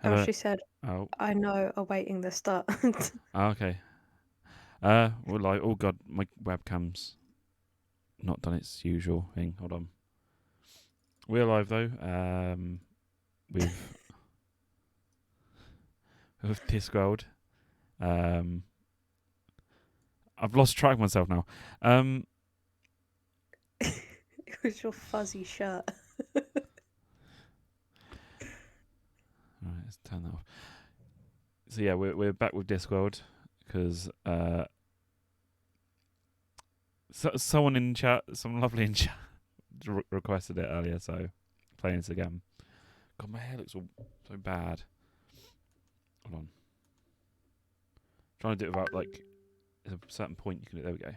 Oh, Hello. she said, Oh. I know, awaiting the start. Okay. Well, like, oh god, my webcam's not done its usual thing. Hold on. We're live though. With with Discworld. Um, I've lost track of myself now. It was your fuzzy shirt. Alright, let's turn that off. So yeah, we're back with Discworld because someone in chat, someone lovely in chat, requested it earlier. So playing this again. God, my hair looks all so bad. Hold on. Trying to do it without like at a certain point you can do. There we go.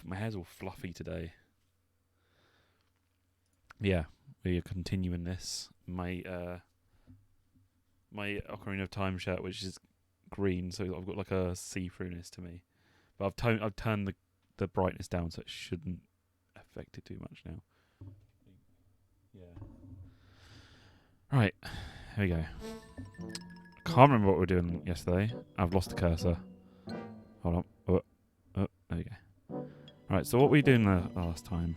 My hair's all fluffy today. Yeah, we are continuing this. My Ocarina of Time shirt, which is green, so I've got like a see-throughness to me. But I've turned the brightness down, so it shouldn't affect it too much now. Yeah. Right, here we go. Can't remember what we were doing yesterday. I've lost the cursor. Hold on. Oh, there we go. Right, so what were we doing last time?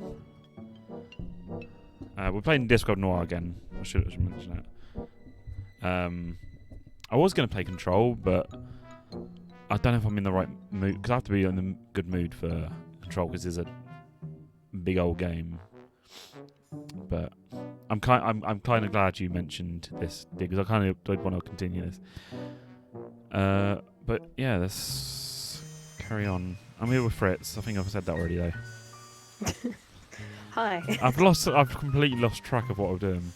We're playing Discworld Noir again. I should mention that. I was going to play Control, but I don't know if I'm in the right mood, because I have to be in the good mood for Control, because it's a big old game. But I'm kind of glad you mentioned this, because I kind of did want to continue this. But yeah, let's carry on. I'm here with Fritz. I think I've said that already though. Hi. I've completely lost track of what I'm doing.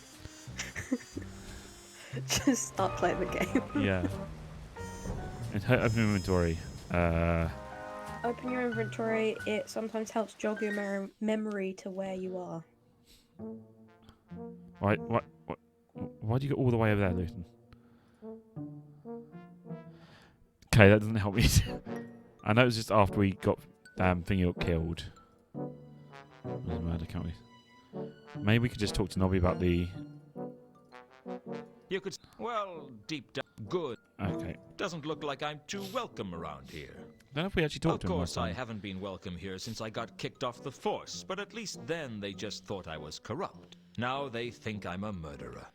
Just start playing the game. Yeah. Open inventory. Open your inventory. It sometimes helps jog your memory to where you are. Why do you go all the way over there, Luton? Okay, that doesn't help me. I know it was just after we got Thingy got killed. Doesn't matter, can't we? Maybe we could just talk to Nobby about the... You could... Well, deep down... Good. Okay. Doesn't look like I'm too welcome around here. I don't know if we actually talked to him last Of course, time. I haven't been welcome here since I got kicked off the force, but at least then they just thought I was corrupt. Now they think I'm a murderer.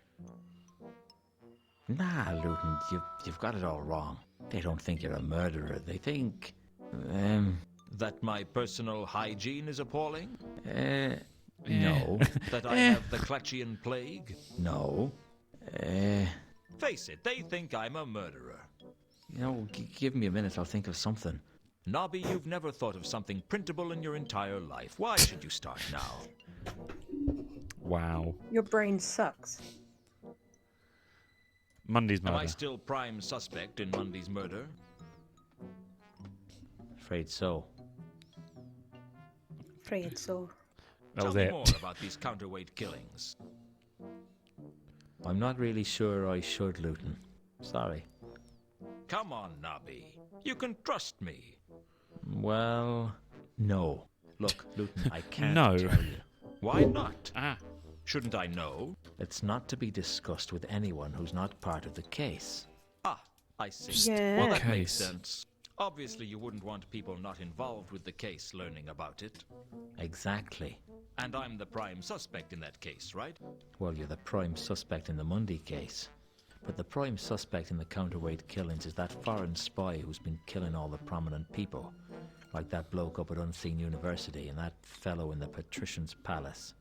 Nah, Luton, you've got it all wrong. They don't think you're a murderer. They think... That my personal hygiene is appalling? No. That I have the Clutchian plague? No. Face it, they think I'm a murderer. You know, give me a minute, I'll think of something. Nobby, you've never thought of something printable in your entire life. Why should you start now? Wow. Your brain sucks. Monday's Am murder. I still prime suspect in Mundy's murder? Afraid so. Afraid so. That Tell was me it. more about these counterweight killings. I'm not really sure I should, Luton. Sorry. Come on, Nobby. You can trust me. Well, no. Look, Luton, I can't No. tell you. Why not? Ah. Shouldn't I know? It's not to be discussed with anyone who's not part of the case. Ah, I see. Yeah. Well, that makes Case. sense. Obviously, you wouldn't want people not involved with the case learning about it. Exactly. And I'm the prime suspect in that case, right? Well, you're the prime suspect in the Mundy case. But the prime suspect in the counterweight killings is that foreign spy who's been killing all the prominent people. Like that bloke up at Unseen University and that fellow in the Patrician's Palace.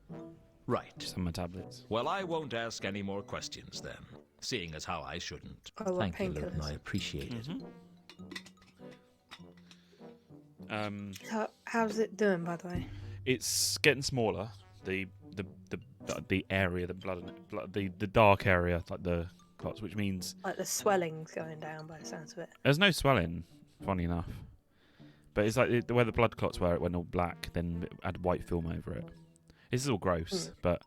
Right. Just on my tablets. Well, I won't ask any more questions then, seeing as how I shouldn't. I love Thank you, Luton. I painkillers. appreciate it. How's it doing, by the way? It's getting smaller. The area, the dark area, like the clots, which means Like the swelling's going down by the sounds of it. there's no swelling. Funny enough, but it's like where the blood clots were. It went all black, then it had white film over it. This is all gross, but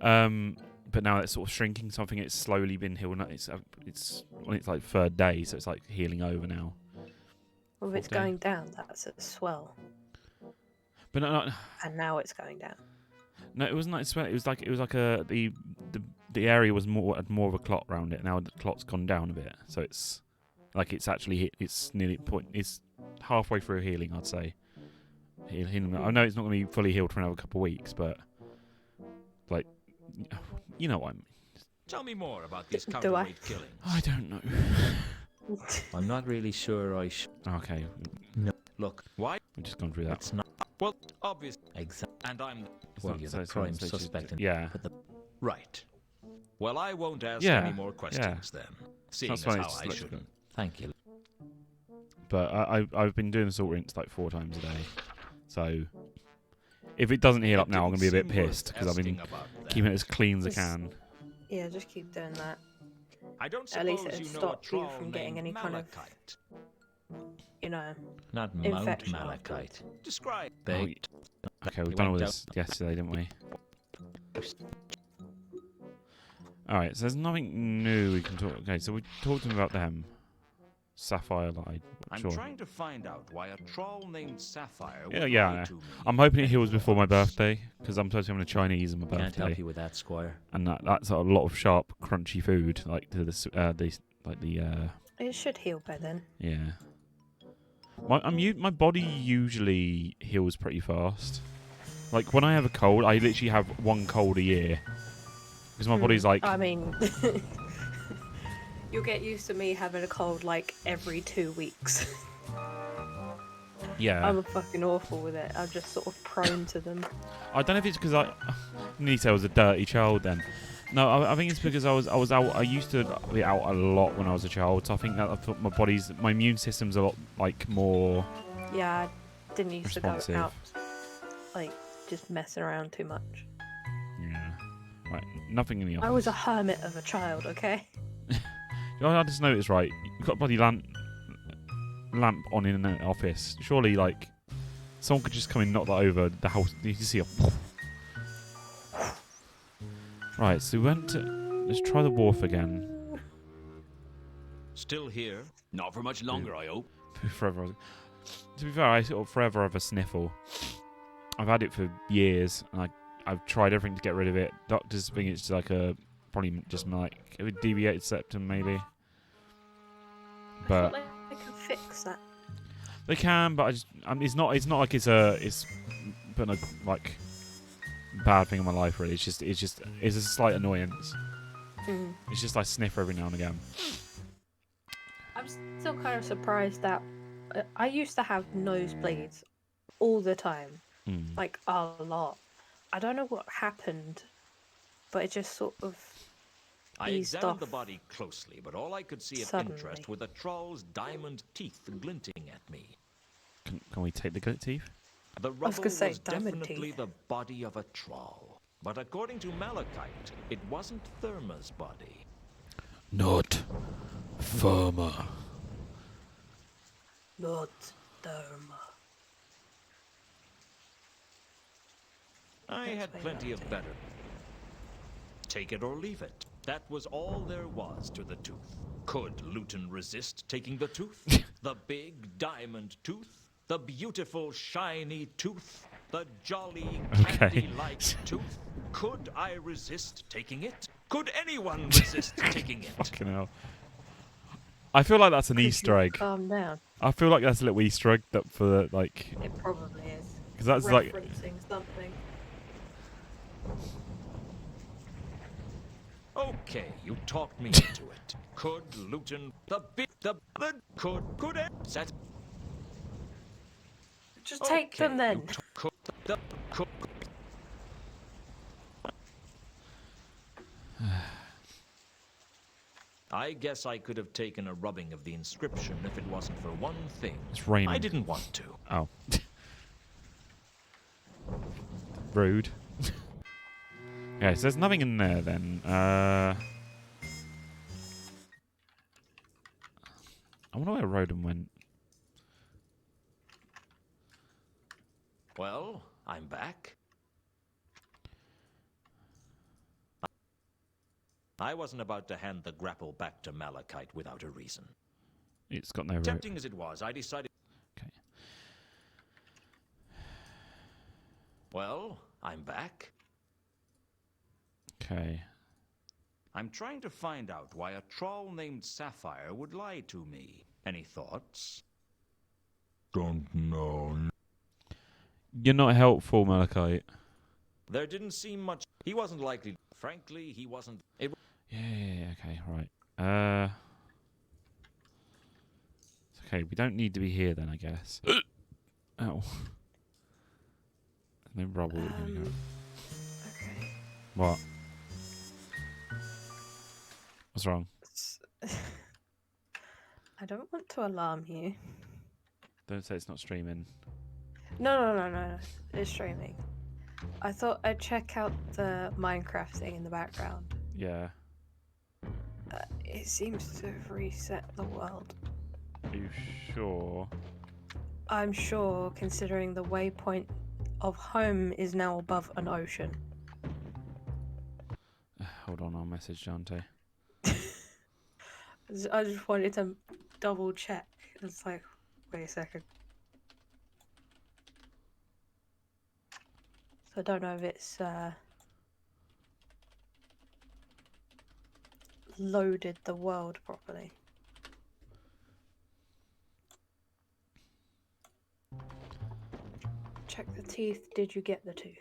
now it's sort of shrinking. Something it's slowly been healed. It's on its like third day, so it's like healing over now. Well, if it's Okay. going down, that's a swell. But no, And now it's going down. it wasn't like swelling. It was like the the area was had more of a clot around it. Now the clot's gone down a bit, so it's like it's actually it's nearly it's halfway through healing, I'd say. Healing. I know it's not going to be fully healed for another couple of weeks, but like, you know what I mean. Tell me more about these Do I? counterweight killings. I don't know. I'm not really sure I should. Okay, Look, Why? we've just gone through that. it's not Well, obvious. exactly. And I'm Well, you're the prime suspect in Yeah. but the right. Well, I won't ask Yeah, any more questions then. Seeing That's as why how it's just I like- shouldn't. Thank you. But I've been doing the salt rinse like 4 times a day, so if it doesn't heal up now, I'm gonna be a bit pissed because I've been keeping it as clean as I can. Yeah, just keep doing that. I don't At least suppose it'll you know a stop you troll from getting named any kind of- Malachite. You know. Not Mount Infection Malachite. Describe. Baked. Okay, we've done all this yesterday, didn't we? Alright, so there's nothing new we can talk. Okay, so we talked to him about them. Sapphire Light. I'm Sure. trying to find out why a troll named Sapphire would Yeah, I lie know. to me. I'm hoping it heals Anyone before my else. birthday because I'm supposed to be having a Chinese on my Can't help birthday, you with that, Squire. and that's a lot of sharp, crunchy food like It should heal by then. yeah. My body usually heals pretty fast. Like when I have a cold, I literally have 1 cold a year because my body's like I mean, you'll get used to me having a cold like every 2 weeks. yeah. I'm fucking awful with it. I'm just sort of prone to them. I don't know if it's because I need to say I was a dirty child then. No, I think it's because I was out. I used to be out a lot when I was a child, so I think that I thought my immune system's a lot like more. Yeah, I didn't used Responsive. to go out, like, just messing around too much. Yeah. Right. Nothing in the I office. was a hermit of a child, okay? I just noticed, right? You've got a bloody lamp on in the office. Surely, like, someone could just come and knock that over the house. You can see a. Right, so we went to. Let's try the wharf again. Still here? Not for much longer, I hope. Forever. To be fair, I sort of forever have a sniffle. I've had it for years, and I've tried everything to get rid of it. Doctors think it's like probably just like a deviated septum, maybe. I But thought they can fix that. they can, but it's not like it's been a like bad thing in my life really. It's a slight annoyance. Mm. It's just I sniff every now and again. I'm still kind of surprised that I used to have nosebleeds all the time, Mm. like a lot. I don't know what happened, but it just sort of I eased examined off. the body closely, but all I could see of Suddenly. interest were the troll's diamond teeth glinting at me. Can we take the goat teeth? The was rubble gonna say was diamond definitely teeth. the body of a troll. But according to Malachite, it wasn't Therma's body. Not firmer. Lord Dharma. I That's had way plenty of better. better. Take it or leave it. That was all there was to the tooth. Could Luton resist taking the tooth? The big diamond tooth? The beautiful shiny tooth? The jolly Okay. candy-like tooth? Could I resist taking it? Could anyone resist taking it? Fucking hell. I feel like that's an Easter egg. Calm down. I feel like that's a little Easter egg that for the, like, It probably is. because that's like Referencing something. Okay, you talked me into it. Could Luton could it set Just take them then. Could, I guess I could have taken a rubbing of the inscription if it wasn't for one thing. it's raining. I didn't want to. Oh. Rude. Okay, so there's nothing in there then. I wonder where Roden went. Well, I'm back. I wasn't about to hand the grapple back to Malachite without a reason. It's got no road. Tempting as it was, I decided. Okay. Well, I'm back. Okay. I'm trying to find out why a troll named Sapphire would lie to me. Any thoughts? Don't know. You're not helpful, Malachite. There didn't seem much. He wasn't likely. Frankly, he wasn't. Yeah, okay, right. It's okay, we don't need to be here then, I guess. Ow. There's no rubble that you're gonna go. Okay. What? What's wrong? I don't want to alarm you. Don't say it's not streaming. No. It's streaming. I thought I'd check out the Minecraft thing in the background. Yeah. It seems to have reset the world. Are you sure? I'm sure, considering the waypoint of home is now above an ocean. Hold on, I'll message Dante. I just wanted to double check. It's like, wait a second. So I don't know if it's loaded the world properly. Check the teeth. Did you get the tooth?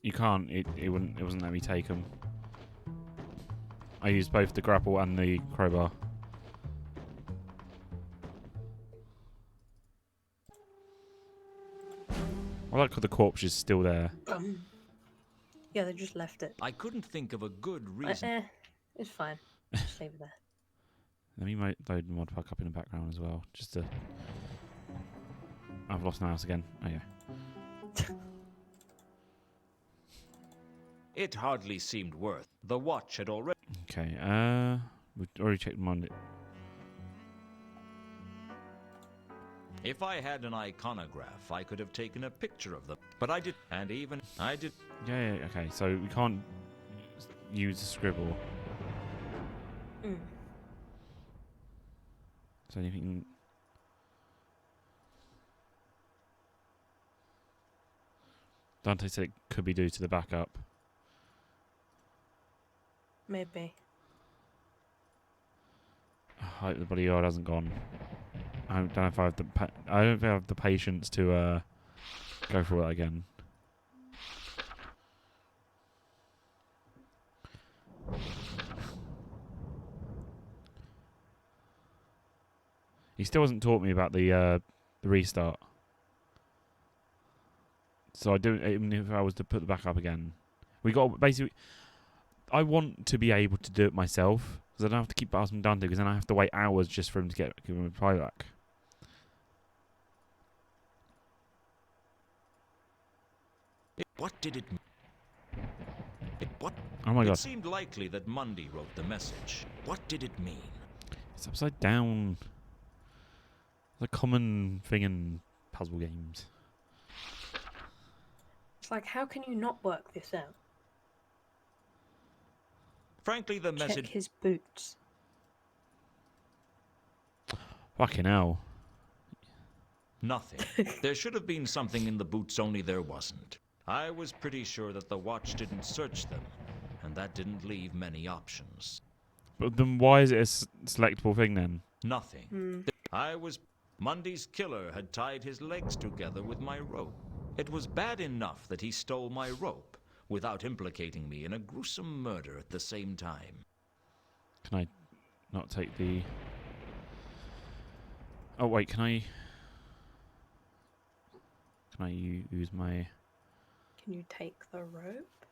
You can't. It wasn't letting me take them. I used both the grapple and the crowbar. I like how the corpse is still there. Yeah, they just left it. I couldn't think of a good reason. It's fine. Just leave it there. Let me load the mod pack up in the background as well, just to. I've lost my house again. Oh yeah. It hardly seemed worth. The watch had already. Okay. We already checked Monday. If I had an iconograph, I could have taken a picture of them. But I did, and even I did. Yeah. Okay. So we can't use the scribble. Is there anything? Dante said it could be due to the backup. Maybe. I hope the bloody yard hasn't gone. I don't know if I have the. I don't think I have the patience to go through it again. He still hasn't taught me about the restart. So I don't. Even if I was to put the backup again, we got basically. I want to be able to do it myself because I don't have to keep asking Dante because then I have to wait hours just for him to give him a reply back. What did it mean? What? Oh my god! It seemed likely that Mundy wrote the message. What did it mean? It's upside down. It's a common thing in puzzle games. It's like, how can you not work this out? Frankly, the Check message. his boots. Fucking hell. Nothing. There should have been something in the boots, only there wasn't. I was pretty sure that the watch didn't search them, and that didn't leave many options. But then why is it a selectable thing then? Nothing. Mundy's killer had tied his legs together with my rope. It was bad enough that he stole my rope, without implicating me in a gruesome murder at the same time. Can I not take the... Oh wait, can I use my... Can you take the rope?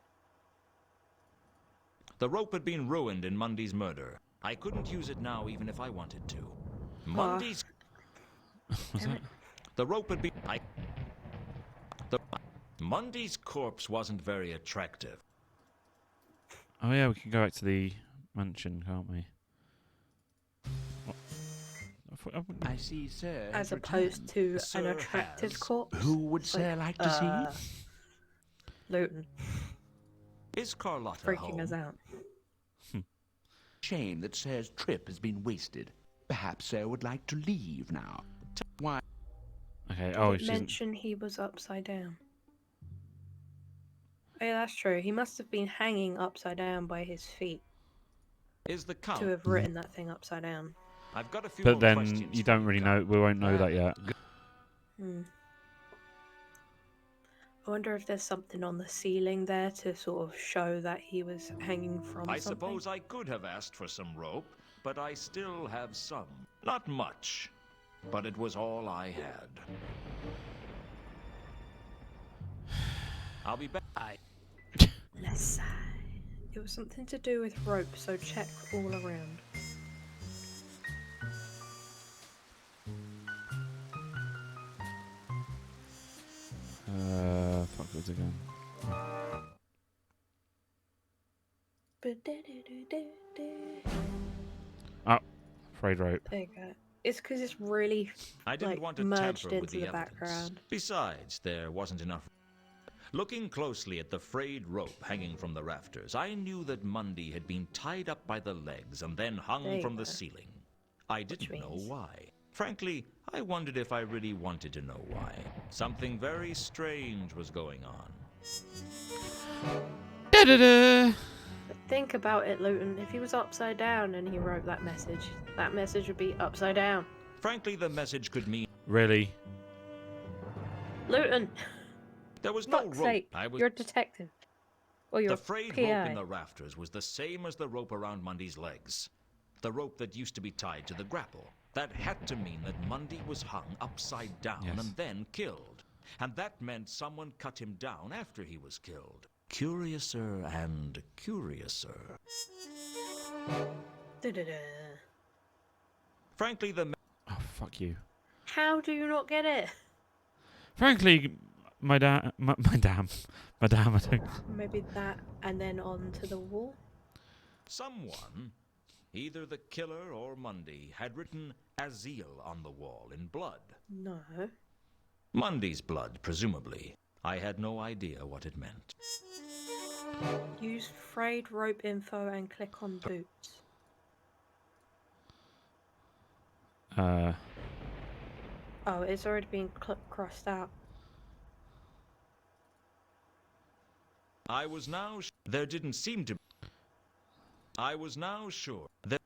The rope had been ruined in Mundy's murder. I couldn't use it now even if I wanted to. Mundy's... What's that? The rope had been... Mundy's corpse wasn't very attractive. Oh yeah, we can go back to the mansion, can't we? What? I see, sir. As has opposed to Sir an attractive has. corpse? Who would It's Sir like to see? Luton. Is Carlotta Freaking home? us out. Shame that Sir's trip has been wasted. Perhaps Sir would like to leave now. Why? Okay, Did oh, it she's... mention he was upside down? Oh, yeah, that's true. He must have been hanging upside down by his feet. is the Count. to have written that thing upside down. I've got a few But more then questions you for don't really know. Count. We won't know that yet. Hmm. I wonder if there's something on the ceiling there to sort of show that he was hanging from I something. suppose I could have asked for some rope, but I still have some. Not much, but it was all I had. I'll be back. Left side. It was something to do with rope, so check all around. Fuck it again. Oh, frayed rope. There you go. It's because it's really I didn't like want to merged tamper with into the evidence. background. Besides, there wasn't enough. Looking closely at the frayed rope hanging from the rafters, I knew that Mundy had been tied up by the legs and then There hung you from go. the ceiling. I didn't know means- why. Frankly, I wondered if I really wanted to know why. Something very strange was going on. Da-da-da! But think about it, Luton. If he was upside down and he wrote that message would be upside down. Frankly, the message could mean Really? Luton, there was no fuck's rope. sake, I was you're a detective. Or you're The frayed PI. rope in the rafters was the same as the rope around Mundy's legs. The rope that used to be tied to the grapple. That had to mean that Mundy was hung upside down Yes. and then killed. And that meant someone cut him down after he was killed. Curiouser and curiouser. Da-da-da. Frankly, the Oh, fuck you. How do you not get it? Frankly, madam, I don't. Maybe that and then onto the wall? someone, either the killer or Mundy, had written Azil on the wall in blood. No. Mundy's blood, presumably. I had no idea what it meant. Use frayed rope info and click on boots. Oh, it's already been crossed out. I was now there didn't seem to. I was now sure that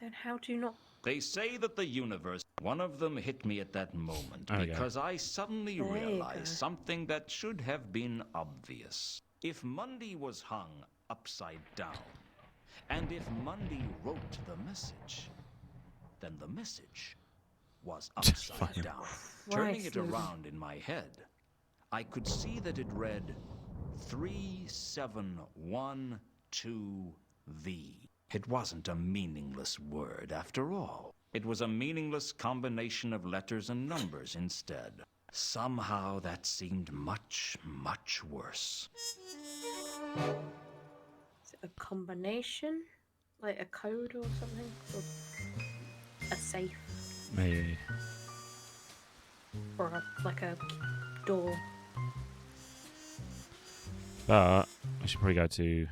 Then how do you not? they say that the universe. One of them hit me at that moment Okay. because I suddenly There you realized go. something that should have been obvious. If Mundy was hung upside down, and if Mundy wrote the message, then the message was upside Fucking down. Turning Christ, it Logan. around in my head, I could see that it read 3712V. It wasn't a meaningless word after all. It was a meaningless combination of letters and numbers instead. Somehow that seemed much, much worse. Is it a combination? Like a code or something? Or a safe? Maybe. Or like a door? But I should probably go to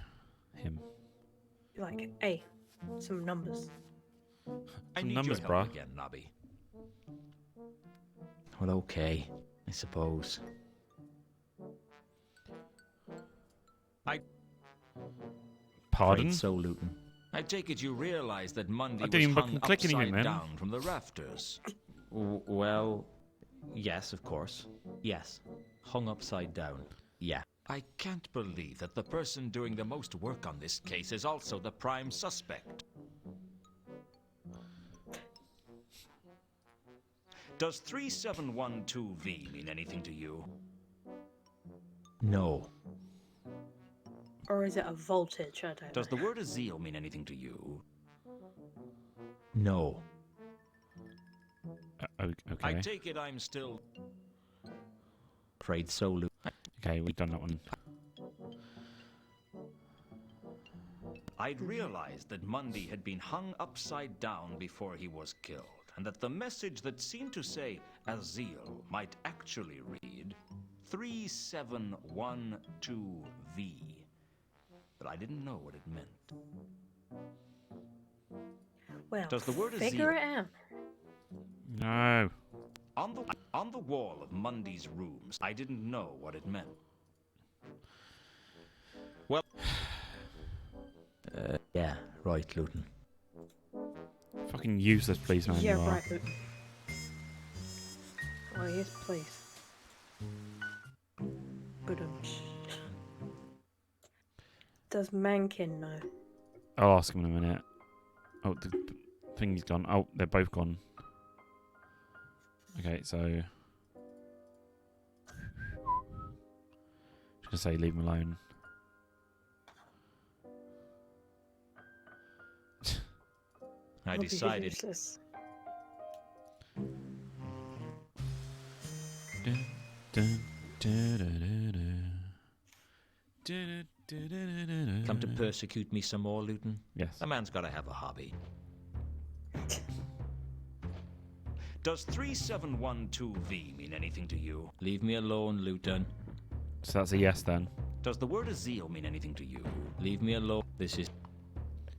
him. Like, hey, some numbers. I Some need numbers, your help bruh. again, Nobby. Well, okay, I suppose. Pardon? Afraid so, Luton. I take it you realize that Mundy I was didn't even hung fucking click anything, upside man. down from the rafters. Well, yes, of course. Yes. Hung upside down. Yeah. I can't believe that the person doing the most work on this case is also the prime suspect. Does 3712V mean anything to you? No. Or is it a voltage? I don't Does know. the word Azil mean anything to you? No. Okay. I take it I'm still... Afraid so, Luton. Okay, we've done that one. I'd realized that Mundy had been hung upside down before he was killed, and that the message that seemed to say Azil might actually read 3712V. But I didn't know what it meant. Well, Does the word figure Azil- it out. No. On the wall of Mundy's rooms, I didn't know what it meant. Well, Yeah, right, Luton. Fucking useless policeman Yeah, you are. right. Oh, yes, please. Ba-dum-tsh. Does Mankin know? I'll ask him in a minute. Oh, the thingy's gone. Oh, they're both gone. Okay, so... Just gonna say leave him alone. I Robbie is decided useless. Dun, dun, dun, dun, dun, dun. Dun, dun, dun, dun, dun, come to dun. persecute me some more, Luton. Yes. A man's got to have a hobby. Does 3712V mean anything to you? Leave me alone, Luton. So that's a yes then. Does the word Azil mean anything to you? Leave me alone. This is...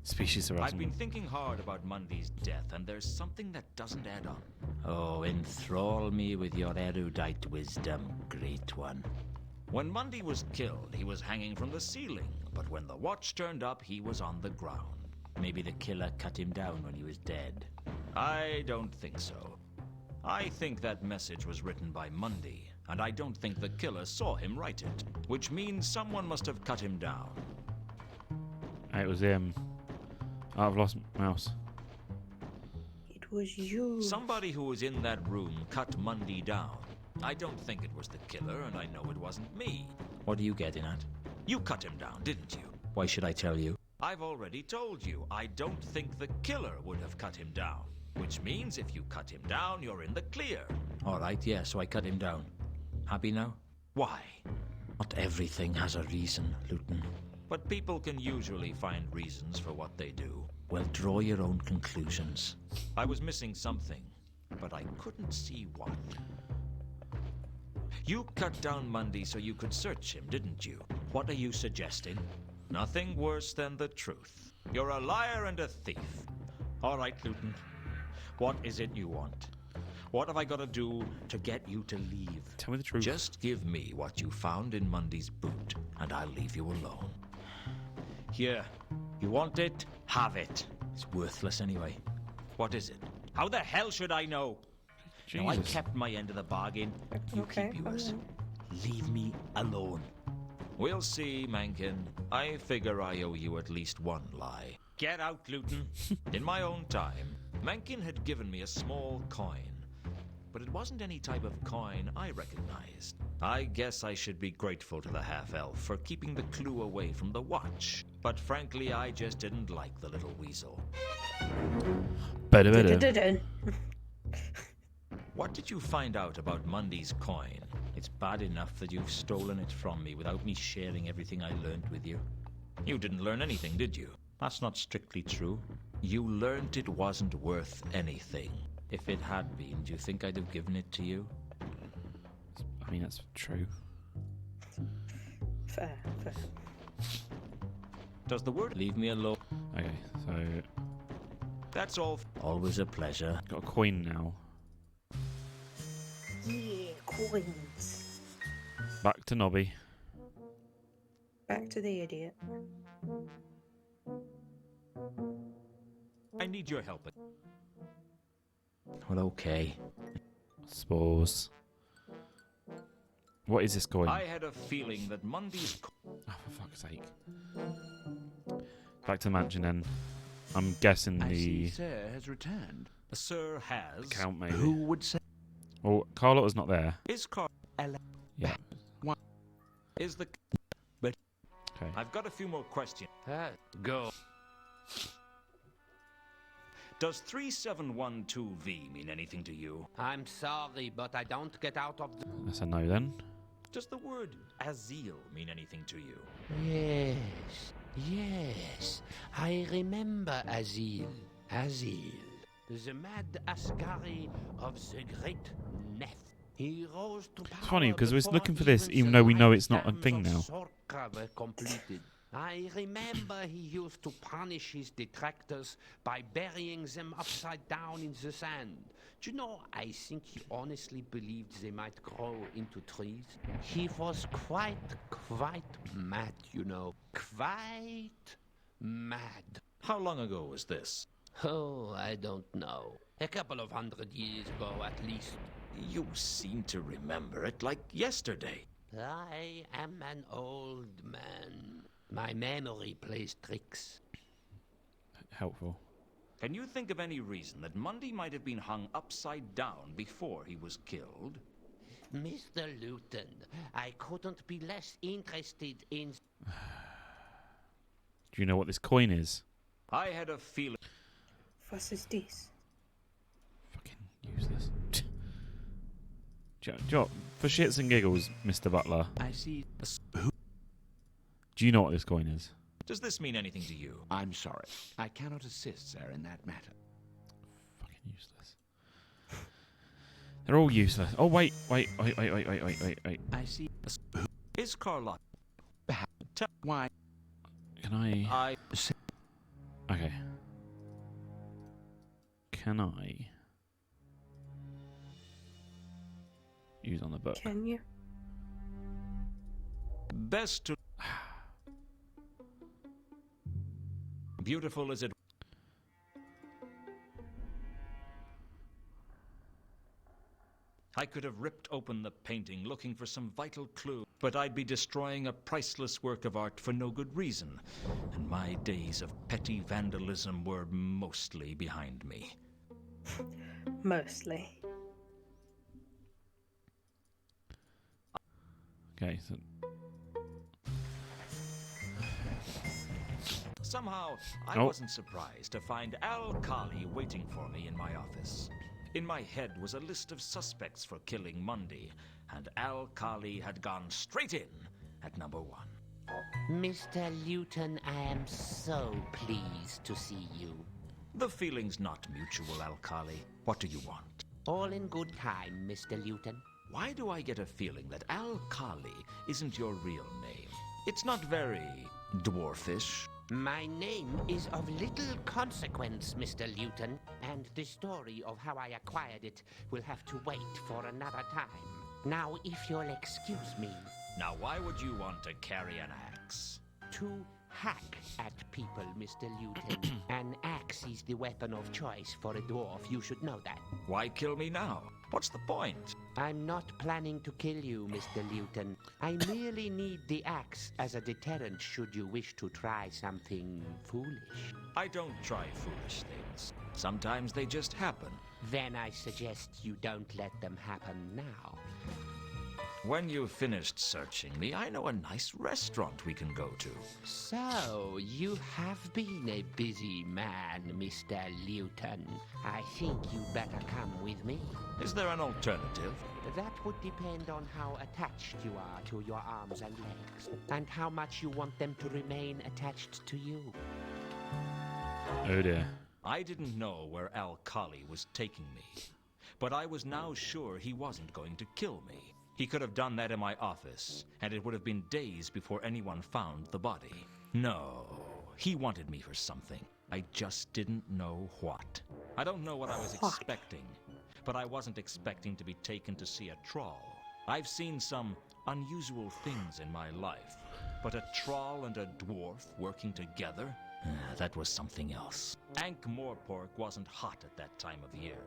Species I've been harassment. thinking hard about Mundy's death, and there's something that doesn't add up. Oh, enthrall me with your erudite wisdom, great one. When Mundy was killed, he was hanging from the ceiling, but when the watch turned up, he was on the ground. Maybe the killer cut him down when he was dead. I don't think so. I think that message was written by Mundy, and I don't think the killer saw him write it, which means someone must have cut him down. It was him. Oh, I've lost mouse. It was you. Somebody who was in that room cut Mundy down. I don't think it was the killer, and I know it wasn't me. What are you getting at? You cut him down, didn't you? Why should I tell you? I've already told you, I don't think the killer would have cut him down. Which means if you cut him down, you're in the clear. All right, yeah, so I cut him down. Happy now? Why? Not everything has a reason, Luton. But people can usually find reasons for what they do. Well, draw your own conclusions. I was missing something, but I couldn't see what. You cut down Mundy so you could search him, didn't you? What are you suggesting? Nothing worse than the truth. You're a liar and a thief. All right, Luton. What is it you want? What have I got to do to get you to leave? Tell me the truth. Just give me what you found in Mundy's boot, and I'll leave you alone. Here, you want it? Have it. It's worthless anyway. What is it? How the hell should I know? Now, I Jesus. kept my end of the bargain. You Okay, keep yours. alright. Leave me alone. We'll see, Mankin. I figure I owe you at least one lie. Get out, Luton. In my own time, Mankin had given me a small coin. But it wasn't any type of coin I recognized. I guess I should be grateful to the half-elf for keeping the clue away from the watch. But frankly, I just didn't like the little weasel. Better, better. Dun-dun-dun-dun. What did you find out about Mundy's coin? It's bad enough that you've stolen it from me without me sharing everything I learned with you. You didn't learn anything, did you? That's not strictly true. You learned it wasn't worth anything. If it had been, do you think I'd have given it to you? I mean, that's true. Fair, fair. Does the word... Leave me alone. Okay, so That's all. Always a pleasure. got a coin now. Yeah, coins. Back to Nobby. Back to the idiot. I need your help. Well, okay. Spores. What is this coin? I had a feeling that Mundy's... Oh, for fuck's sake. Back to the mansion then. I'm guessing I see the Sir has returned. Sir has... account maybe. Who would say Well, Carlotta's not there. Is car... Yeah. Is the... Okay. I've got a few more questions. go? Does 3712V mean anything to you? I'm sorry, but I don't get out of the... That's a no then. Does the word Azil mean anything to you? Yes, yes, I remember Azil. Azil, the mad Ascari of the great Neth. He rose to power It's funny because we're before looking for this, even even the though we know it's not a lifetimes thing of now. Sorka were completed. I remember he used to punish his detractors by burying them upside down in the sand. Do you know, I think he honestly believed they might grow into trees. He was quite mad, you know. Quite mad. How long ago was this? Oh, I don't know. A couple of 100 years ago, at least. You seem to remember it like yesterday. I am an old man. My memory plays tricks. Helpful. Can you think of any reason that Mundy might have been hung upside down before he was killed? Mr. Luton, I couldn't be less interested in... Do you know what this coin is? I had a feeling... Was is this? Fucking useless. For shits and giggles, Mr. Butler, I see. do you know what this coin is? Does this mean anything to you? I'm sorry. I cannot assist, sir, in that matter. Fucking useless. They're all useless. Oh, wait. I see. Is Carlotta... Why? Can I... Okay. Can I... use on the book? Can you? Best to... Beautiful as it... I could have ripped open the painting looking for some vital clue, but I'd be destroying a priceless work of art for no good reason, and my days of petty vandalism were mostly behind me. Mostly. Okay, so... Somehow, I Oh. wasn't surprised to find Al Kali waiting for me in my office. In my head was a list of suspects for killing Mundy, and Al Kali had gone straight in at number 1. Mr. Luton, I am so pleased to see you. The feeling's not mutual, Al Kali. What do you want? All in good time, Mr. Luton. Why do I get a feeling that Al Kali isn't your real name? It's not very dwarfish. My name is of little consequence, Mr. Luton, and the story of how I acquired it will have to wait for another time. Now, if you'll excuse me, Now, why would you want to carry an axe? to hack at people, Mr. Luton. An axe is the weapon of choice for a dwarf, you should know that. Why kill me now? What's the point? I'm not planning to kill you, Mr. Luton. I merely need the axe as a deterrent should you wish to try something foolish. I don't try foolish things. Sometimes they just happen. Then I suggest you don't let them happen now. When you've finished searching me, I know a nice restaurant we can go to. So, you have been a busy man, Mr. Luton. I think you better come with me. Is there an alternative? That would depend on how attached you are to your arms and legs, and how much you want them to remain attached to you. Oh dear. I didn't know where Al Kali was taking me, but I was now sure he wasn't going to kill me. He could have done that in my office, and it would have been days before anyone found the body. No, he wanted me for something. I just didn't know what. I don't know what I was expecting, but I wasn't expecting to be taken to see a troll. I've seen some unusual things in my life, but a troll and a dwarf working together? That was something else. Ankh-Morpork wasn't hot at that time of year,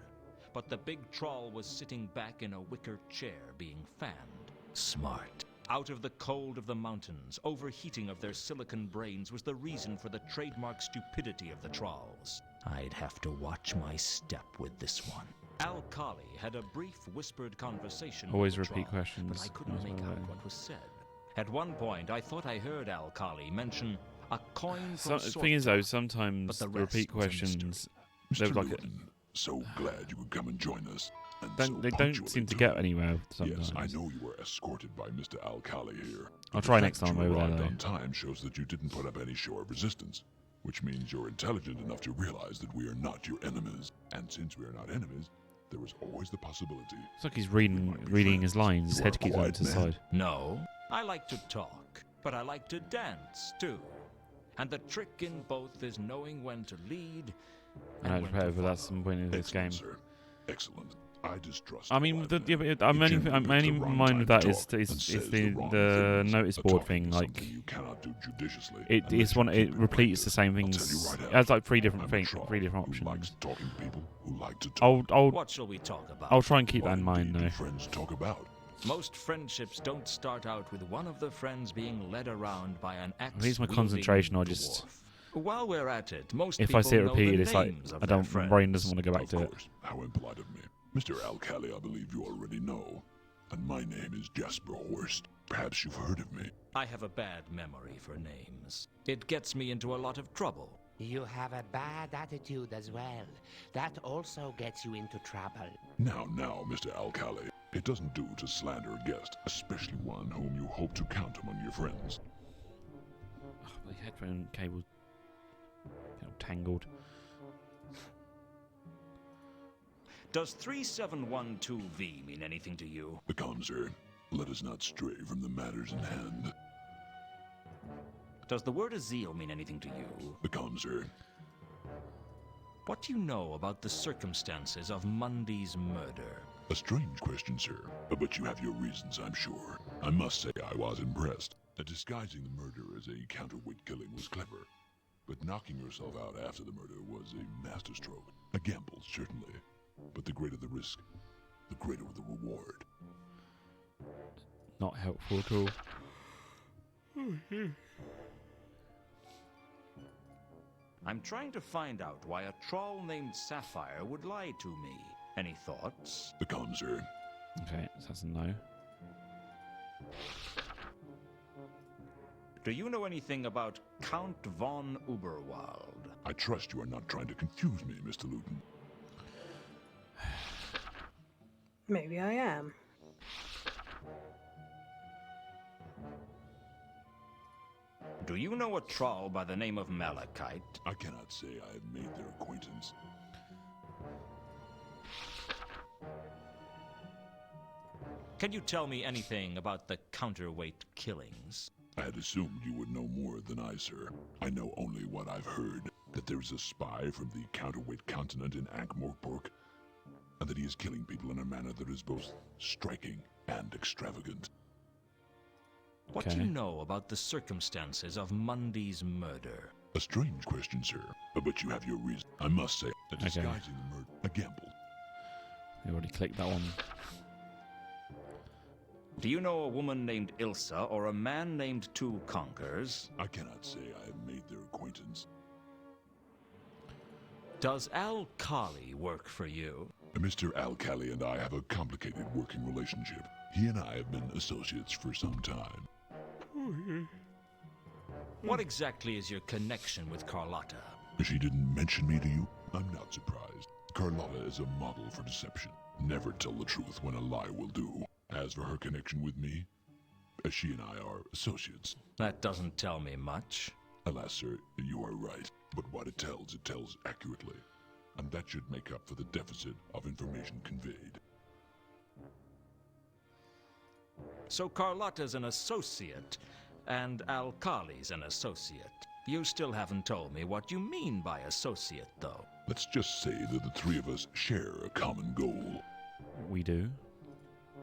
but the big troll was sitting back in a wicker chair being fanned. Smart. Out of the cold of the mountains, overheating of their silicon brains was the reason for the trademark stupidity of the trolls. I'd have to watch my step with this one. Al Kali had a brief whispered conversation Always with the repeat troll, questions but I couldn't as make well, out yeah. what was said. At one point, I thought I heard Al Kali mention a coin So, from the thing is though, But sometimes the the repeat rest was a mystery. questions, Mr. they're like Luton, so glad you could come and join us. And they so don't punctually, seem to too. get anywhere sometimes. Yes, I know you were escorted by Mr. Al-Kali here. I'll The try fact next that time you over there, arrived though. on time shows that you didn't put up any show of resistance, which means you're intelligent enough to realize that we are not your enemies. And since we are not enemies, there is always the possibility. It's like he's we reading might be reading his friends. lines. His You head are keeps a going quiet to the man. side. No, I like to talk, but I like to dance too. And the trick in both is knowing when to lead I know and it's when to better, but that's follow. some point in this game. Excellent, sir. Excellent. I distrust. I mean, white the, men. yeah, but He I'm only generally picks mind the wrong with time that to is talk and says the wrong things. notice A board talking thing. is Like something you cannot do judiciously it unless is you one. keep It it repeats right the same there. I'll tell you things. right It out. has like three different I'm a things, troll 3 different who likes options. talking to people who like to talk. I'll What shall we talk about? I'll try and keep that What in mind indeed do though. friends talk about? Most friendships don't start out with one of the friends being led around by an axe. Lose my concentration, or just While we're at it, most if people I see it know repeated, the it's like names of I their don't. My friends. brain doesn't want to go back Of to it. course. How impolite of me. Mr. Alcali, I believe you already know. And my name is Jasper Horst. Perhaps you've heard of me. I have a bad memory for names. It gets me into a lot of trouble. You have a bad attitude as well. That also gets you into trouble. Now, Mr. Alcali. It doesn't do to slander a guest, especially one whom you hope to count among your friends. Oh, my headphone cable's tangled. Does 3712V mean anything to you? Become, sir. Let us not stray from the matters in hand. Does the word Azil mean anything to you? Become, sir. What do you know about the circumstances of Mundy's murder? A strange question, sir. But you have your reasons, I'm sure. I must say I was impressed. Disguising the murder as a counterweight killing was clever. But knocking yourself out after the murder was a masterstroke. A gamble, certainly. But the greater the risk, the greater the reward. Not helpful at all. I'm trying to find out why a troll named Sapphire would lie to me. Any thoughts? Become, sir. Okay, so that's a no. Do you know anything about Count von Uberwald? I trust you are not trying to confuse me, Mr. Luton. Maybe I am. Do you know a troll by the name of Malachite? I cannot say I have made their acquaintance. Can you tell me anything about the counterweight killings? I had assumed you would know more than I, sir. I know only what I've heard, that there is a spy from the counterweight continent in Ankh-Morpork, and that he is killing people in a manner that is both striking and extravagant. What do you Okay. know about the circumstances of Mundy's murder? A strange question, sir, but you have your reason. I must say that Okay. disguising the murder, a gamble. We already clicked that one. Do you know a woman named Ilsa or a man named Two Conkers? I cannot say I have made their acquaintance. Does Al-Kali work for you? Mr. Alcali and I have a complicated working relationship. He and I have been associates for some time. What exactly is your connection with Carlotta? She didn't mention me to you? I'm not surprised. Carlotta is a model for deception. Never tell the truth when a lie will do. As for her connection with me, she and I are associates. That doesn't tell me much. Alas, sir, you are right. But what it tells accurately. And that should make up for the deficit of information conveyed. So Carlotta's an associate, and Al-Kali's an associate. You still haven't told me what you mean by associate, though. Let's just say that the three of us share a common goal. We do.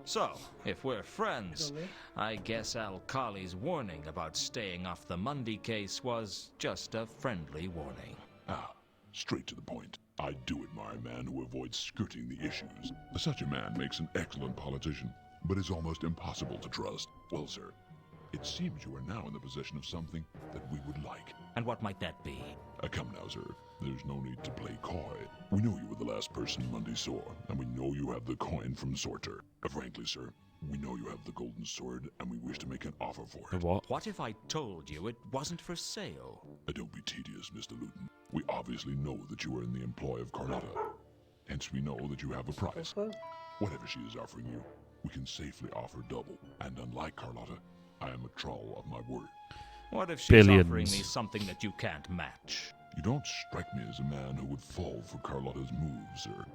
So, if we're friends, Really? I guess Al-Kali's warning about staying off the Mundy case was just a friendly warning. Ah, straight to the point. I do admire a man who avoids skirting the issues. Such a man makes an excellent politician, but is almost impossible to trust. Well, sir, it seems you are now in the possession of something that we would like. And what might that be? Come now, sir. There's no need to play coy. We know you were the last person Mundy saw, and we know you have the coin from Sorter. Frankly, sir, we know you have the golden sword, and we wish to make an offer for The it. what? What if I told you it wasn't for sale? Don't be tedious, Mr. Luton. We obviously know that you are in the employ of Carlotta. Hence, we know that you have a price. Well, Whatever she is offering you, we can safely offer double. And unlike Carlotta, I am a troll of my word. What if she's Billions. offering me something that you can't match? You don't strike me as a man who would fall for Carlotta's moves, sir.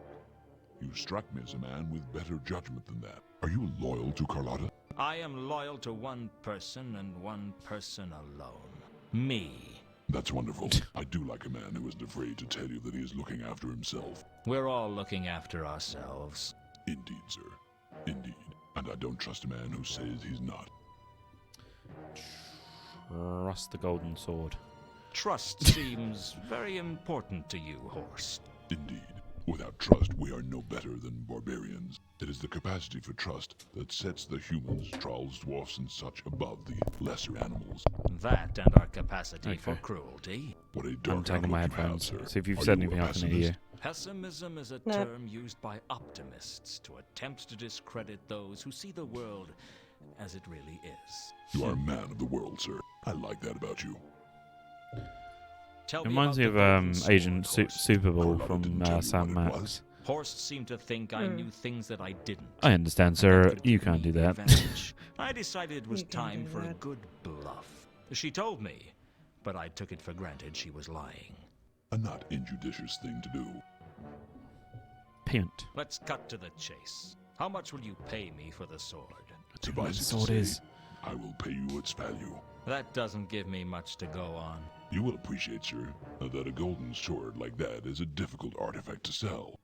You strike me as a man with better judgment than that. Are you loyal to Carlotta? I am loyal to one person and one person alone. Me. That's wonderful. I do like a man who isn't afraid to tell you that he is looking after himself. We're all looking after ourselves. Indeed, sir. Indeed. And I don't trust a man who says he's not. Trust the golden sword. Trust seems very important to you, Horst. Indeed. Without trust, we are no better than barbarians. It is the capacity for trust that sets the humans, trolls, dwarfs, and such above the lesser animals. That and our capacity for Okay. cruelty. What a I'm dark taking my outlook you have, headphones. sir. See if you've Are said you anything a I can hear you. Pessimism is a No. term used by optimists to attempt to discredit those who see the world as it really is. You are a man of the world, sir. I like that about you. Tell It me reminds me about of the Golden Sword, Agent Horst. Super Bowl Carlotta from didn't tell you Sam what it Max. was. Horst seemed to think I knew things that I didn't. I understand, and sir. that could You give can't me do the that. advantage. I decided it was You can't time do for a that. good bluff. She told me, but I took it for granted she was lying. A not injudicious thing to do. Payment. Let's cut to the chase. How much will you pay me for the sword? What the Suffice it to sword say, is. I will pay you its value. That doesn't give me much to go on. You will appreciate, sir, that a golden sword like that is a difficult artifact to sell.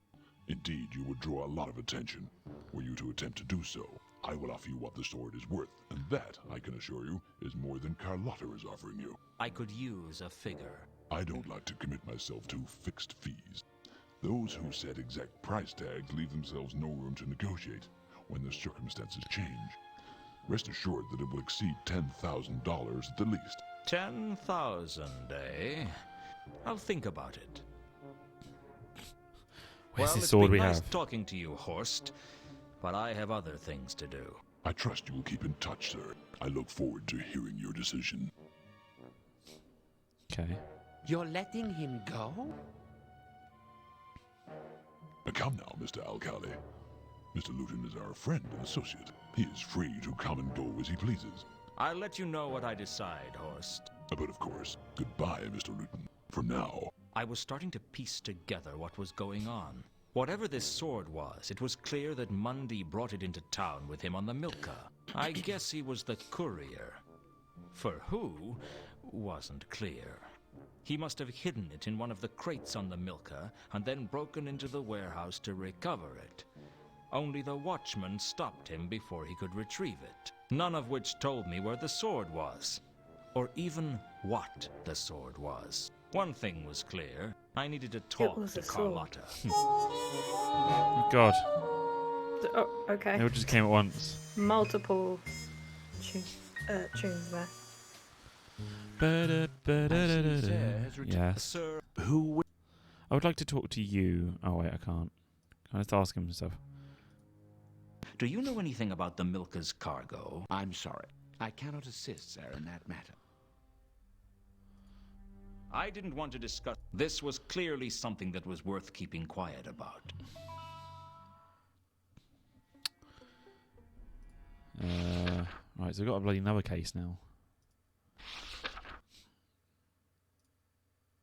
Indeed, you would draw a lot of attention were you to attempt to do so. I will offer you what the sword is worth, and that, I can assure you, is more than Carlotta is offering you. I could use a figure. I don't like to commit myself to fixed fees. Those who set exact price tags leave themselves no room to negotiate when the circumstances change. Rest assured that it will exceed $10,000 at the least. 10,000, eh? I'll think about it. Where's well, this it's sword been we nice have? talking to you, Horst, but I have other things to do. I trust you will keep in touch, sir. I look forward to hearing your decision. Okay. You're letting him go? Come now, Mr. Alcali. Mr. Luton is our friend and associate. He is free to come and go as he pleases. I'll let you know what I decide, Horst. But of course, goodbye, Mr. Luton. For now. I was starting to piece together what was going on. Whatever this sword was, it was clear that Mundy brought it into town with him on the Milka. I guess he was the courier. For who, wasn't clear. He must have hidden it in one of the crates on the Milka and then broken into the warehouse to recover it. Only the watchman stopped him before he could retrieve it. None of which told me where the sword was, or even what the sword was. One thing was clear. I needed to talk was to a sword. Carlotta. Oh, God. Oh, okay. It all just came at once. Multiple tunes there. Yes. Sir, Who I would like to talk to you. Oh, wait, I can't. Can I just ask him stuff? do you know anything about the Milka's cargo? I'm sorry. I cannot assist, sir, in that matter. I didn't want to discuss. This was clearly something that was worth keeping quiet about. Right, so I've got a bloody another case now.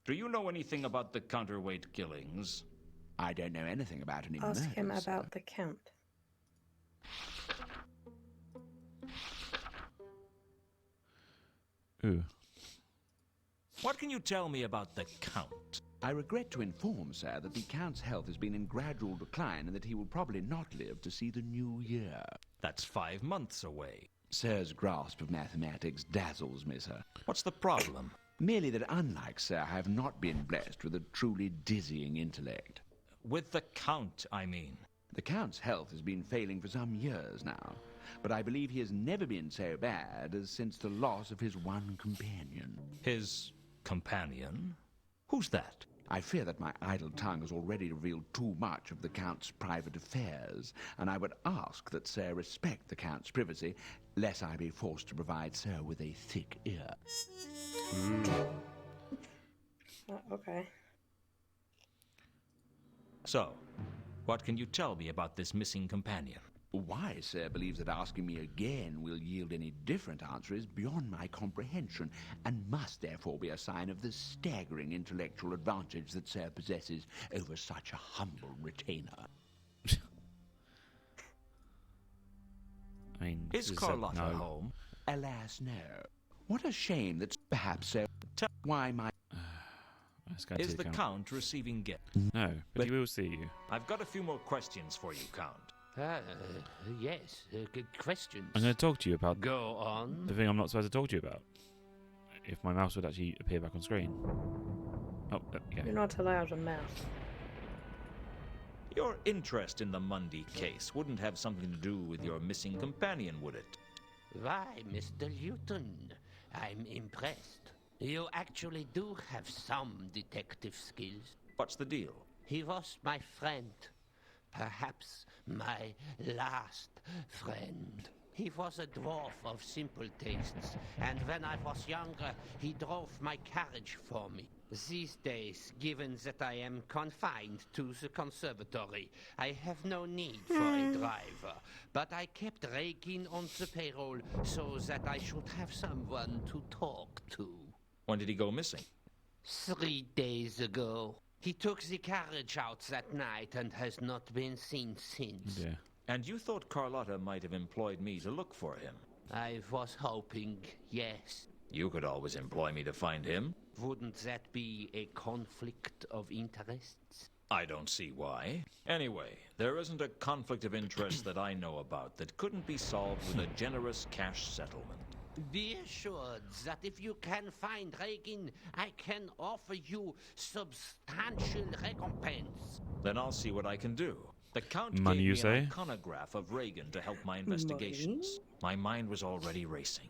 Do you know anything about the counterweight killings? I don't know anything about any Ask him murders, sir. about the count. Ooh. What can you tell me about the Count? I regret to inform, sir, that the Count's health has been in gradual decline and that he will probably not live to see the new year. That's 5 months away. Sir's grasp of mathematics dazzles me, sir. What's the problem? Merely that, unlike Sir, I have not been blessed with a truly dizzying intellect. With the Count, I mean. The Count's health has been failing for some years now, but I believe he has never been so bad as since the loss of his one companion. His companion? Who's that? I fear that my idle tongue has already revealed too much of the Count's private affairs, and I would ask that Sir respect the Count's privacy, lest I be forced to provide Sir with a thick ear. Okay. So, what can you tell me about this missing companion? Why Sir believes that asking me again will yield any different answer is beyond my comprehension, and must therefore be a sign of the staggering intellectual advantage that Sir possesses over such a humble retainer. I mean, Is just Carlotta no. home? Alas, no. What a shame that perhaps Sir... Why, my... Let's go Is to the Count. Count receiving gifts? No, but he will see you. I've got a few more questions for you, Count. Yes, good questions. I'm going to talk to you about Go on. the thing I'm not supposed to talk to you about. If my mouse would actually appear back on screen. Oh, yeah. You're not allowed a mouse. Your interest in the Mundy case wouldn't have something to do with your missing companion, would it? Why, Mr. Luton, I'm impressed. You actually do have some detective skills. What's the deal? He was my friend. Perhaps my last friend. He was a dwarf of simple tastes, and when I was younger, he drove my carriage for me. These days, given that I am confined to the conservatory, I have no need for a driver, but I kept Regin on the payroll so that I should have someone to talk to. When did he go missing? 3 days ago. He took the carriage out that night and has not been seen since. Yeah. And you thought Carlotta might have employed me to look for him? I was hoping, yes. You could always employ me to find him. Wouldn't that be a conflict of interests? I don't see why. Anyway, there isn't a conflict of interest that I know about that couldn't be solved with a generous cash settlement. Be assured that if you can find Regin, I can offer you substantial recompense. Then I'll see what I can do. The Count Money, gave you me say? an iconograph of Reagan to help my investigations. My mind was already racing.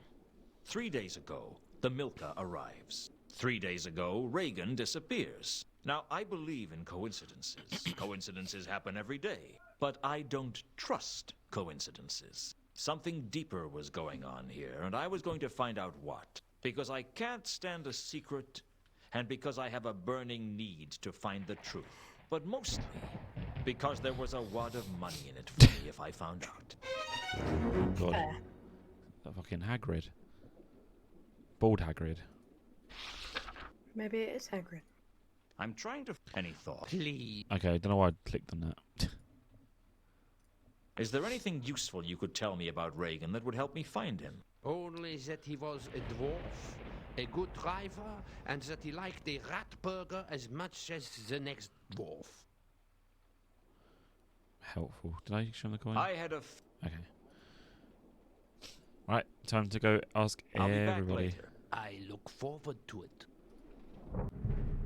3 days ago, the Milka arrives. 3 days ago, Reagan disappears. Now, I believe in coincidences. Coincidences happen every day. But I don't trust coincidences. Something deeper was going on here, and I was going to find out what. Because I can't stand a secret, and because I have a burning need to find the truth. But mostly, because there was a wad of money in it for me if I found out. God. Fair. That fucking Hagrid. Bald Hagrid. Maybe it is Hagrid. I'm trying to... Any thought? Please. Okay, I don't know why I clicked on that. Is there anything useful you could tell me about Reagan that would help me find him? Only that he was a dwarf, a good driver, and that he liked a rat burger as much as the next dwarf. Helpful. Did I show him the coin? I had a... Okay. Right, time to go ask I'll be back everybody. later. I look forward to it.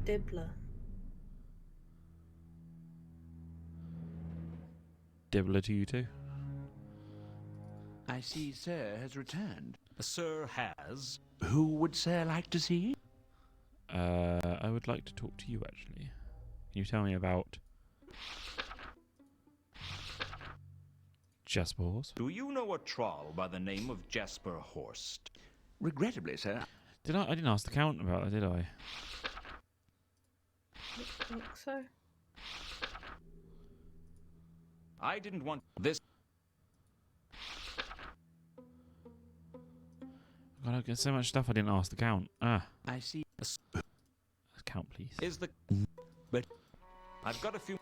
Dibbler. Dibbler to you too. I see Sir has returned. Sir has... Who would Sir like to see? I would like to talk to you actually. Can you tell me about Jasper Horse? Do you know a troll by the name of Jasper Horst? Regrettably, sir. Did I didn't ask the Count about that, did I? I think so. I didn't want this... God, I've got so much stuff I didn't ask the Count. Ah, I see. Count, please. Is the... But... I've got a few...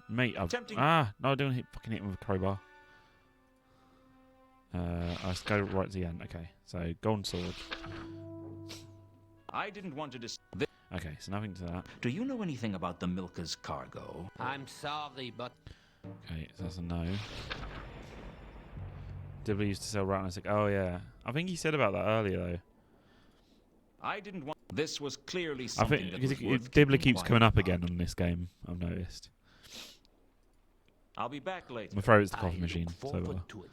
Mate, I've... Tempting- No, I don't fucking hit him with a crowbar. Let's go right to the end. Okay, so golden sword. I didn't want to dis... Okay, so nothing to that. Do you know anything about the Milka's cargo? I'm sorry, but Okay, so that's a no. Dibbler used to sell rat and I was like, oh yeah. I think he said about that earlier though. I didn't want... This was clearly I something think that because was worth Dibbler keeping keeps quiet coming up about. again on this game, I've noticed. I'll be back later. My favourite's the I coffee machine. look So forward to it.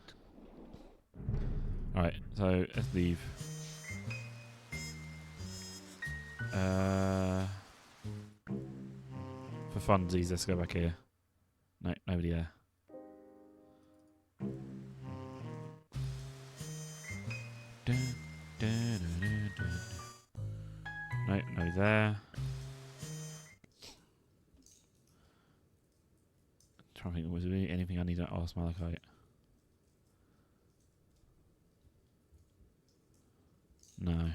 Alright, so let's leave. For funsies, let's go back here. No, nobody there. Dun, dun, dun, dun, dun. No, nobody there. Trying to think, was there anything I need to ask Malachite? No.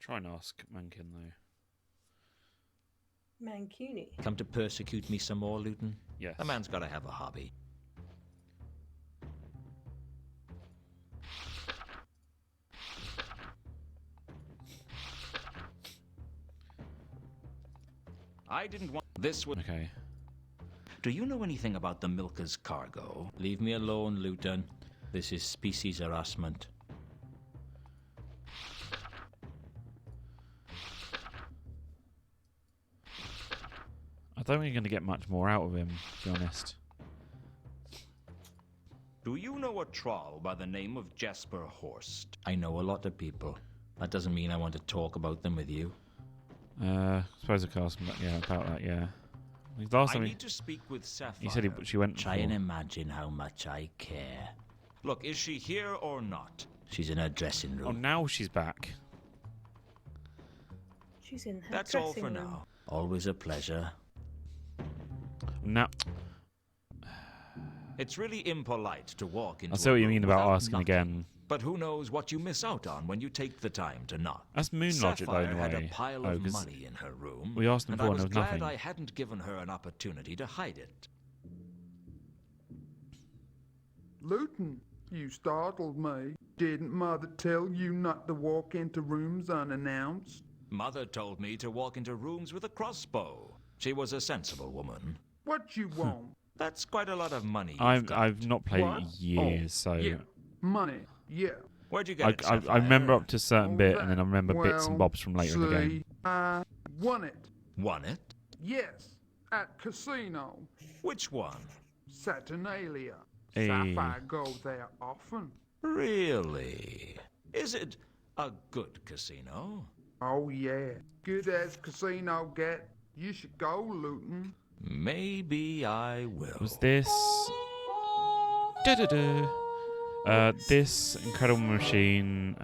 Try and ask Mankin though. Mancuni. Come to persecute me some more, Luton? Yes. A man's got to have a hobby. I didn't want this would. Okay. Do you know anything about the Milker's cargo? Leave me alone, Luton. This is species harassment. I don't think you're going to get much more out of him, to be honest. Do you know a troll by the name of Jasper Horst? I know a lot of people. That doesn't mean I want to talk about them with you. Suppose I could ask him about that, yeah. Last I time need to speak with Sapphire. he said she went Try for- and imagine how much I care. Look, is she here or not? She's in her dressing Oh, room. now she's back. She's in her That's all dressing for room. now. Always a pleasure. Now, It's really impolite to walk into I see a what you room mean about without asking knocking. again. But who knows what you miss out on when you take the time to knock. That's moon logic, though, Sapphire in a had a way. pile Oh, of 'cause money in her room, we asked him and for I it was and there was glad nothing. I hadn't given her an opportunity to hide it. Luton, you startled me. Didn't Mother tell you not to walk into rooms unannounced? Mother told me to walk into rooms with a crossbow. She was a sensible woman. What you want? That's quite a lot of money you've I've got. not played What? it years, so Yeah, money, yeah. Where'd you get it, I Sapphire? remember up to a certain All bit, that. and then I remember bits and Well, bobs from later in the game. see, I won it. Won it? Yes, at casino. Which one? Saturnalia. Hey. Sapphire goes there often. Really? Is it a good casino? Oh yeah, good as casino get. You should go, Luton. Maybe I will. Was this? This Incredible Machine.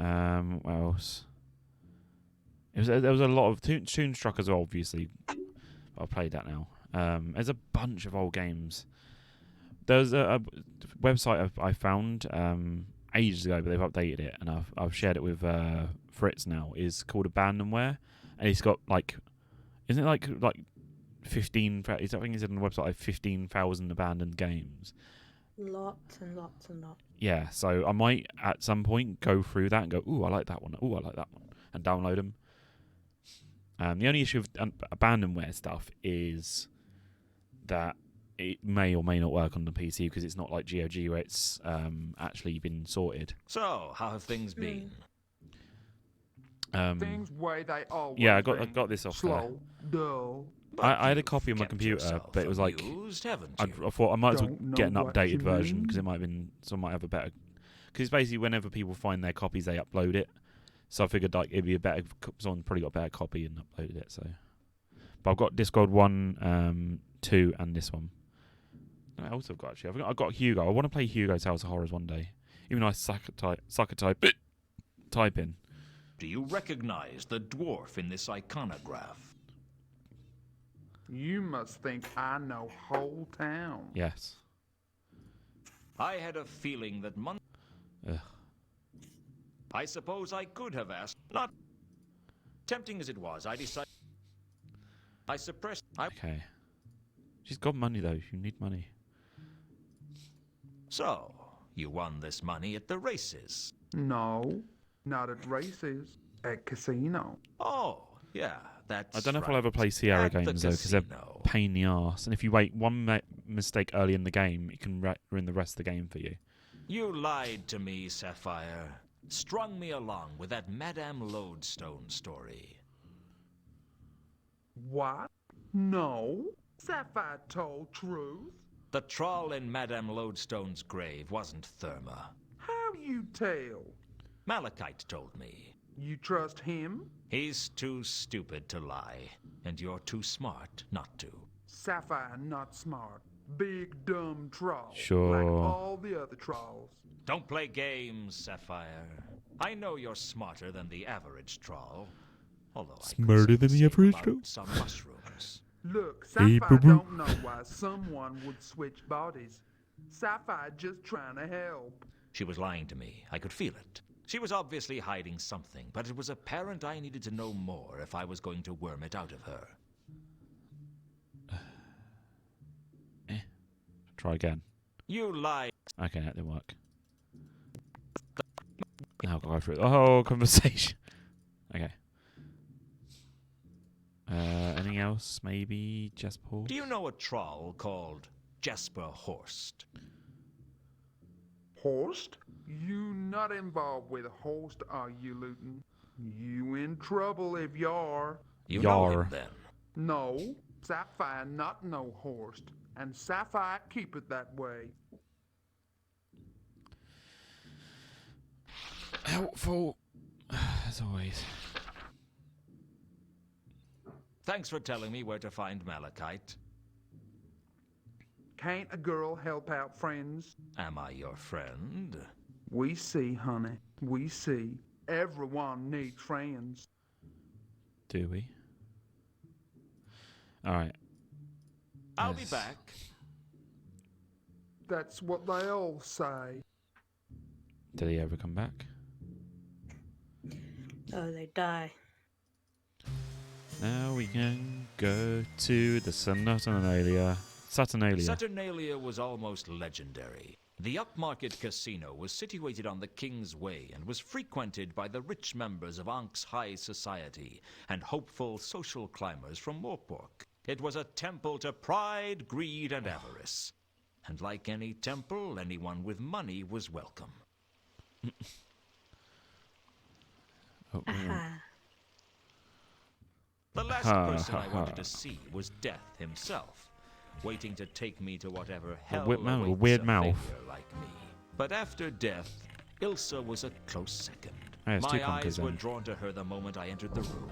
What else? There was a lot of Toonstruck as well, obviously. But I played that now. There's a bunch of old games. There's a website I found ages ago, but they've updated it, and I've shared it with Fritz now. It's called Abandonware, and it's got like, isn't it like 15? I think it's on the website like 15,000 abandoned games. Lots and lots and lots. Yeah, so I might at some point go through that and go, ooh, I like that one. Ooh, I like that one, and download them. The only issue with Abandonware stuff is that it may or may not work on the PC because it's not like GOG where it's actually been sorted. So, how have things been? Things way they always Yeah, I been. got this off there. Slow, dull. I had a you've copy on my kept computer, yourself but it was like amused, haven't I you? thought I might as well Don't get an know what updated you version because mean. it might have been some might have a better. Because basically whenever people find their copies, they upload it. So I figured like it'd be a better. Someone probably got a better copy and uploaded it. So, but I've got Discworld 1, 2, and this one. I also got actually. I've got Hugo. I want to play Hugo's House of Horrors one day. Even though I suck at typing. Do you recognize the dwarf in this iconograph? You must think I know whole town. Yes. I had a feeling that Ugh. I suppose I could have asked. Not tempting as it was, I decided. I suppressed. Okay. She's got money though. You need money. So, you won this money at the races. No, not at races. At casino. Oh, yeah, that's I don't know if right. I'll ever play Sierra At the games though because they're casino. pain in the arse. And if you make one mistake early in the game, it can ruin the rest of the game for you. You lied to me, Sapphire. Strung me along with that Madame Lodestone story. What? No. Sapphire told truth. The troll in Madame Lodestone's grave wasn't Therma. How you tell? Malachite told me. You trust him? He's too stupid to lie, and you're too smart not to. Sapphire not smart. Big dumb troll. Sure. Like all the other trolls. Don't play games, Sapphire. I know you're smarter than the average troll. Although I could Smarter say than the same average about troll? some mushrooms. Look, Hey, Sapphire boo-boo. don't know why someone would switch bodies. Sapphire just trying to help. She was lying to me. I could feel it. She was obviously hiding something, but it was apparent I needed to know more if I was going to worm it out of her. Try again. You lied. Okay, that didn't work. Now I'll go through the whole conversation. Okay. Anything else? Maybe Jasper? Do you know a troll called Jasper Horst? Horst? You not involved with Horst, are you, Luton? You in trouble if you are. You know Yar. him then. No, Sapphire not know Horst, and Sapphire keep it that way. Helpful, as always. Thanks for telling me where to find Malachite. Can't a girl help out friends? Am I your friend? We see, honey, we see. Everyone needs friends. Do we? Alright. I'll be Yes. back. That's what they all say. Did he ever come back? Oh, they die. Now we can go to the Saturnalia. Saturnalia was almost legendary. The upmarket casino was situated on the King's Way and was frequented by the rich members of Ankh's high society and hopeful social climbers from Morpork. It was a temple to pride, greed, and avarice. And like any temple, anyone with money was welcome. Oh, The last person I wanted to see was Death himself, waiting to take me to whatever hell weird mouth, awaits weird a mouth. failure like me. But after Death, Ilsa was a close second. Oh, it's two My conkers eyes were then. drawn to her the moment I entered the room,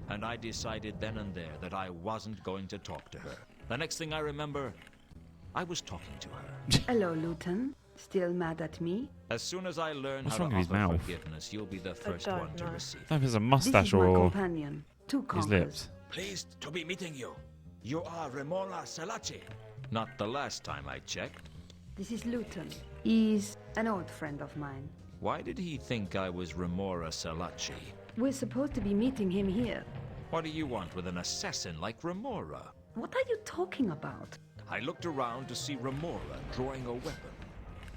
and I decided then and there that I wasn't going to talk to her. The next thing I remember, I was talking to her. Hello, Luton. Still mad at me? As soon as I learn What's how wrong to with his offer mouth? forgiveness, you'll be the first don't one to know. receive. I don't know if it's a This mustache is my or companion. Two his conkers. lips. Pleased to be meeting you. You are Remora Salachi. Not the last time I checked. This is Luton. He's an old friend of mine. Why did he think I was Remora Salachi? We're supposed to be meeting him here. What do you want with an assassin like Remora? What are you talking about? I looked around to see Remora drawing a weapon.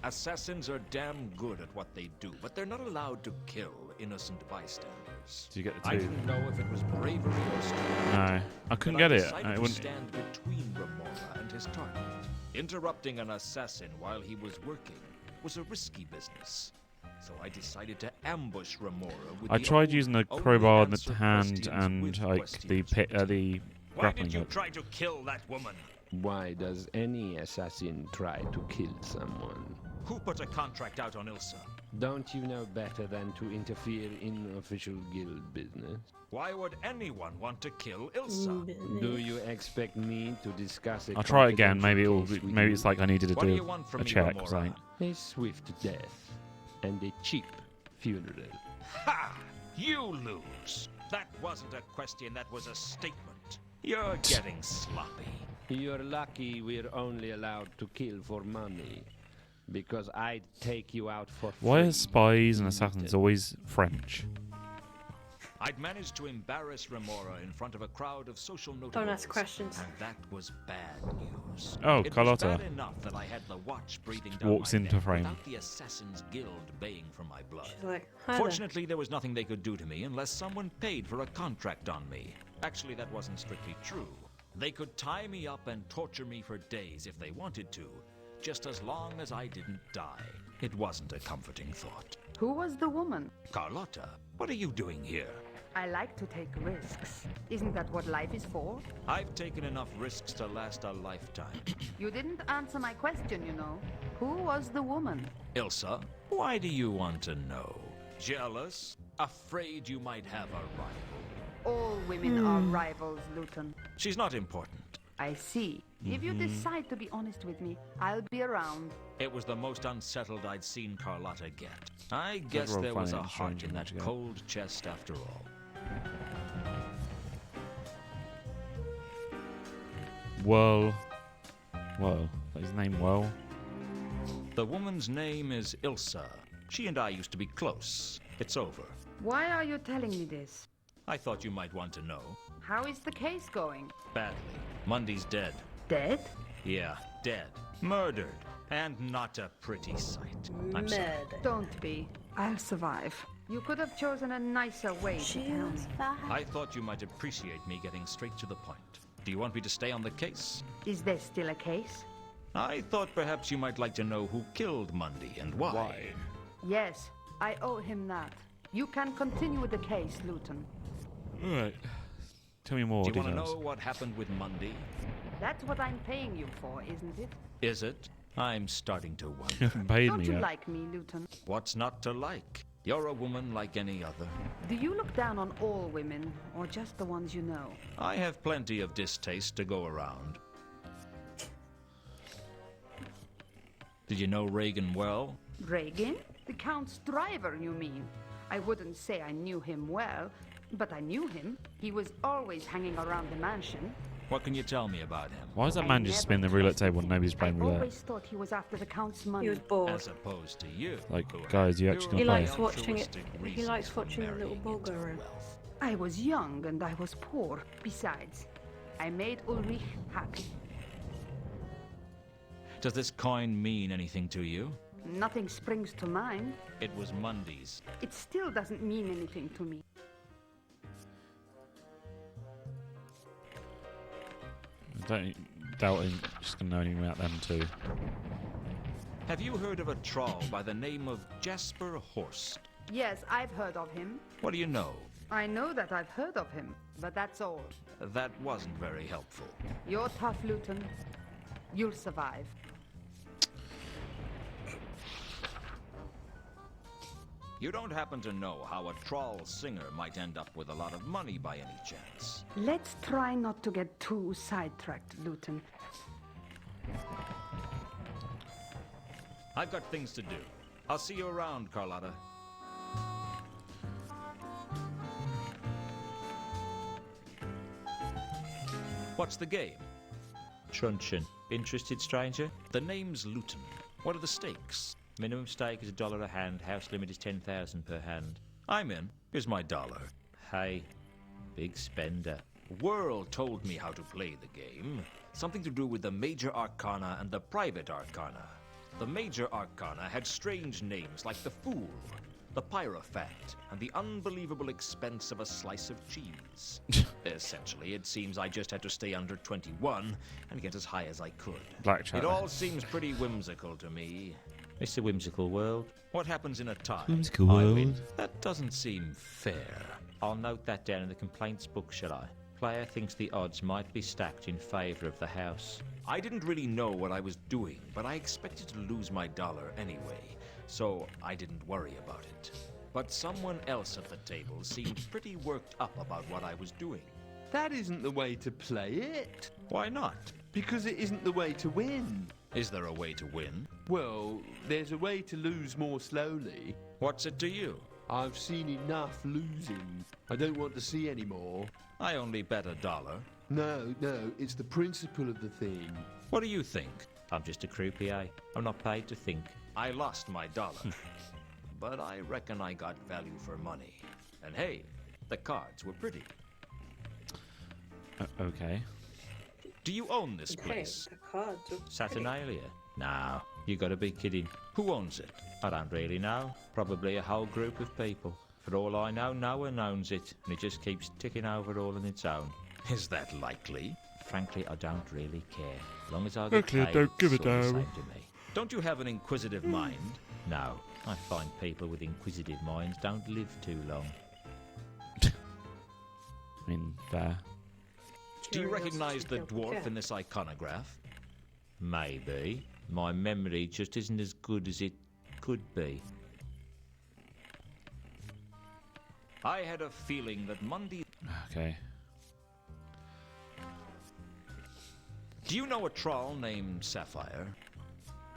Assassins are damn good at what they do, but they're not allowed to kill innocent bystanders. Did you get the I two? didn't know if it was bravery or stupidity. No, I couldn't but get I it. decided I to wouldn't. stand between Remora and his target. Interrupting an assassin while he was working was a risky business. So I decided to ambush Remora with I the tried old, using the only crowbar in the answer hand questions and with like the questions. the Why grappling did you hook. try to kill that woman? Why does any assassin try to kill someone? Who put a contract out on Ilsa? Don't you know better than to interfere in official guild business? Why would anyone want to kill Ilsa? Do you expect me to discuss it? I'll try it again. Maybe maybe it's like I needed to What do you do want from a me, check. Remora? Right? A swift death and a cheap funeral. Ha! You lose. That wasn't a question, that was a statement. You're getting sloppy. You're lucky we're only allowed to kill for money. Because I'd take you out for Why free. are spies and assassins always French? I'd managed to embarrass Remora in front of a crowd of social notables. Don't ask questions. And that was bad news. Oh, it Carlotta. was bad enough that I had the watch breathing down Walks my into neck frame. without the Assassin's Guild baying for my blood. She's like, hi there. Fortunately, there was nothing they could do to me unless someone paid for a contract on me. Actually, that wasn't strictly true. They could tie me up and torture me for days if they wanted to, just as long as I didn't die. It wasn't a comforting thought. Who was the woman? Carlotta, what are you doing here? I like to take risks. Isn't that what life is for? I've taken enough risks to last a lifetime. You didn't answer my question, you know. Who was the woman? Ilsa, why do you want to know? Jealous? Afraid you might have a rival? All women are rivals, Luton. She's not important. I see. If you decide to be honest with me, I'll be around. It was the most unsettled I'd seen Carlotta get. I guess roll there was a funny and heart strange in that to go. cold chest after all. Well, is his name Well? The woman's name is Ilsa. She and I used to be close. It's over. Why are you telling me this? I thought you might want to know. How is the case going? Badly. Mundy's dead. Dead? Yeah, dead. Murdered. And not a pretty sight. I'm sorry. Murder. Don't be. I'll survive. You could have chosen a nicer way to tell me. I thought you might appreciate me getting straight to the point. Do you want me to stay on the case? Is there still a case? I thought perhaps you might like to know who killed Mundy and why. Yes, I owe him that. You can continue with the case, Luton. Alright. Tell me more Do you want details. to know what happened with Mundy? That's what I'm paying you for, isn't it? Is it? I'm starting to You wonder. haven't paid Don't me you yet. like me, Luton? What's not to like? You're a woman like any other. Do you look down on all women, or just the ones you know? I have plenty of distaste to go around. Did you know Reagan well? Reagan? The Count's driver, you mean? I wouldn't say I knew him well, but I knew him. He was always hanging around the mansion. What can you tell me about him? Why is that I man just never spinning the roulette trusted table and him. nobody's playing I roulette? always thought he was after the Count's money. He was bored. As opposed to you. Like, who guys, have you actually He gonna play? likes watching it. altruistic He reasons likes for watching the little marrying ball into go around. wealth. I was young and I was poor. Besides, I made Ulrich happy. Does this coin mean anything to you? Nothing springs to mind. It was Mundy's. It still doesn't mean anything to me. I don't doubt I'm just gonna know anything about them too. Have you heard of a troll by the name of Jasper Horst? Yes, I've heard of him. What do you know? I know that I've heard of him, but that's all. That wasn't very helpful. You're tough, Luton. You'll survive. You don't happen to know how a troll singer might end up with a lot of money by any chance? Let's try not to get too sidetracked, Luton. I've got things to do. I'll see you around, Carlotta. What's the game? Truncheon. Interested, stranger? The name's Luton. What are the stakes? Minimum stake is $1 a hand. House limit is 10,000 per hand. I'm in. Here's my dollar. Hey, big spender. World told me how to play the game. Something to do with the major arcana and the private arcana. The major arcana had strange names like the Fool, the Pyrophant, and the unbelievable expense of a slice of cheese. Essentially, it seems I just had to stay under 21 and get as high as I could. Blackjack. It all seems pretty whimsical to me. It's a whimsical world. What happens in a tie? Whimsical I win. world. That doesn't seem fair. I'll note that down in the complaints book, shall I? Player thinks the odds might be stacked in favour of the house. I didn't really know what I was doing, but I expected to lose my dollar anyway, so I didn't worry about it. But someone else at the table seemed pretty worked up about what I was doing. That isn't the way to play it. Why not? Because it isn't the way to win. Is there a way to win? Well, there's a way to lose more slowly. What's it to you? I've seen enough losing. I don't want to see any more. I only bet $1. No, it's the principle of the thing. What do you think? I'm just a croupier. I'm not paid to think. I lost my dollar. But I reckon I got value for money. And hey, the cards were pretty. Okay. Do you own this Okay, place? the cards. are Saturnalia? No, you gotta be kidding. Who owns it? I don't really know. Probably a whole group of people. For all I know, no one owns it, and it just keeps ticking over all on its own. Is that likely? Frankly, I don't really care. As long as I get Frankly, I paid, don't give a it's all the damn. same to me. Don't you have an inquisitive mind? No, I find people with inquisitive minds don't live too long. I mean, fair. Do you Curiosity recognize the killed the dwarf cat. in this iconograph? Maybe. My memory just isn't as good as it could be. I had a feeling that Mundy... Okay. Do you know a troll named Sapphire?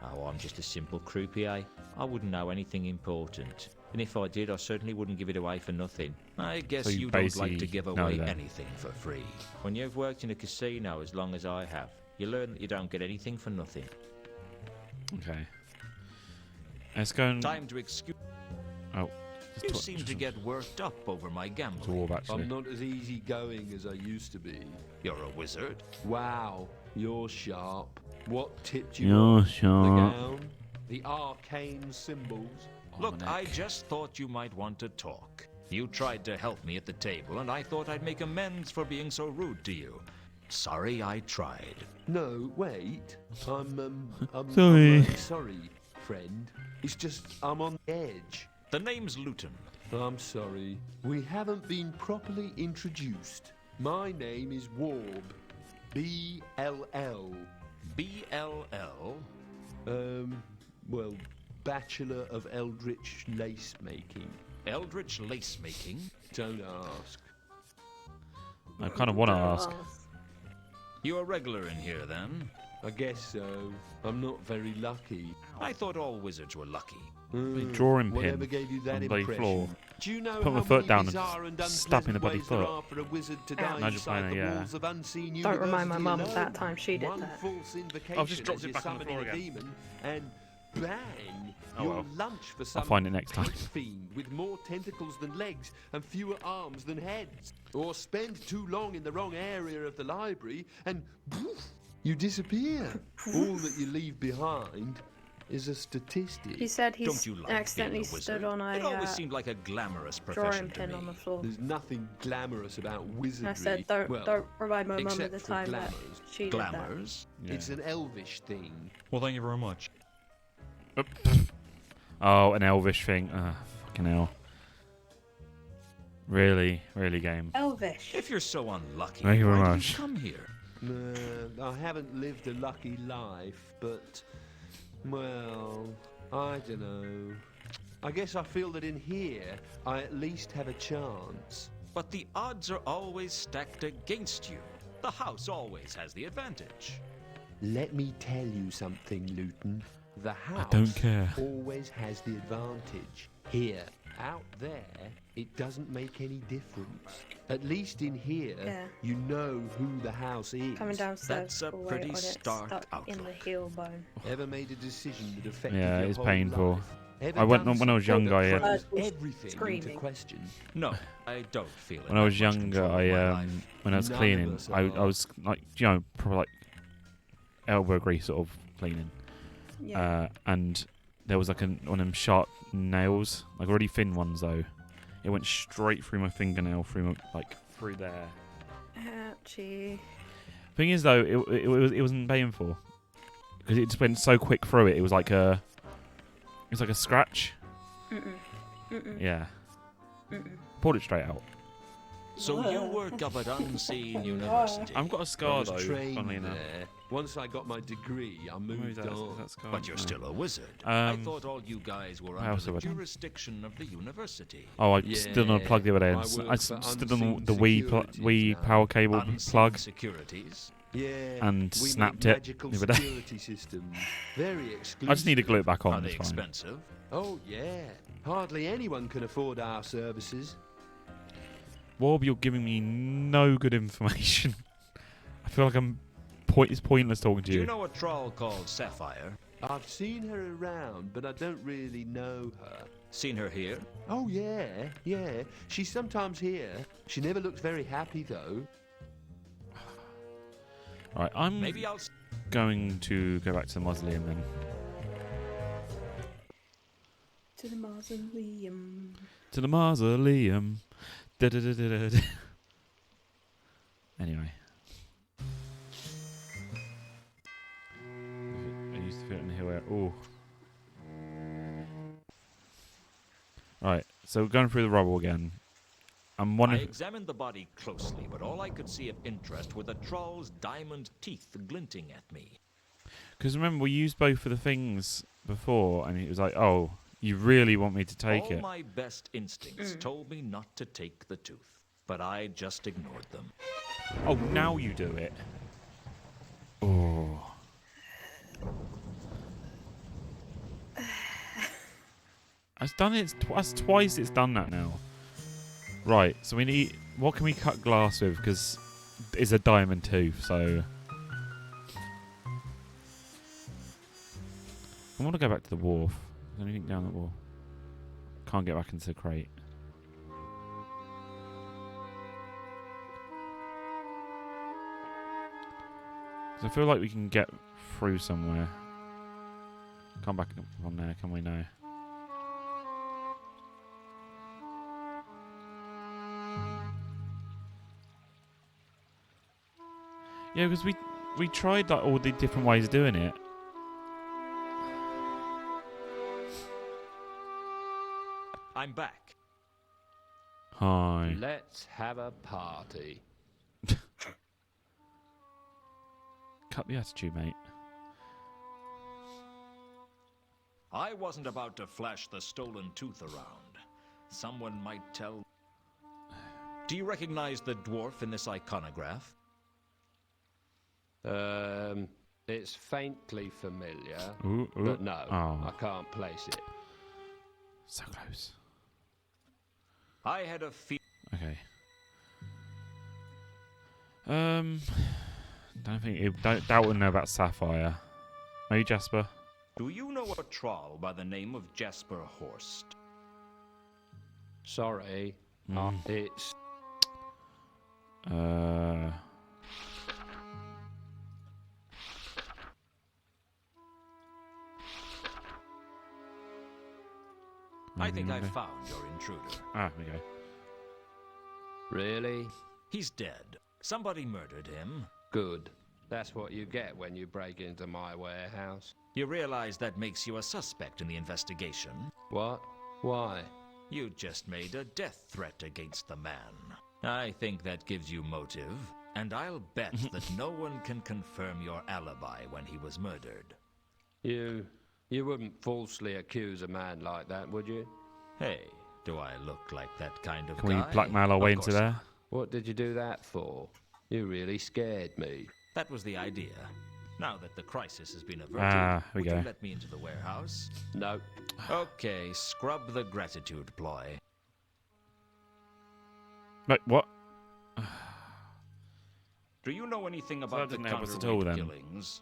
Oh, I'm just a simple croupier. I wouldn't know anything important. And if I did, I certainly wouldn't give it away for nothing. I guess So you you don't like to basically give know away then. anything for free. When you've worked in a casino as long as I have, you learn that you don't get anything for nothing. Okay. Let's go and... Time to excuse... Oh. You just seem to get worked up over my gambling. dwarf, actually. I'm not as easygoing as I used to be. You're a wizard. Wow, you're sharp. What tipped you You're off? The sharp. gown? The arcane symbols? Look, I Almanac. just thought you might want to talk. You tried to help me at the table, and I thought I'd make amends for being so rude to you. Sorry I tried. No, wait. Sorry. Sorry, friend. It's just I'm on the edge. The name's Luton. I'm sorry. We haven't been properly introduced. My name is Warb. B-L-L. B-L-L? Well, Bachelor of Eldritch Lace Making. Eldritch lace making? Don't ask. I kind of want to ask. You a regular in here, then? I guess so. I'm not very lucky. I thought all wizards were lucky. Drawing pin Whatever gave you that on the bloody impression? floor. Do you know Put how my foot many down and bizarre and stab in the bloody unpleasant ways there foot. are for a wizard to die Imagine inside playing the it, yeah. walls of unseen Don't remind my university mum of alone? that time she did One that. false invocation I've just dropped as it you're back on the floor summoning a again. demon, and bang! Oh You're well. lunch for some find it next time. pit fiend with more tentacles than legs and fewer arms than heads. Or spend too long in the wrong area of the library and poof, you disappear. All that you leave behind is a statistic. He said Don't he's you like accidentally being a wizard? stood on It always a seemed like a glamorous drawing profession to pin me. on the floor. There's nothing glamorous about wizardry. I said, don't remind my mum of except the for time that glamours. she did that. Glamours? Yeah. It's an elvish thing. Well, thank you very much. Oh, an elvish thing. Fucking hell. Really, really, game. Elvish. If you're so unlucky, Thank you very why did much. you come here? I haven't lived a lucky life, but, well, I don't know. I guess I feel that in here, I at least have a chance. But the odds are always stacked against you. The house always has the advantage. Let me tell you something, Luton. The house don't care. always has the advantage. Here, out there, it doesn't make any difference. At least in here, Yeah. you know who the house is. Coming downstairs, That's a full weight pretty on it, stark stuck in the outlook. heel bone. Ever made a decision that affected Yeah, your it's whole painful. life? Ever I went done when I was something younger. that I throws was everything screaming. into question. No, I don't feel it. when I was that much younger, control of my I life. when I was None of cleaning, us I are. was like, you know, probably like elbow grease sort of cleaning. Yeah. And there was like one of them sharp nails, like already thin ones though. It went straight through my fingernail, through through there. Ouchie. Thing is though, it wasn't painful because it just went so quick through it. It was like a scratch. Mm-mm. Mm-mm. Yeah, Mm-mm. pulled it straight out. So you work up at Unseen University. I've got a I scar was though. trained Funnily enough. there. Once I got my degree, I Where is moved that? Is on. that scar? But you're No. still a wizard. I Um, thought all you guys were what under else the have I done? jurisdiction of the university. Oh, I Yeah, stood on a plug the other day. And I I work for stood on Unseen the Wii Securities Wii now. power cable Unseen plug. securities. Yeah, And we snapped make it magical the other day. security systems. Very exclusive. I just need to glue it back Are on. they It's fine. expensive? Oh yeah, hardly anyone can afford our services. Warb, you're giving me no good information. I feel like it's pointless talking to Do you. you know a troll called Sapphire? I've seen her around, but I don't really know her. Seen her here? Oh yeah. She's sometimes here. She never looks very happy though. Right, I'm Maybe I'll. going to go back to the mausoleum then. To the mausoleum. To the mausoleum. Da-da-da-da-da. Anyway. I used to feel it in here where. Ooh. Right, so we're going through the rubble again. I'm I wondering. examined the body closely, but all I could see of interest were the troll's diamond teeth glinting at me. Because remember, we used both of the things before, and it was like, oh, you really want me to take All it? my best instincts told me not to take the tooth, but I just ignored them. Oh, now you do it. Oh. It's done it. That's twice it's done that now. Right, so we need... What can we cut glass with? Because it's a diamond tooth, so... I want to go back to the wharf. Is there anything down the wharf? Can't get back into the crate. 'Cause I feel like we can get through somewhere. Come back on there, can we now? Yeah, because we tried like all the different ways of doing it. I'm back. Hi. Let's have a party. Cut the attitude, mate. I wasn't about to flash the stolen tooth around. Someone might tell... Do you recognize the dwarf in this iconograph? It's faintly familiar, Ooh, ooh. but no, Oh. I can't place it. So close. I had a Okay. Don't think doubt we'll know about Sapphire. Maybe Jasper. Do you know a troll by the name of Jasper Horst? Sorry, it's... I think I maybe. found your intruder. Ah, we go. Really? He's dead. Somebody murdered him. Good. That's what you get when you break into my warehouse. You realize that makes you a suspect in the investigation? What? Why? You just made a death threat against the man. I think that gives you motive, and I'll bet that no one can confirm your alibi when he was murdered. You wouldn't falsely accuse a man like that, would you? Hey, do I look like that kind of Can guy? we blackmail our way Of into course there? not. What did you do that for? You really scared me. That was the idea. Now that the crisis has been averted, Ah, we would go. you let me into the warehouse? No. Okay, scrub the gratitude ploy. Wait, what? Do you know anything that about the didn't help us at counterweight all, then. killings?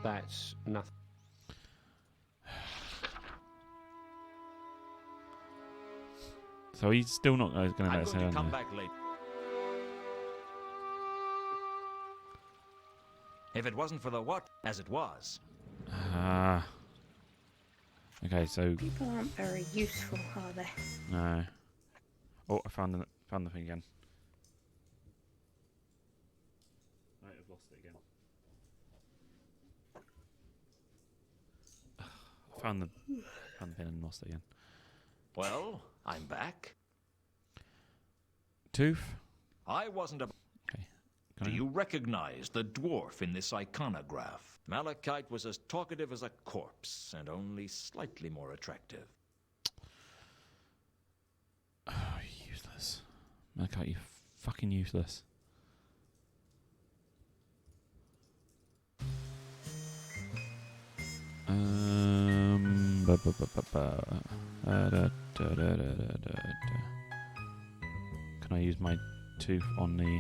That's nothing. So he's still not going to let I'm us going know. to come isn't back later. If it wasn't for the what, as it was. he? Ah. Okay, so People aren't very useful, are they? no. Oh, I found the thing again. Right, I've lost it again. I found the pin and lost it again. Well, I'm back. Tooth. I wasn't about... Okay. Do you recognize the dwarf in this iconograph? Malachite was as talkative as a corpse, and only slightly more attractive. Oh, useless. Malachite, you fucking useless. Can I use my tooth on the...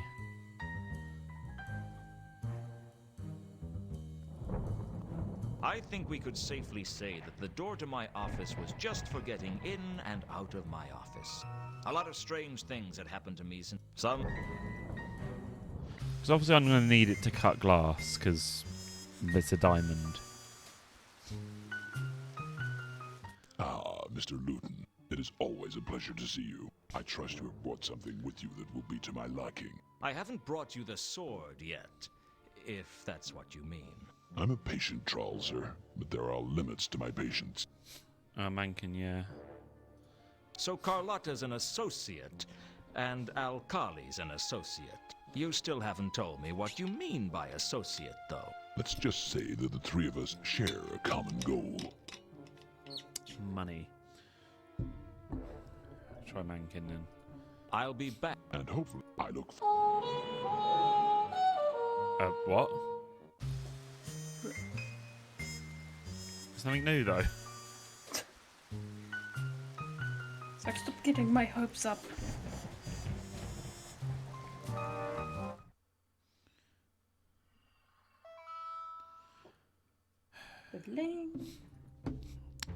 I think we could safely say that the door to my office was just for getting in and out of my office. A lot of strange things had happened to me since some... Because obviously I'm going to need it to cut glass, because it's a diamond. Ah, Mr. Luton, it is always a pleasure to see you. I trust you have brought something with you that will be to my liking. I haven't brought you the sword yet, if that's what you mean. I'm a patient troll, sir, but there are limits to my patience. Mankin, yeah. So Carlotta's an associate, and Alkali's an associate. You still haven't told me what you mean by associate, though. Let's just say that the three of us share a common goal. Money. Try Mankin then. I'll be back. And hopefully I look What? Something new though. It's like, stop getting my hopes up.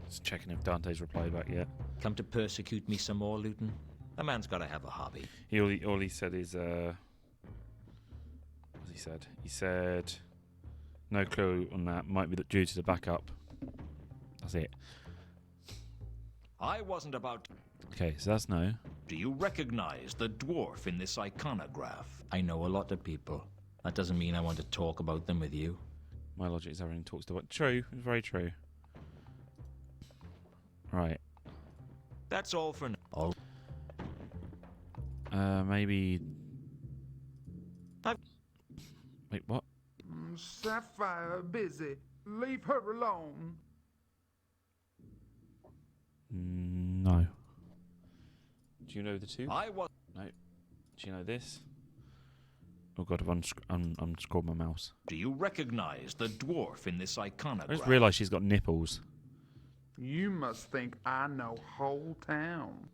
Just checking if Dante's replied back yet. Come to persecute me some more, Luton? A man's got to have a hobby. All he said is what's he said? He said no clue on that. Might be due to the backup. That's it. I wasn't about... Okay, so that's no. Do you recognize the dwarf in this iconograph? I know a lot of people. That doesn't mean I want to talk about them with you. My logic is everyone talks to what? True. It's very true. Right. That's all for now. All Maybe... Wait, what? Sapphire busy. Leave her alone. No. Do you know the two? I was. No. Do you know this? Oh god, I've unscrolled my mouse. Do you recognize the dwarf in this I iconograph? just realised she's got nipples. You must think I know whole town.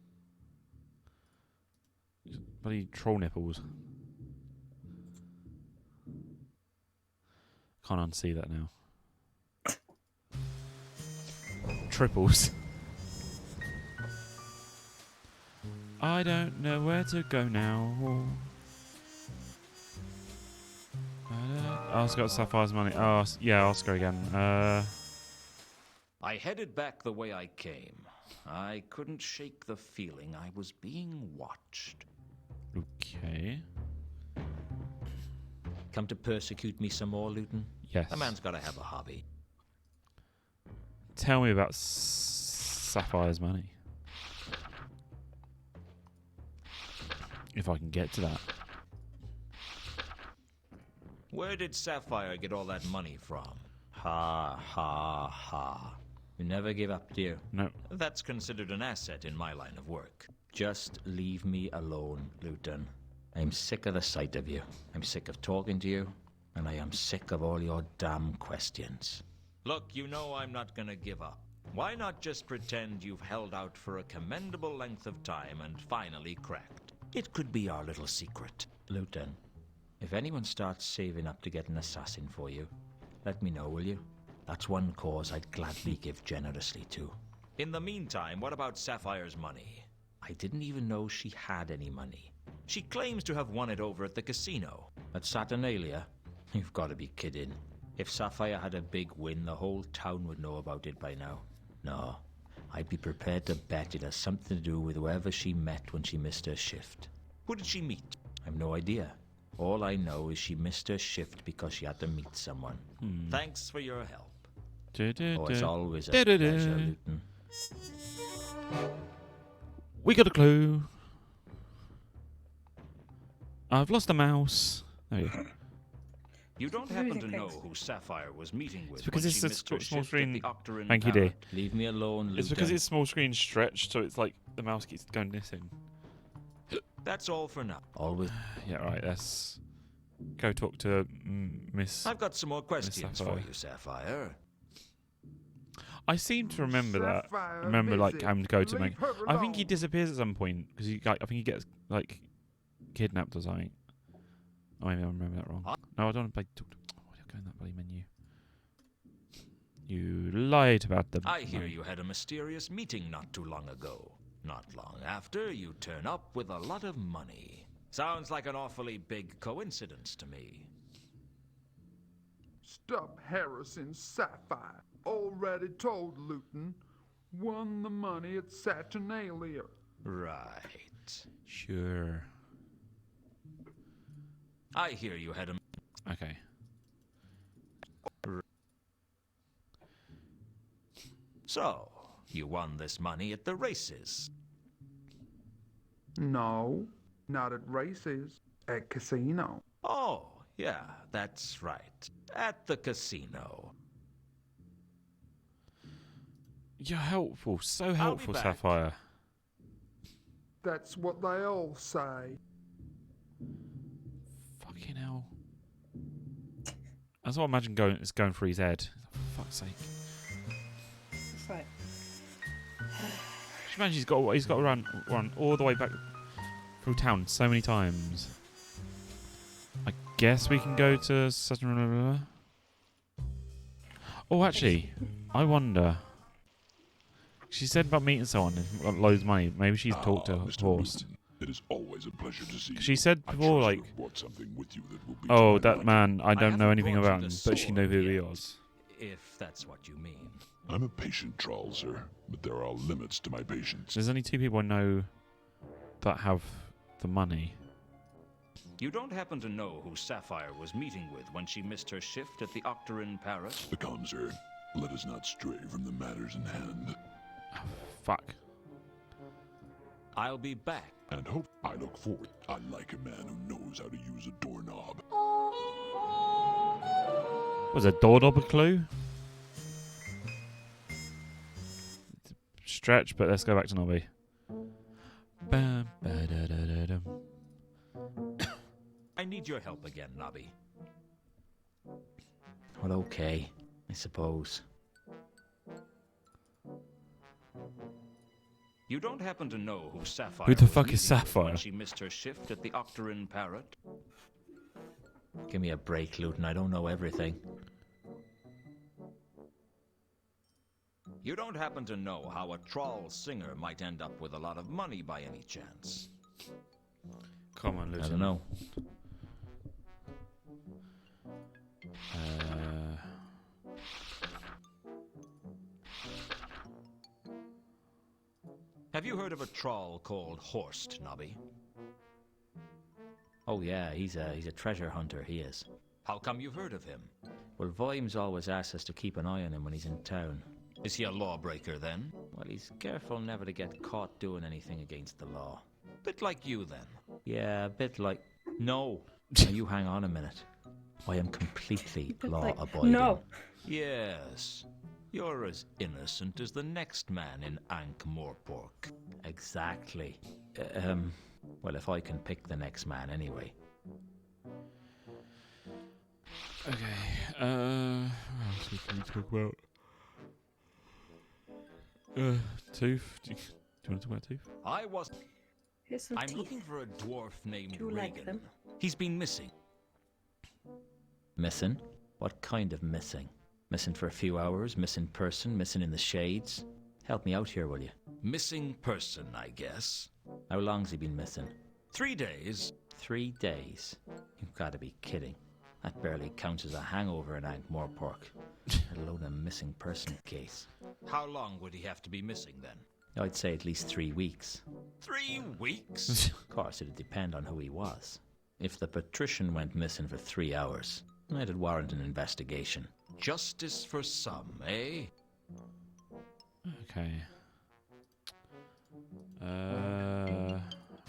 Bloody troll nipples. Can't unsee that now. Triples. I don't know where to go now. Oscar got Sapphire's money. Oh, yeah, Oscar again. I headed back the way I came. I couldn't shake the feeling I was being watched. Okay. come to persecute me some more, Luton? Yes. A man's got to have a hobby. Tell me about Sapphire's money. If I can get to that. Where did Sapphire get all that money from? Ha, ha, ha. You never give up, do you? No. That's considered an asset in my line of work. Just leave me alone, Luton. I'm sick of the sight of you. I'm sick of talking to you. And I am sick of all your damn questions. Look, you know I'm not gonna give up. Why not just pretend you've held out for a commendable length of time and finally cracked? It could be our little secret. Luton, if anyone starts saving up to get an assassin for you, let me know, will you? That's one cause I'd gladly give generously to. In the meantime, what about Sapphire's money? I didn't even know she had any money. She claims to have won it over at the casino. At Saturnalia? You've got to be kidding. If Sapphire had a big win, the whole town would know about it by now. No, I'd be prepared to bet it has something to do with whoever she met when she missed her shift. Who did she meet? I've no idea. All I know is she missed her shift because she had to meet someone. Thanks for your help. Oh, it's always a pleasure, Luton. We got a clue. I've lost a mouse. There you go. You don't happen to know who Sapphire was meeting with It's because when it's she a missed her small shift screen. at the Octarine Thank you, D. Parrot? Leave me alone, Luton. It's because it's small screen stretched, so it's like the mouse keeps going missing. That's all for now. Always. Yeah, right. Let's go talk to Miss. I've got some more questions for Sapphire. you, Sapphire. I seem to remember that. Sapphire Remember, like, busy. having to go to Leave make. her I think he alone. disappears at some point because I think he gets like kidnapped or something. Oh, maybe I remember that wrong. No, I don't want to play. Why do I go in that bloody menu? You lied about the. I hear you had a mysterious meeting not too long ago. Not long after, you turn up with a lot of money. Sounds like an awfully big coincidence to me. Stop harassing Sapphire. Already told Luton. Won the money at Saturnalia. Right. Sure. I hear you had a... Okay. So, you won this money at the races. No, not at races. At casino. Oh, yeah, that's right. At the casino. You're helpful. So I'll be helpful, back. Sapphire. That's what they all say. Fucking hell. That's what I imagine it's going through his head. For fuck's sake. It's like, Just imagine he's got to run all the way back through town so many times. I guess we can go to Saturn. Oh, actually, I wonder. She said about meeting someone and got loads of money. Maybe she's talked to Mr. Horst. Luton, it is always a pleasure to see you. She said I'm before, sure like, you have brought something with you that will be oh, to my that liking. man, I don't know haven't anything brought you about the him, but she knew sword who he yet, was. If that's what you mean. I'm a patient troll, sir, but there are limits to my patience. There's only two people I know that have the money. You don't happen to know who Sapphire was meeting with when she missed her shift at the Octarine Parrot? Become, sir. Let us not stray from the matters in hand. Oh, fuck. I'll be back. And hope I look forward. I like a man who knows how to use a doorknob. Was a doorknob a clue? Stretch, but let's go back to Nobby. Bam, ba-da-da-da-dum. I need your help again, Nobby. Well, okay, I suppose. You don't happen to know who Sapphire Who the was fuck is meeting with Sapphire? when she missed her shift at the Octarine Parrot? Give me a break, Luton. I don't know everything. You don't happen to know how a troll singer might end up with a lot of money by any chance? Come on, Luton. I don't know. Have you heard of a troll called Horst, Nobby? Oh yeah, he's a treasure hunter, he is. How come you've heard of him? Well, Vimes always asks us to keep an eye on him when he's in town. Is he a lawbreaker then? Well, he's careful never to get caught doing anything against the law. Bit like you then. Yeah, a bit like... No. Now you hang on a minute. I am completely law-abiding. No. Yes. You're as innocent as the next man in Ankh-Morpork. Exactly. Well, if I can pick the next man anyway. Okay. What else can we talk about? Tooth. Do you want to talk about Tooth? I was... Here's some I'm teeth. looking for a dwarf named Do you like Regan. them? He's been missing. Missing? What kind of missing? Missing for a few hours, missing person, missing in the shades? Help me out here, will you? Missing person, I guess. How long's he been missing? 3 days. 3 days? You've got to be kidding. That barely counts as a hangover in Ankh-Morpork, let alone a missing person case. How long would he have to be missing then? I'd say at least 3 weeks. 3 weeks? Of course, it'd depend on who he was. If the patrician went missing for 3 hours, it'd warrant an investigation. Justice for some, eh? Okay. Who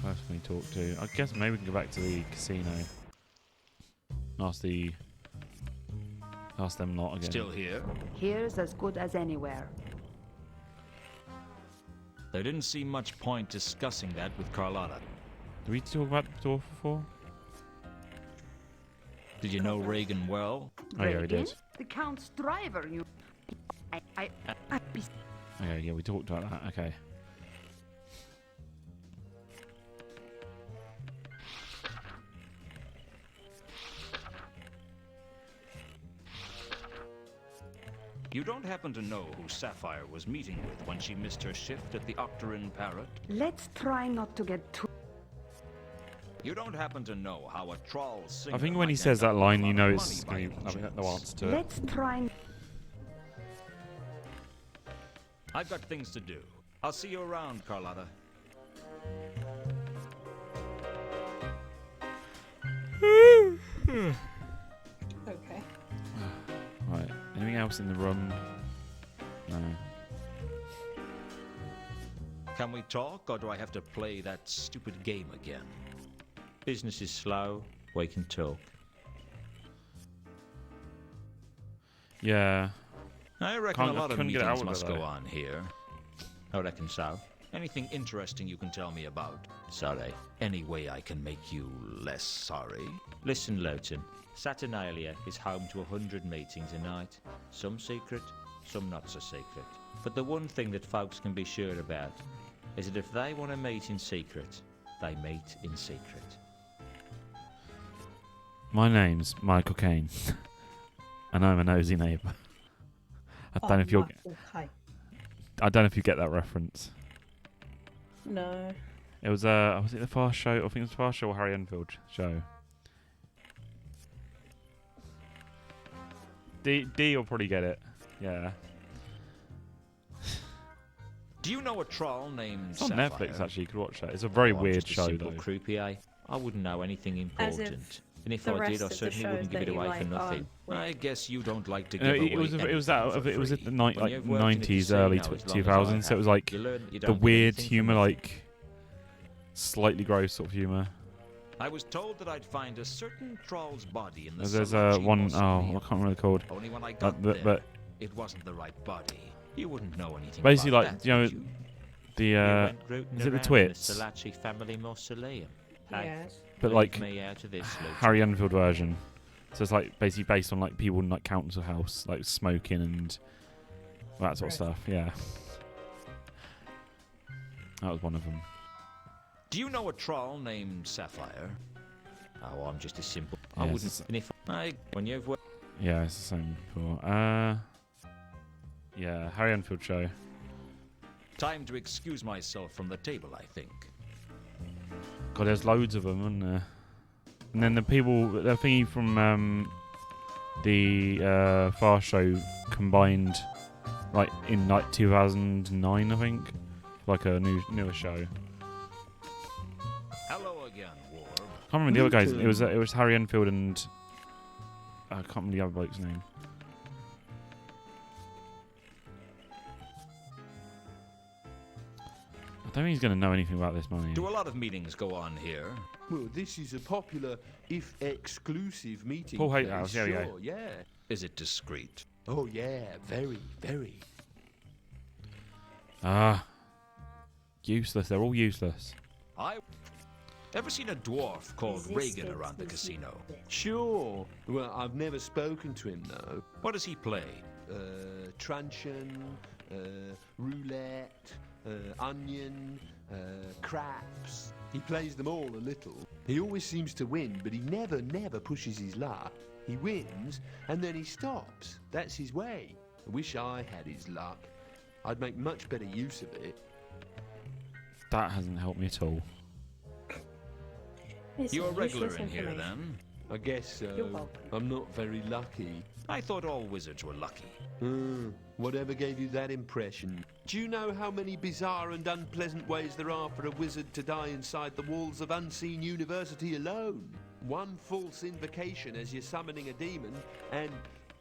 else can we talk to? I guess maybe we can go back to the casino. Ask them lot again. Still here? Here's as good as anywhere. There didn't seem much point discussing that with Carlotta. Did we talk about the dwarf before? Did you know Regan well? Oh yeah, we Regan? did. The Count's driver, you... I Okay, yeah, we talked about that. Okay. You don't happen to know who Sapphire was meeting with when she missed her shift at the Octarine Parrot? Let's try not to get too... You don't happen to know how a troll singer I think when he might says end that up line, with a you lot know of it's money going by to any no chance? answer to it. Let's try... I've got things to do. I'll see you around, Carlotta. Okay. Right. Anything else in the room? No. Can we talk, or do I have to play that stupid game again? Business is slow, we can talk. Yeah. I reckon Can't- a lot of couldn't get out meetings of it, must though. go on here. I reckon so. Anything interesting you can tell me about? Sorry. Any way I can make you less sorry? Listen, Lowton. Saturnalia is home to 100 meetings a night. Some secret, some not so secret. But the one thing that folks can be sure about is that if they want to meet in secret, they meet in secret. My name's Michael Caine. And I'm a nosy neighbour. I don't know if you'll. Okay. I don't know if you get that reference. No. It was was it the Fast Show? I think it was the Fast Show or Harry Enfield show. D will probably get it. Yeah. Do Do you know a troll named It's on Sapphire? Netflix, actually. You could watch that. It's a very Oh, I'm weird just a show, simple though. croupier. I wouldn't know anything As important. if And if the I rest did, I of the certainly shows wouldn't give that it you away like for nothing. I guess you don't like to No, give it away was anything it was that for it was at free. the When like you've worked in a 90s, casino early as long as I 2000s. So it was have, like you learn that you the don't get weird anything for humour, nothing. like slightly gross sort of humour. I was told that I'd find a certain troll's body in the There's Salachi one, mausoleum. I can't remember what it's called. Only when I got But, there, but it wasn't the right body. You wouldn't know anything basically, about like, that, you know, would you? the You went rooting is it the around in Twits? The Salachi family mausoleum. Hey, Yes. But leave like me out of this, Luke. Harry Enfield version. So it's like basically based on like people in like council house, like smoking and that sort of stuff. Yeah, that was one of them. Do you know a troll named Sapphire? Oh, I'm just a simple. Yeah, I it's wouldn't. just- And if when you've worked. Yeah, it's the same before. Yeah, Harry Enfield show. Time to excuse myself from the table, I think. God, there's loads of them, isn't there? And then the thingy from the Far Show combined, like in like 2009, I think, like a newer show. Hello again, War. I can't remember the other guys. It was Harry Enfield and I can't remember the other bloke's name. I don't think he's going to know anything about this money. Do a lot of meetings go on here? Well, this is a popular, if exclusive meeting. Paul place, Hatehouse, yeah, sure, yeah. yeah. Is it discreet? Oh, yeah, very, very. Ah, useless. They're all useless. Ever seen a dwarf called Reagan around the casino? Sure. Well, I've never spoken to him, though. What does he play? Truncheon, roulette, onion, craps. He plays them all a little. He always seems to win, but he never pushes his luck. He wins, and then he stops. That's his way. I wish I had his luck. I'd make much better use of it. That hasn't helped me at all. You're a regular in here, then? I guess so. You're welcome. I'm not very lucky. I thought all wizards were lucky. Whatever gave you that impression? Do you know how many bizarre and unpleasant ways there are for a wizard to die inside the walls of Unseen University alone? One false invocation as you're summoning a demon, and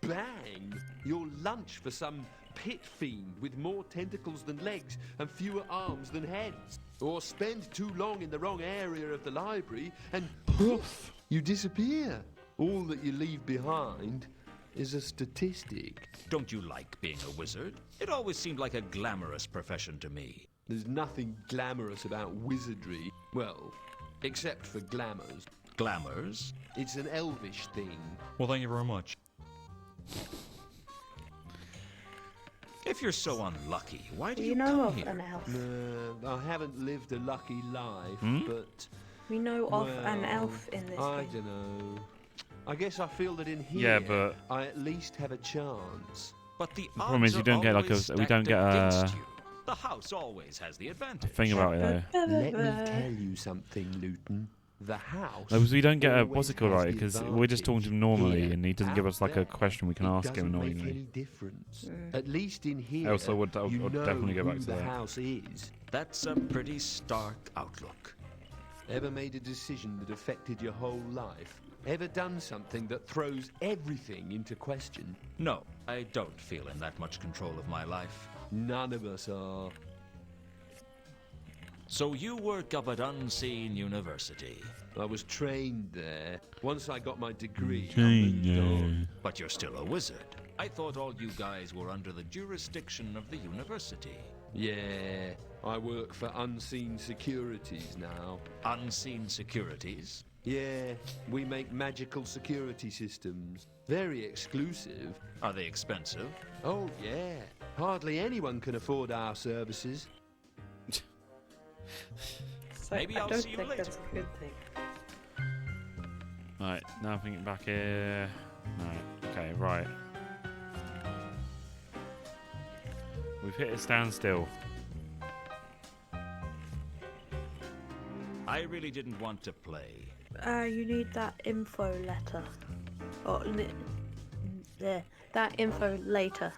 bang! You're lunch for some pit fiend with more tentacles than legs and fewer arms than heads. Or spend too long in the wrong area of the library, and poof! You disappear. All that you leave behind is a statistic. Don't you like being a wizard? It always seemed like a glamorous profession to me. There's nothing glamorous about wizardry. Well, except for glamours. Glamours? It's an elvish thing. Well, thank you very much. If you're so unlucky, why do Do you you know come of here? an elf? I haven't lived a lucky life, but We know of an elf in this I game. don't know. I guess I feel that in here, Yeah, but I at least have a chance. But the problem is odds you don't are get, like, a- always we don't stacked get a- against you. The house always has the advantage. thing about it though. Let me tell you something, Luton. The house. No, because we don't get a always what's it called, has right? the Because we're just talking to him advantage. normally, Here, and he doesn't give out us like there, a question we can it ask him doesn't make annoyingly. any difference. At least in here, Else I would you know definitely go back who to the that. house is. That's a pretty stark outlook. Ever made a decision that affected your whole life? Ever done something that throws everything into question? No, I don't feel in that much control of my life. None of us are. So you work up at Unseen University, I was trained there. Once I got my degree, I Trained moved there. on. but you're still a wizard. I thought all you guys were under the jurisdiction of the university. Yeah, I work for Unseen Securities now. Unseen Securities? Yeah, we make magical security systems. Very exclusive. Are they expensive? Oh, yeah. Hardly anyone can afford our services. So Maybe I I'll don't see you think later. that's a good thing. Right, now I'm thinking back here. No, okay, right. We've hit a standstill. I really didn't want to play. You need that info letter. Or there, that info later.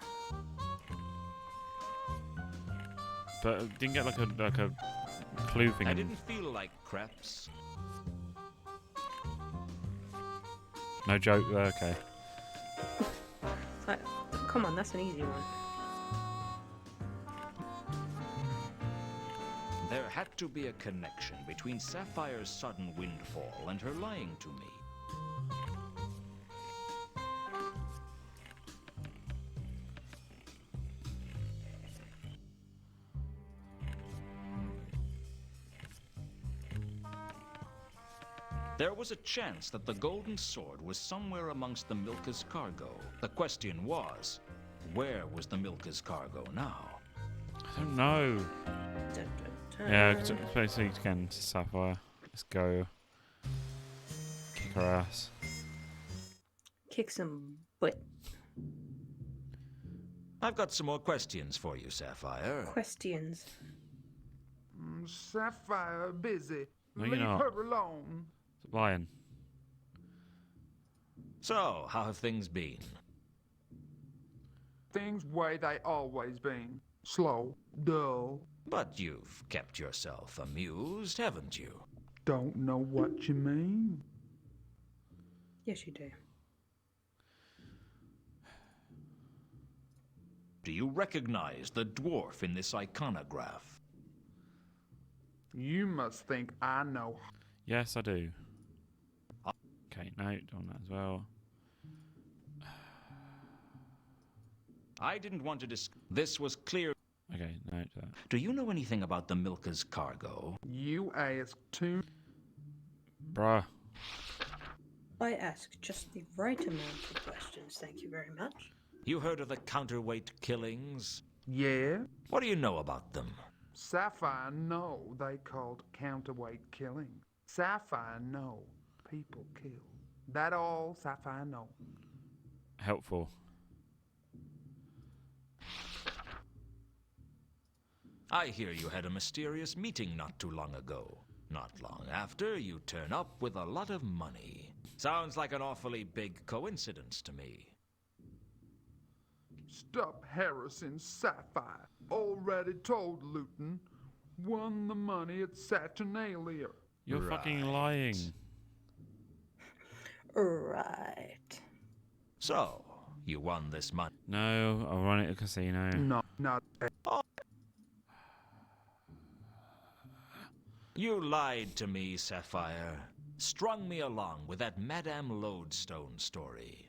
But didn't get like a clue thing. I didn't feel like crepes. No joke. Okay. It's like, come on, that's an easy one. There had to be a connection between Sapphire's sudden windfall and her lying to me. There was a chance that the golden sword was somewhere amongst the Milka's cargo. The question was, where was the Milka's cargo now? I don't know. Dun, dun, dun. Yeah, basically again to Sapphire. Let's go. Kick her ass. Kick some butt. I've got some more questions for you, Sapphire. Questions. Sapphire busy. No, you're Leave not. her alone. Stop lying. So, how have things been? Things way they always been. Slow, dull. But you've kept yourself amused, haven't you? Don't know what you mean. Yes, you do. Do you recognize the dwarf in this iconograph? You must think I know. Yes, I do. Okay, note on that as well. I didn't want to This was clear. Okay, note that. Do you know anything about the Milka's cargo? You asked too. Bruh. I ask just the right amount of questions, thank you very much. You heard of the counterweight killings? Yeah? What do you know about them? Sapphire know they called counterweight killing. Sapphire know people kill. That all Sapphire know. Helpful. I hear you had a mysterious meeting not too long ago. Not long after, you turn up with a lot of money. Sounds like an awfully big coincidence to me. Stop harassing Sapphire. Already told Luton. Won the money at Saturnalia. You're fucking lying. Right. So, you won this money. No, I'll run it at a casino. No, not You lied to me, Sapphire. Strung me along with that Madame Lodestone story.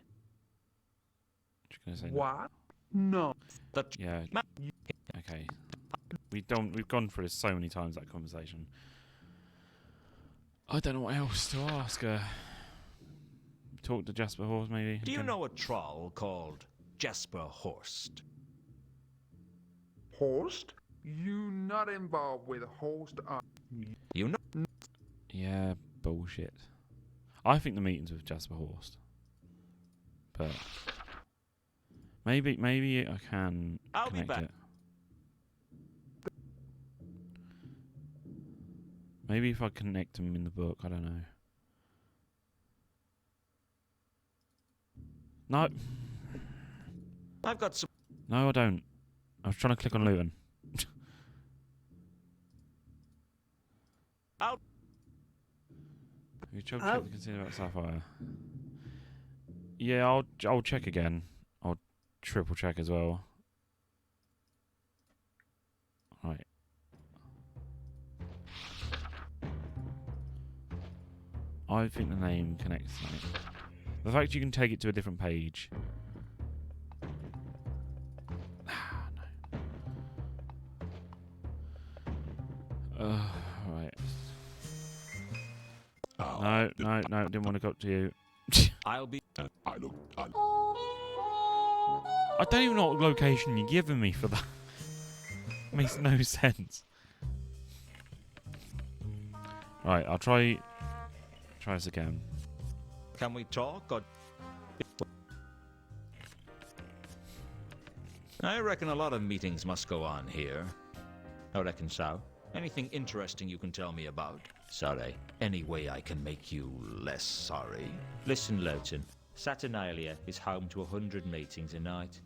Just gonna say no. what? No. Yeah. Okay. We've gone through this so many times, that conversation. I don't know what else to ask her. Talk to Jasper Horse, maybe. Do you know a troll called Jasper Horst? Horst? You not involved with Horst? You know? Yeah, bullshit. I think the meeting's with Jasper Horst. But maybe I can I'll be connect back. it. Maybe if I connect them in the book, I don't know. No. I've got some. No, I don't. I was trying to click on Luton. Out. You check the consider about Sapphire. Yeah, I'll check again. I'll triple check as well. Right. I think the name connects to it. The fact you can take it to a different page. No. Right. No, didn't want to go up to you. I'll be. I don't. I don't even know what location you're giving me for that. Makes no sense. Right, I'll try this again. Can we talk? Or... I reckon a lot of meetings must go on here. I reckon so. Anything interesting you can tell me about? Sorry. Any way I can make you less sorry? Listen, Lowton. Saturnalia is home to 100 meetings a night.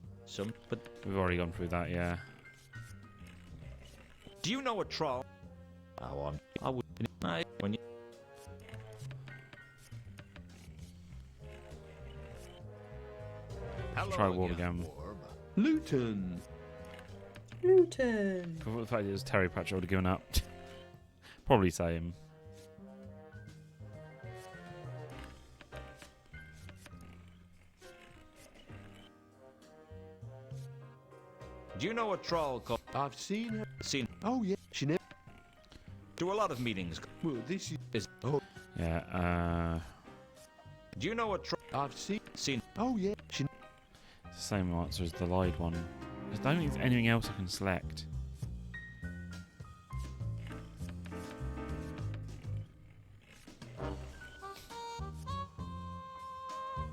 But We've already gone through that, yeah. Do you know a troll? Oh, I would. When you Hello Try wall again. Orb. Luton. Luton. For the fact it was Terry Pratchett, I would have given up. Probably same. Do you know a troll called? I've seen her. Seen Oh, yeah. She never. to a lot of meetings. Well, this is. Oh, Yeah, Do you know a troll? I've seen. Seen Oh, yeah. She. it's the same answer as the lied one. I don't think there's anything else I can select.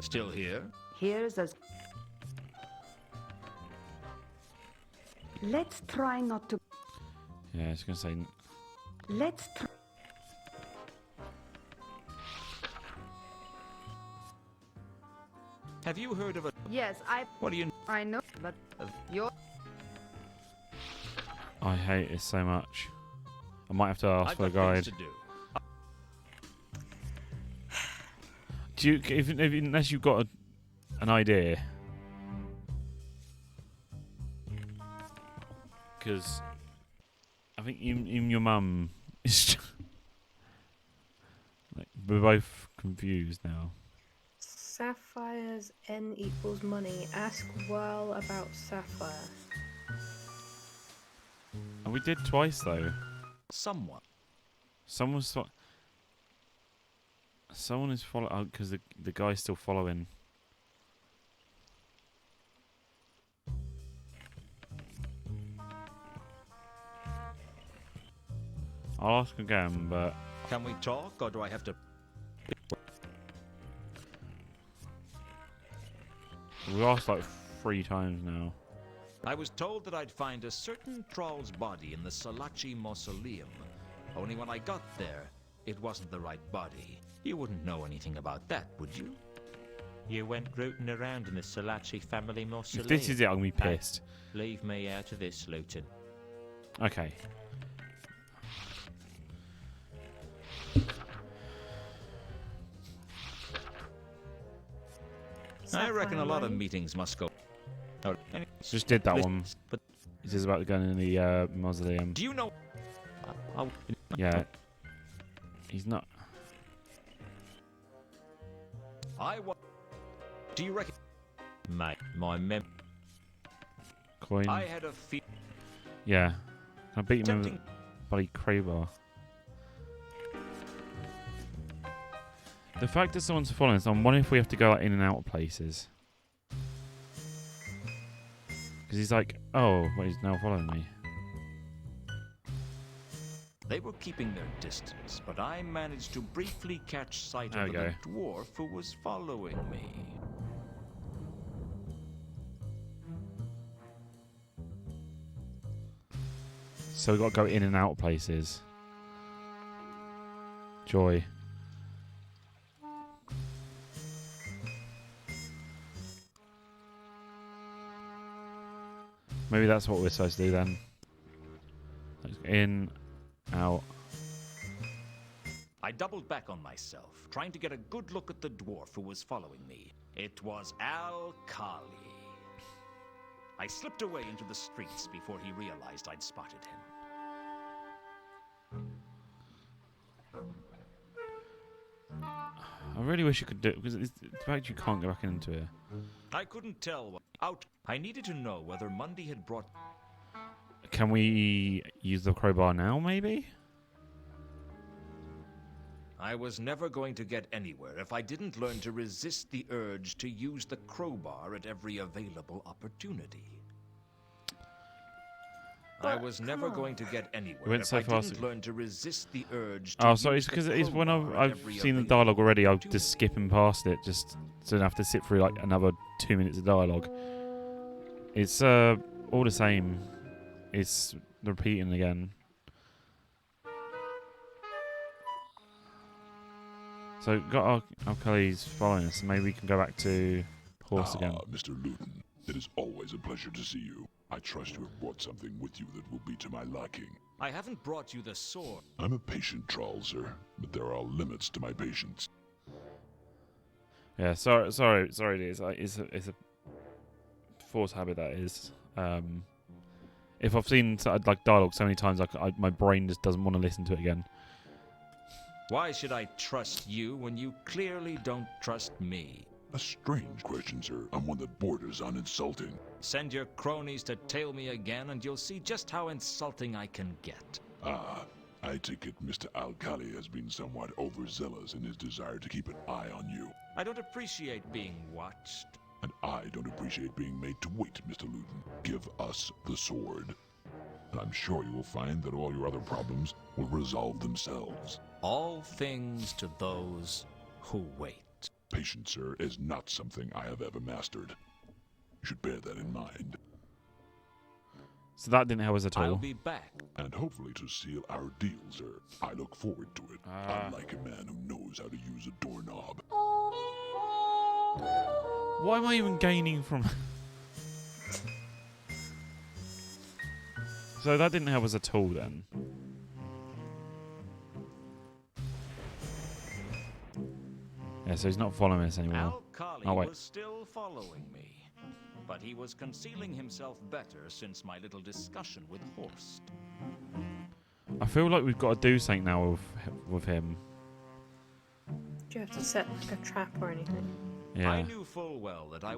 Still here? Here's as. Let's try not to. Yeah, I was going to say... Let's try. Have you heard of a? Yes, What do you? I know, but you're. I hate this so much. I might have to ask I've for a got guide. things to do. Do you, if unless you've got an idea, because I think even your mum is. Like, we're both confused now. Sapphire's N equals money. Ask Well about Sapphire. And we did twice though. Someone. Someone is following because the guy's still following. I'll ask again, but Can we talk, or do I have to? we asked like 3 times now. I was told that I'd find a certain troll's body in the Salachi mausoleum. Only when I got there, it wasn't the right body. You wouldn't know anything about that, would you? You went rooting around in the Salachi family mausoleum. If this is it, I'm gonna be pissed. Leave me out of this, Luton. Okay. I reckon a lot of money. meetings must go. Oh, Just did that one. But This is about the gun in the mausoleum. do you know? Yeah. He's not. Do you reckon? mate, my Coin. I had a Yeah. I beat him with a tempting. bloody crowbar. The fact that someone's following us, I'm wondering if we have to go like, in and out of places. Because he's like, oh, well, he's now following me. They were keeping their distance, but I managed to briefly catch sight There of we the dwarf who was following me. So we've got to go in and out of places. Joy. Maybe that's what we're supposed to do then. Let's go in, out. I doubled back on myself, trying to get a good look at the dwarf who was following me. It was Al-Khali. I slipped away into the streets before he realized I'd spotted him. I really wish you could do it because it's the fact you can't go back into it. I couldn't tell what out. I needed to know whether Mundy had brought. Can we use the crowbar now, maybe? I was never going to get anywhere if I didn't learn to resist the urge to use the crowbar at every available opportunity. I was never going to get anywhere went if so I fast didn't learn to resist the urge to Oh, sorry, use it's the because it's when crowbar at I've every seen the available dialogue already, I'll opportunity. just skip and past it, just so I don't have to sit through like another 2 minutes of dialogue. It's all the same. It's repeating again. So got our colleagues following us, and maybe we can go back to horse again. Mr. Luton, it is always a pleasure to see you. I trust you have brought something with you that will be to my liking. I haven't brought you the sword. I'm a patient troll, sir, but there are limits to my patience. Yeah, sorry, it is. It's a force habit that is. If I've seen like dialogue so many times, my brain just doesn't want to listen to it again. Why should I trust you when you clearly don't trust me? A strange question, sir, and one that borders on insulting. Send your cronies to tail me again, and you'll see just how insulting I can get. Ah, I take it Mr. Alkali has been somewhat overzealous in his desire to keep an eye on you. I don't appreciate being watched. And I don't appreciate being made to wait, Mr. Luton. Give us the sword. And I'm sure you will find that all your other problems will resolve themselves. All things to those who wait. Patience, sir, is not something I have ever mastered. You should bear that in mind. So that didn't help us at all. I'll be back. And hopefully to seal our deal, sir. I look forward to it. Unlike a man who knows how to use a doorknob. Why am I even gaining from... So that didn't help us at all then. Yeah, so he's not following us anymore. Alkali was still following me. But he was concealing himself better since my little discussion with Horst. I feel like we've got to do something now with him. Do you have to set like a trap or anything? Yeah. I knew full well that I...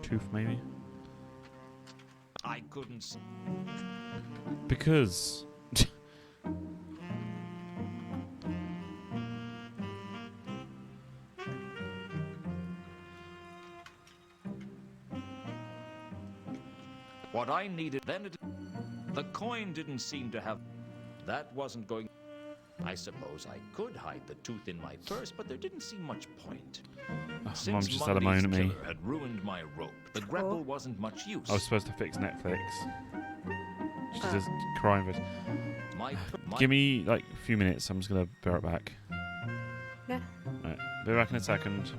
Tooth, maybe? I couldn't... Because... What I needed then... The coin didn't seem to have... That wasn't going... I suppose I could hide the tooth in my purse, but there didn't seem much point. Mum's Since just had a moan at me. killer had ruined my rope, the grapple wasn't much use. I was supposed to fix Netflix. She's just crying for it. My Give me like a few minutes, I'm just going to be right back. Yeah. Right, be back in a second.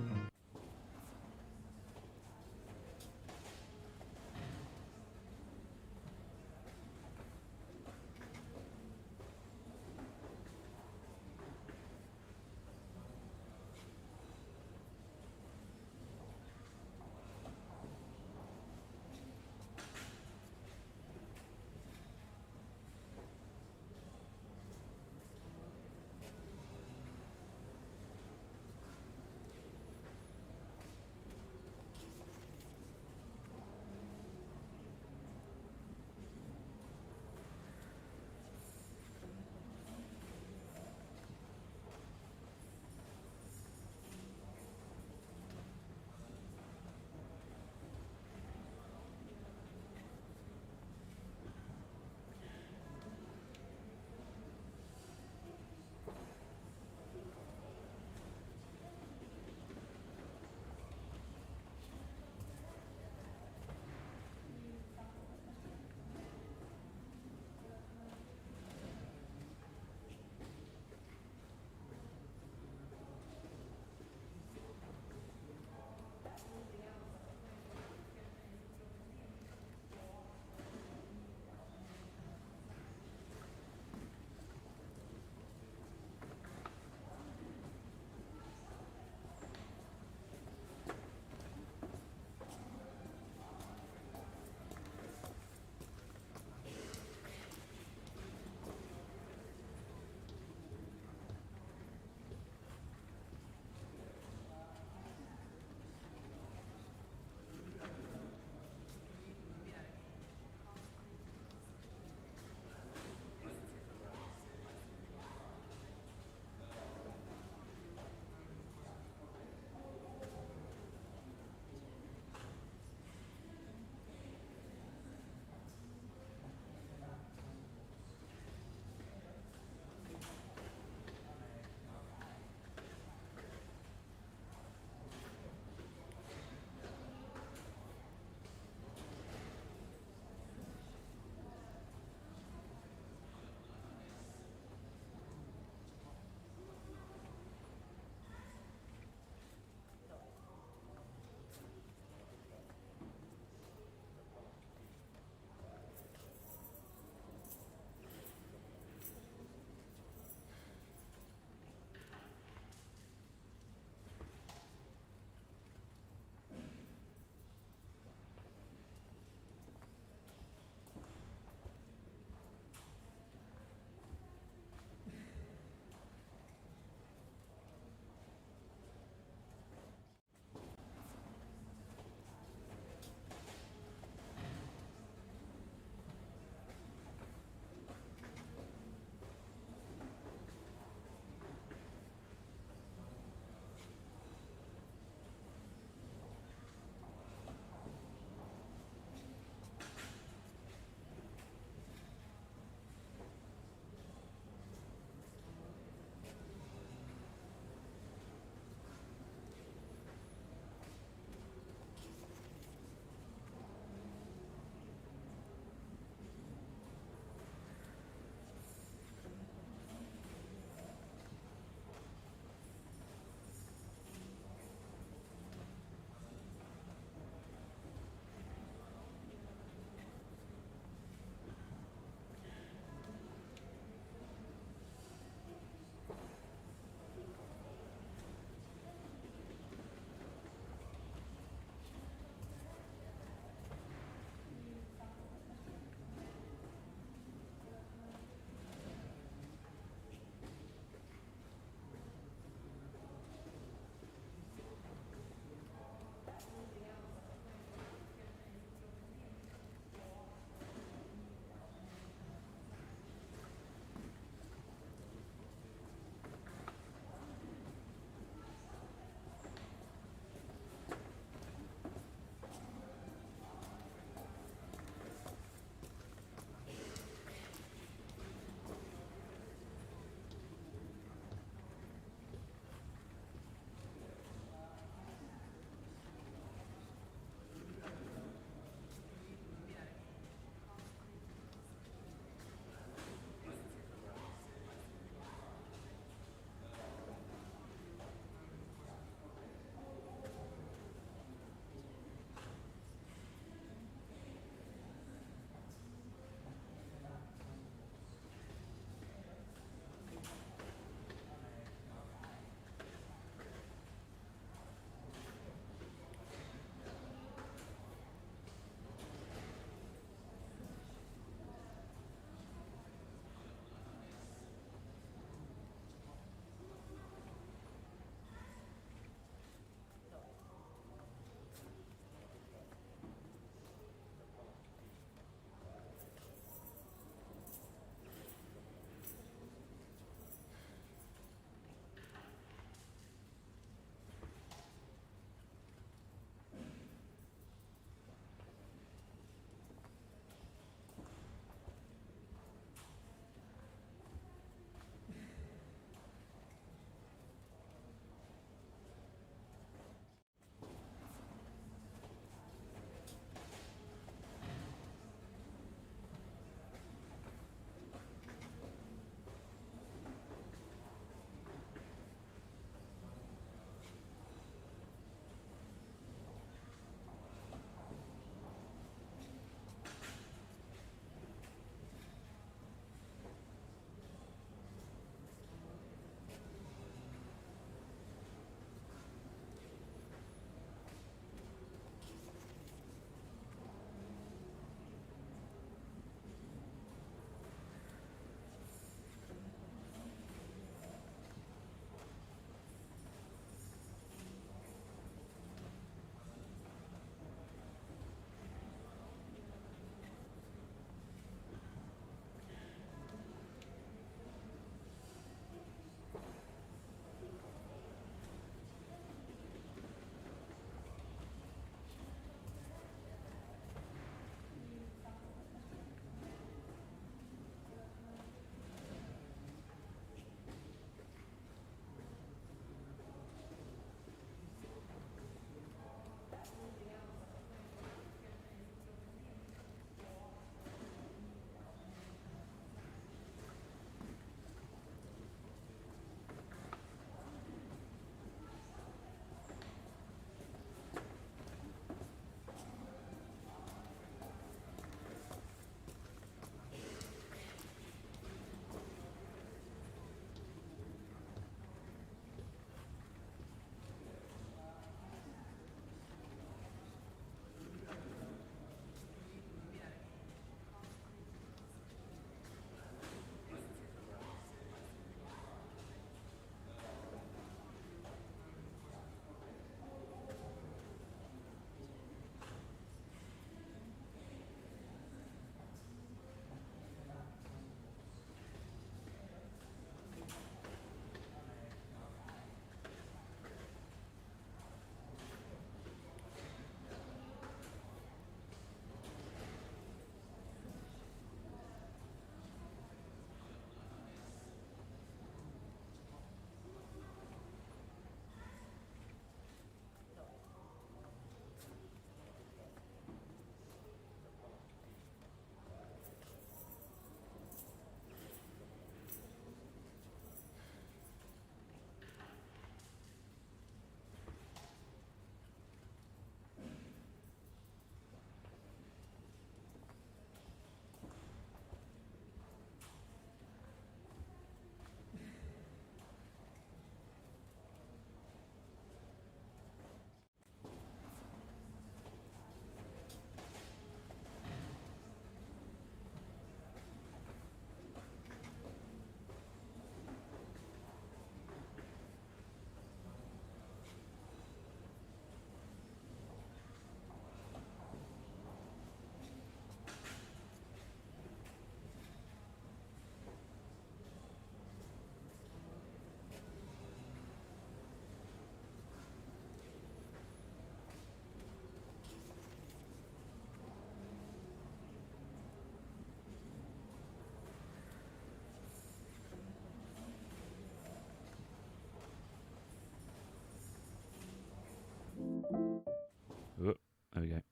There we go.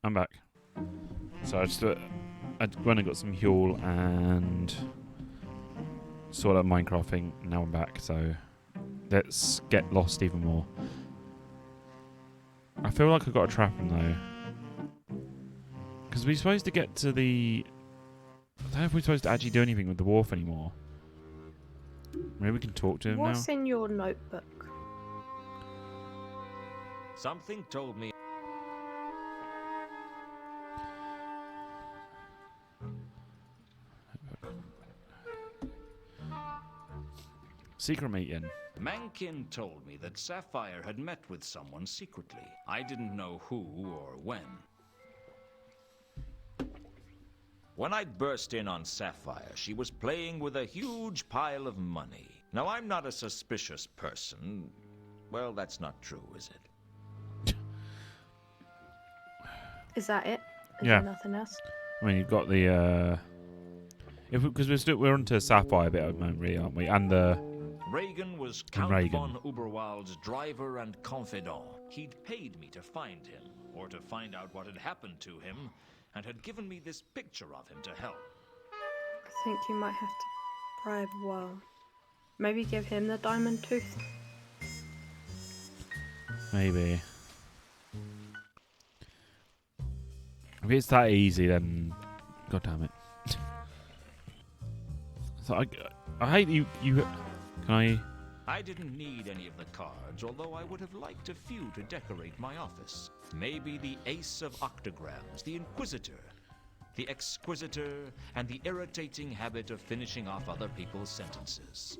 I'm back. So I just I went and got some fuel and saw that Minecraft thing. Now I'm back. So let's get lost even more. I feel like I got to trap him though, because we're supposed to get to the. I don't know if we're supposed to actually do anything with the wharf anymore. Maybe we can talk to him What's now. in your notebook? Something told me. Secret meeting. Mankin told me that Sapphire had met with someone secretly. I didn't know who or when. When I burst in on Sapphire, she was playing with a huge pile of money. Now, I'm not a suspicious person. Well, that's not true, is it? Is that it? Is Yeah. there nothing else? I mean, you've got the. Because we're onto Sapphire a bit at the moment, really, aren't we? And the. Reagan was Count Reagan. von Uberwald's driver and confidant. He'd paid me to find him, or to find out what had happened to him, and had given me this picture of him to help. I think you might have to bribe Well. Maybe give him the diamond tooth. Maybe. If it's that easy, then. God damn it. So I hate you. Can I. I didn't need any of the cards, although I would have liked a few to decorate my office. Maybe the Ace of Octograms, the Inquisitor, the Exquisitor, and the irritating habit of finishing off other people's sentences.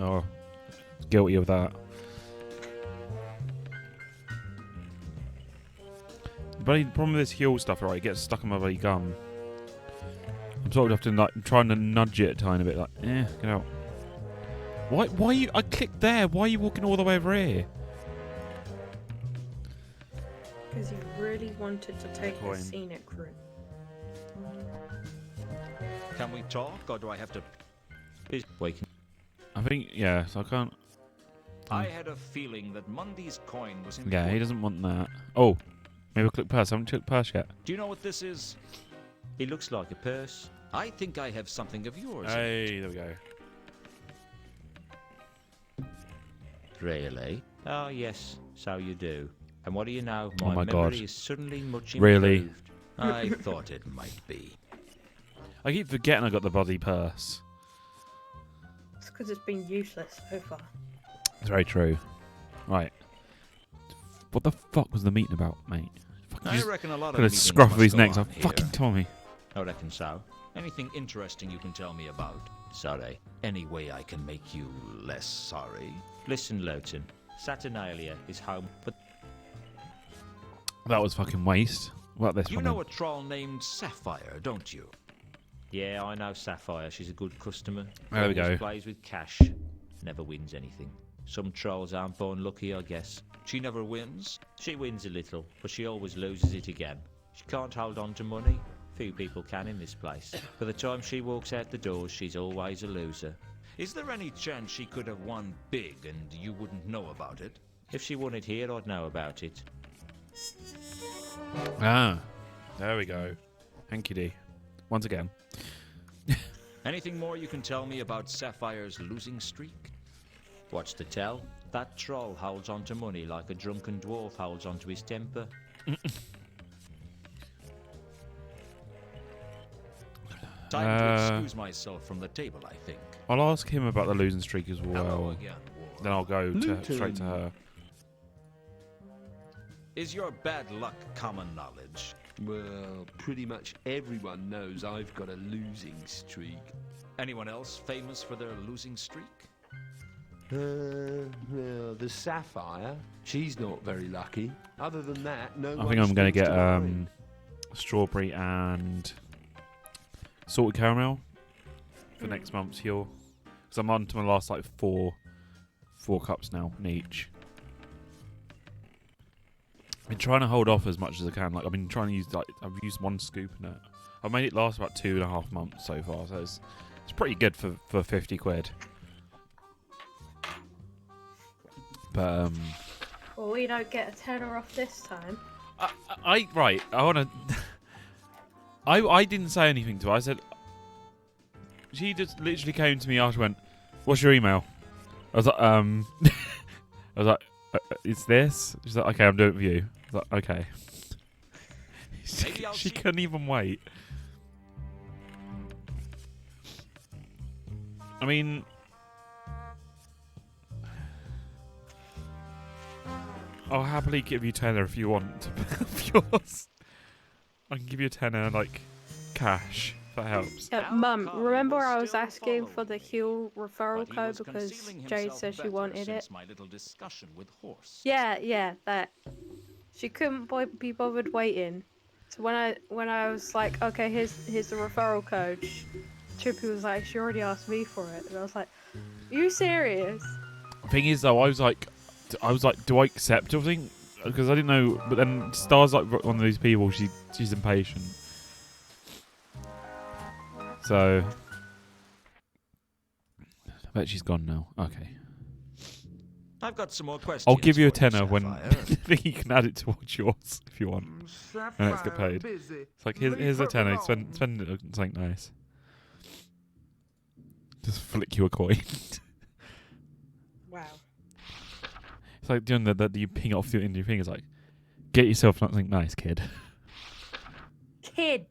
Oh. Guilty of that. But the problem with this heal stuff, right, it gets stuck in my bloody gum. I'm sort of often like trying to nudge it a tiny bit, like, get out. Why are you? I clicked there. Why are you walking all the way over here? Because you really wanted to take the Coin. scenic route. Can we talk, or do I have to... Wait, I think, yeah, so I can't. I had a feeling that Mundy's coin was important. Yeah, he doesn't want that. Oh, maybe I'll click purse. I haven't clicked purse yet. Do you know what this is? it looks like a purse. I think I have something of yours. in it. Hey, there we go. Really? Oh, yes, so you do. And what do you know? Oh My my memory God. is suddenly much Really? improved. I thought it might be. I keep forgetting I got the bloody purse. It's because it's been useless so far. It's very true. Right. What the fuck was the meeting about, mate? Fuck, I reckon a lot of Gonna meetings scruff of must his go necks. on I here. fucking told me. I reckon so. Anything interesting you can tell me about? Sorry. Any way I can make you less sorry? Listen, Lowton. Saturnalia is home, but That was fucking waste. What this You one? know a troll named Sapphire, don't you? yeah, I know Sapphire. She's a good customer. There we Always go. Plays with cash. Never wins anything. Some trolls aren't born lucky, I guess. She never wins? She wins a little, but she always loses it again. She can't hold on to money. Few people can in this place. By the time she walks out the doors, she's always a loser. Is there any chance she could have won big and you wouldn't know about it? If she won it here, I'd know about it. Ah, there we go. Hanky D. Once again. Anything more you can tell me about Sapphire's losing streak? What's to tell? That troll holds on to money like a drunken dwarf holds on to his temper. Time to excuse myself from the table, I think. I'll ask him about the losing streak as Hello well. again, War. Then I'll go straight to her. Is your bad luck common knowledge? Well, pretty much everyone knows I've got a losing streak. Anyone else famous for their losing streak? Well, the Sapphire, she's not very lucky. Other than that, no I one think I'm going to springs get mind. strawberry and salted caramel for next month's heal. Because I'm on to my last like four cups now in each. I've been trying to hold off as much as I can. Like I've been trying to use I've used one scoop in it. I've made it last about 2.5 months so far, so it's pretty good for 50 quid. But Well, we don't get a tenner off this time. I want to. I didn't say anything to her. I said. She just literally came to me after went, "What's your email?" I was like, I was like, "It's this." She's like, "Okay, I'm doing it for you." I was like, "Okay." She couldn't even wait. I mean, I'll happily give you tenner if you want of yours. I can give you a tenner, like, cash. That helps. Mum, remember I was asking for the Huel referral code because Jade said she wanted it? My little discussion with Horse. Yeah, that. She couldn't be bothered waiting. So when I was like, okay, here's the referral code, Chippy was like, she already asked me for it. And I was like, are you serious? Thing is, though, I was like, do I accept everything? Because I didn't know. But then Star's like one of these people. She's impatient. So I bet she's gone now. Okay. I've got some more questions. I'll give you a for tenner when Sapphire. you can add it towards yours if you want. And let's get paid. Busy. It's like here's a Leave tenner. her Spend alone. it on something nice. Just flick you a coin. Wow. It's like doing that you ping it off your your fingers. Like, get yourself something nice, kid. Kid.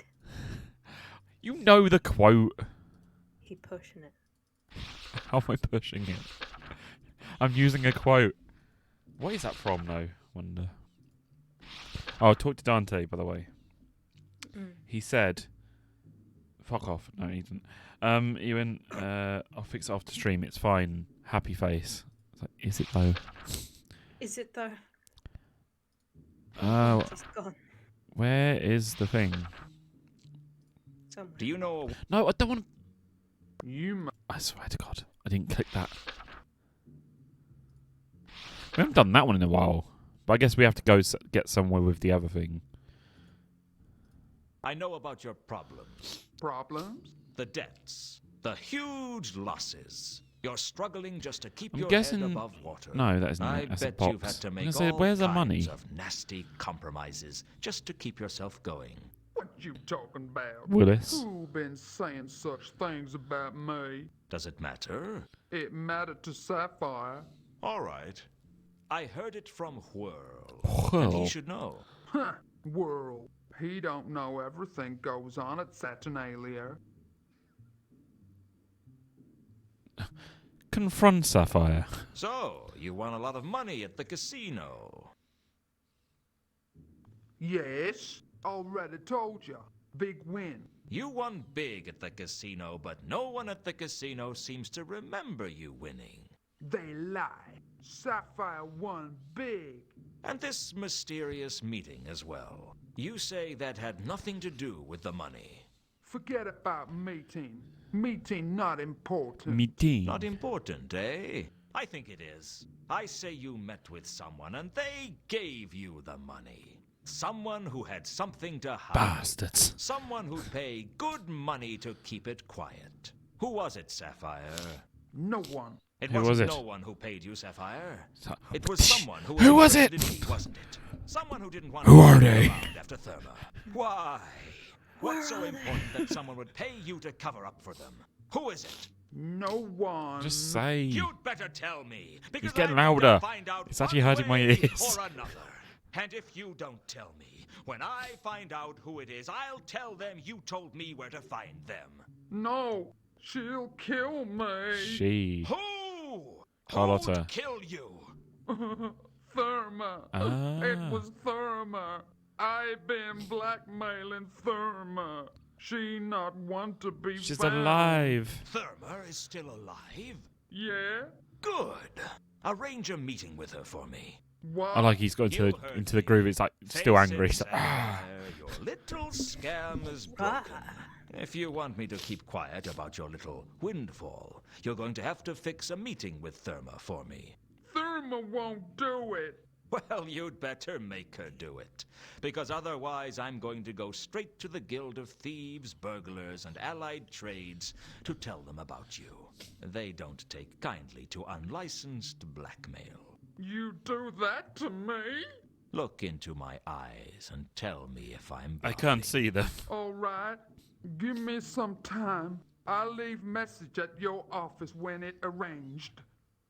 You know the quote. He pushing it. How am I pushing it? I'm using a quote. What is that from, though? Wonder. Oh, I talked to Dante, by the way. He said, "Fuck off." No, he didn't. He went, "I'll fix it after stream. It's fine." Happy face. It's like, is it though? Is it though? Oh, It's gone. where is the thing? Somewhere. Do you know? No, I don't want. You I swear to God, I didn't click that. We haven't done that one in a while, but I guess we have to go get somewhere with the other thing. I know about your problems. problems? The debts. The huge losses. You're struggling just to keep I'm your guessing- head above water. No, that isn't I it. That's a bet you've box. had to I'm make gonna say, all where's the kinds money? of nasty compromises just to keep yourself going. What you talking about? Willis. Who been saying such things about me? Does it matter? It mattered to Sapphire. All right. I heard it from Whirl. And he Whirl? should know. Huh, world. He don't know everything goes on at Saturnalia. Confront Sapphire. So, you won a lot of money at the casino. Yes, already told ya. Big win. You won big at the casino, but no one at the casino seems to remember you winning. They lie. Sapphire won big. And this mysterious meeting as well. You say that had nothing to do with the money. Forget about meeting. Meeting not important. Meeting. Not important, eh? I think it is. I say you met with someone and they gave you the money. Someone who had something to hide. Bastards. Someone who'd pay good money to keep it quiet. Who was it, Sapphire? No one. It Who wasn't was it? no one who paid you, Sapphire. Sa- It was someone who was Who was it? interested in me, wasn't it? Someone who didn't want Who to are be they? around after Therma. Why? What's so important that someone would pay you to cover up for them? Who is it? No one. Just say. You'd better tell me, because getting I'm going to louder. find out It's actually one hurting my way ears. or another. And if you don't tell me, when I find out who it is, I'll tell them you told me where to find them. No. She'll kill me. She. Who? Carlotta. Who'd kill you? Therma. Ah. It was Therma. I've been blackmailing Therma. She not want to be She's found. alive. Therma is still alive? Yeah? Good. Arrange a meeting with her for me. What? I like he's got You heard into the me. groove. It's like still Face angry. it, He's like, ah. Sapphire, your little scam is broken. If you want me to keep quiet about your little windfall, you're going to have to fix a meeting with Therma for me. Therma won't do it. Well, you'd better make her do it, because otherwise I'm going to go straight to the Guild of Thieves, Burglars, and Allied Trades to tell them about you. They don't take kindly to unlicensed blackmail. You do that to me? Look into my eyes and tell me if I'm I bluffing. can't see them. All right. Give me some time. I'll leave message at your office when it arranged.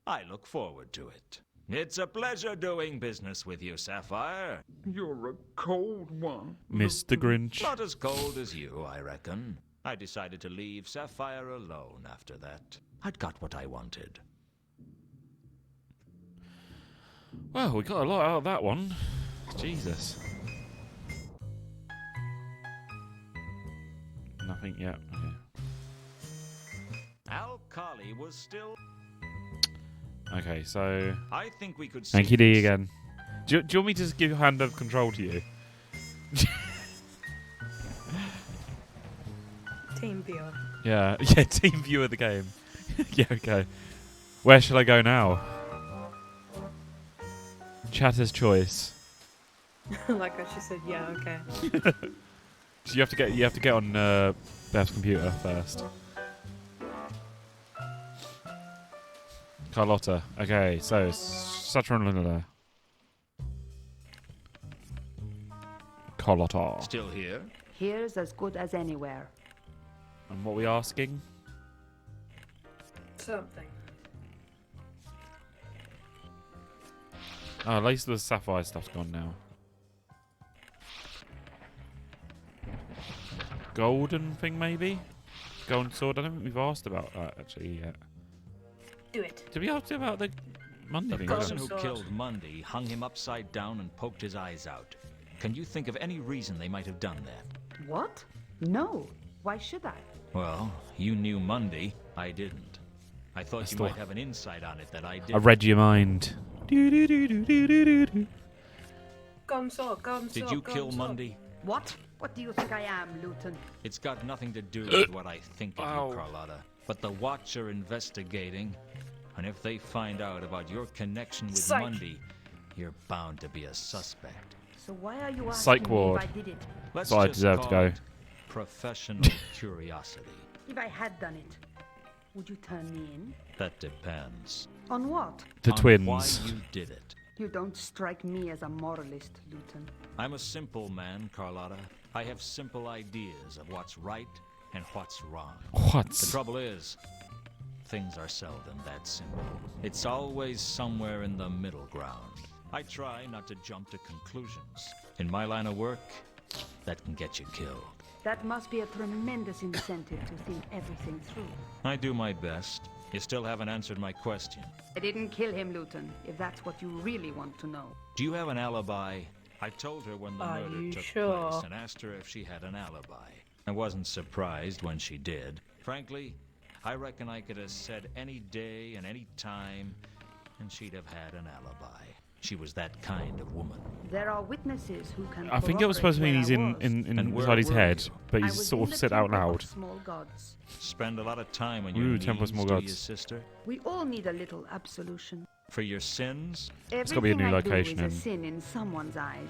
I look forward to it. It's a pleasure doing business with you, Sapphire. You're a cold one. Mr. Grinch. Not as cold as you, I reckon. I decided to leave Sapphire alone after that. I'd got what I wanted. Well, we got a lot out of that one. Jesus. Nothing yet. Okay. Al-Khali was still... Okay, so I think we could Thank see you, D this. again. Do you want me to just give hand of control to you? Team viewer. Yeah, yeah, team view of the game. Yeah, okay. Where shall I go now? Chatter's choice. Like I just said, yeah, okay. So you have to get on Beth's computer first. Carlotta. Okay, so Saturn. Carlotta. Still here? Here's as good as anywhere. And what are we asking? Something. Oh, at least the sapphire stuff's gone now. Golden thing, maybe? Golden sword? I don't think we've asked about that actually yet. Do it. Did we ask about the Monday The thing? person who Sword. killed Mundy hung him upside down and poked his eyes out. Can you think of any reason they might have done that? What? No. Why should I? Well, you knew Mundy. I didn't. I thought That's you the might one. have an insight on it that I I didn't. read your mind. Do-do-do-do-do-do-do. Golden sword, golden sword. Did you kill golden sword. Mundy? What? What do you think I am, Luton? It's got nothing to do with what I think of Ow. you, Carlotta. But the Watch are investigating, and if they find out about your connection with Psych. Mundy, you're bound to be a suspect. So why are you Psych asking me ward. if I did it? Let's So I just deserve to call go. it professional curiosity. If I had done it, would you turn me in? That depends. On what? The on twins. Why you did it. You don't strike me as a moralist, Luton. I'm a simple man, Carlotta. I have simple ideas of what's right and what's wrong. What? The trouble is, things are seldom that simple. It's always somewhere in the middle ground. I try not to jump to conclusions. In my line of work, that can get you killed. That must be a tremendous incentive to think everything through. I do my best. You still haven't answered my question. I didn't kill him, Luton, if that's what you really want to know. Do you have an alibi? I told her when the Are murder you took sure? place and asked her if she had an alibi. I wasn't surprised when she did. Frankly, I reckon I could have said any day and any time, and she'd have had an alibi. She was that kind of woman. There are witnesses who can I think it was supposed to mean he's in And where inside his were head, you? but I he's was sort in of the said out Temple of loud. Small gods. Spend a lot of time on your Ooh, knees, Temple of Small do you, Gods. sister? We all need a little absolution. For your sins? It's gotta be a new Everything I location do is then. a sin in someone's eyes.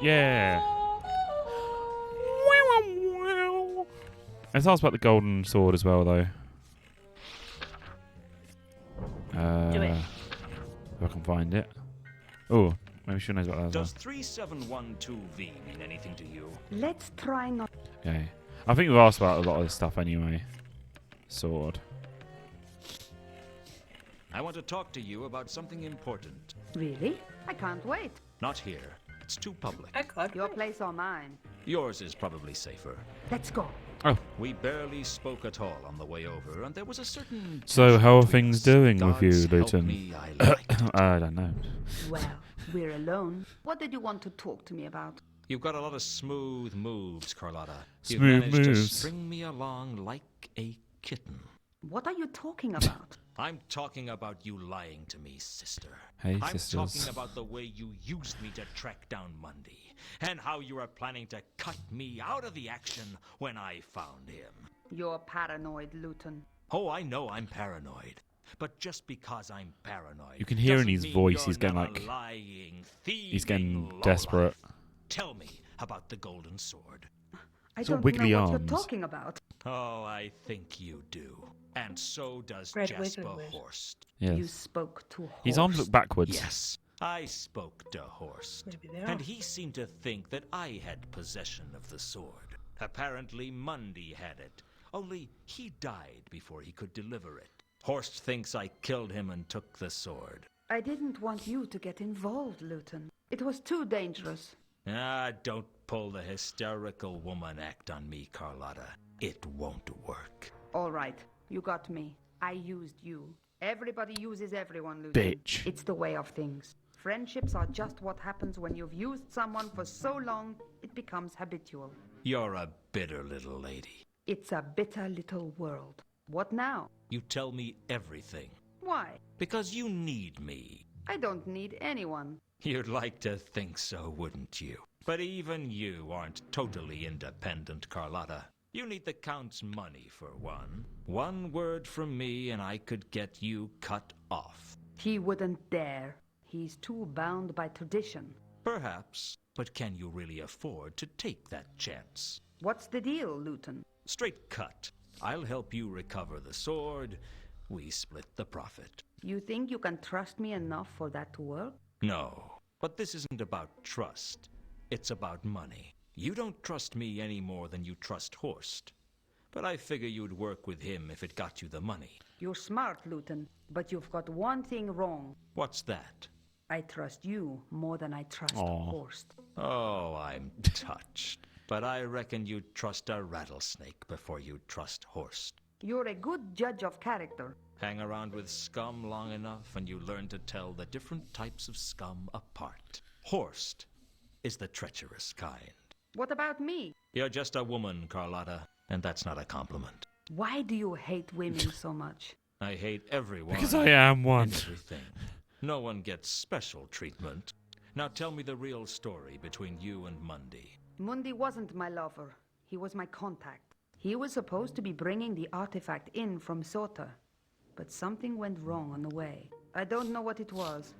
Yeah. Let's ask about the golden sword as well, though. Do it. If I can find it. Oh, maybe she knows about that as Does 3712V mean anything to you? Let's try not. well. Okay. I think we've asked about a lot of this stuff anyway. Sword. I want to talk to you about something important. Really? I can't wait. Not here. It's too public. I could. Your place or mine. Yours is probably safer. Let's go. Oh, We barely spoke at all on the way over, and there was a certain... so tension how are between things us. doing with Gods you, help Luton? me, I liked it. I don't know. Well, we're alone. What did you want to talk to me about? You've got a lot of smooth moves, Carlotta. You've Smooth managed to moves. string me along like a kitten. What are you talking about? I'm talking about you lying to me, sister. Hey, I'm sisters. talking about the way you used me to track down Mundy, and how you are planning to cut me out of the action when I found him. You're paranoid, Luton. Oh, I know I'm paranoid. But just because I'm paranoid, You can hear in doesn't his mean voice you're he's getting, not a like- lying, He's getting thieving lowlife. desperate. Tell me about the golden sword. I It's all don't wiggly know what arms. you're talking about. Oh, I think you do. And so does Red Jasper Wiggly Wiz. Horst. You Yes. spoke to His arms Horst. look backwards. Yes, I spoke to Horst, Maybe they and are. he seemed to think that I had possession of the sword. Apparently Mundy had it, only he died before he could deliver it. Horst thinks I killed him and took the sword. I didn't want you to get involved, Luton. It was too dangerous. Ah, don't pull the hysterical woman act on me, Carlotta. It won't work. All right, you got me. I used you. Everybody uses everyone, Luton. Bitch. It's the way of things. Friendships are just what happens when you've used someone for so long, it becomes habitual. You're a bitter little lady. It's a bitter little world. What now? You tell me everything. Why? Because you need me. I don't need anyone. You'd like to think so, wouldn't you? But even you aren't totally independent, Carlotta. You need the Count's money, for one. One word from me and I could get you cut off. He wouldn't dare. He's too bound by tradition. Perhaps, but can you really afford to take that chance? What's the deal, Luton? Straight cut. I'll help you recover the sword. We split the profit. You think you can trust me enough for that to work? No, but this isn't about trust. It's about money. You don't trust me any more than you trust Horst. But I figure you'd work with him if it got you the money. You're smart, Luton, but you've got one thing wrong. What's that? I trust you more than I trust Aw. Horst. Oh, I'm touched. But I reckon you'd trust a rattlesnake before you'd trust Horst. You're a good judge of character. Hang around with scum long enough and you learn to tell the different types of scum apart. Horst is the treacherous kind. What about me? You're just a woman, Carlotta, and that's not a compliment. Why do you hate women so much? I hate everyone. Because I am one. and everything. No one gets special treatment. Now tell me the real story between you and Mundy. Mundy wasn't my lover. He was my contact. He was supposed to be bringing the artifact in from Sota. But something went wrong on the way. I don't know what it was,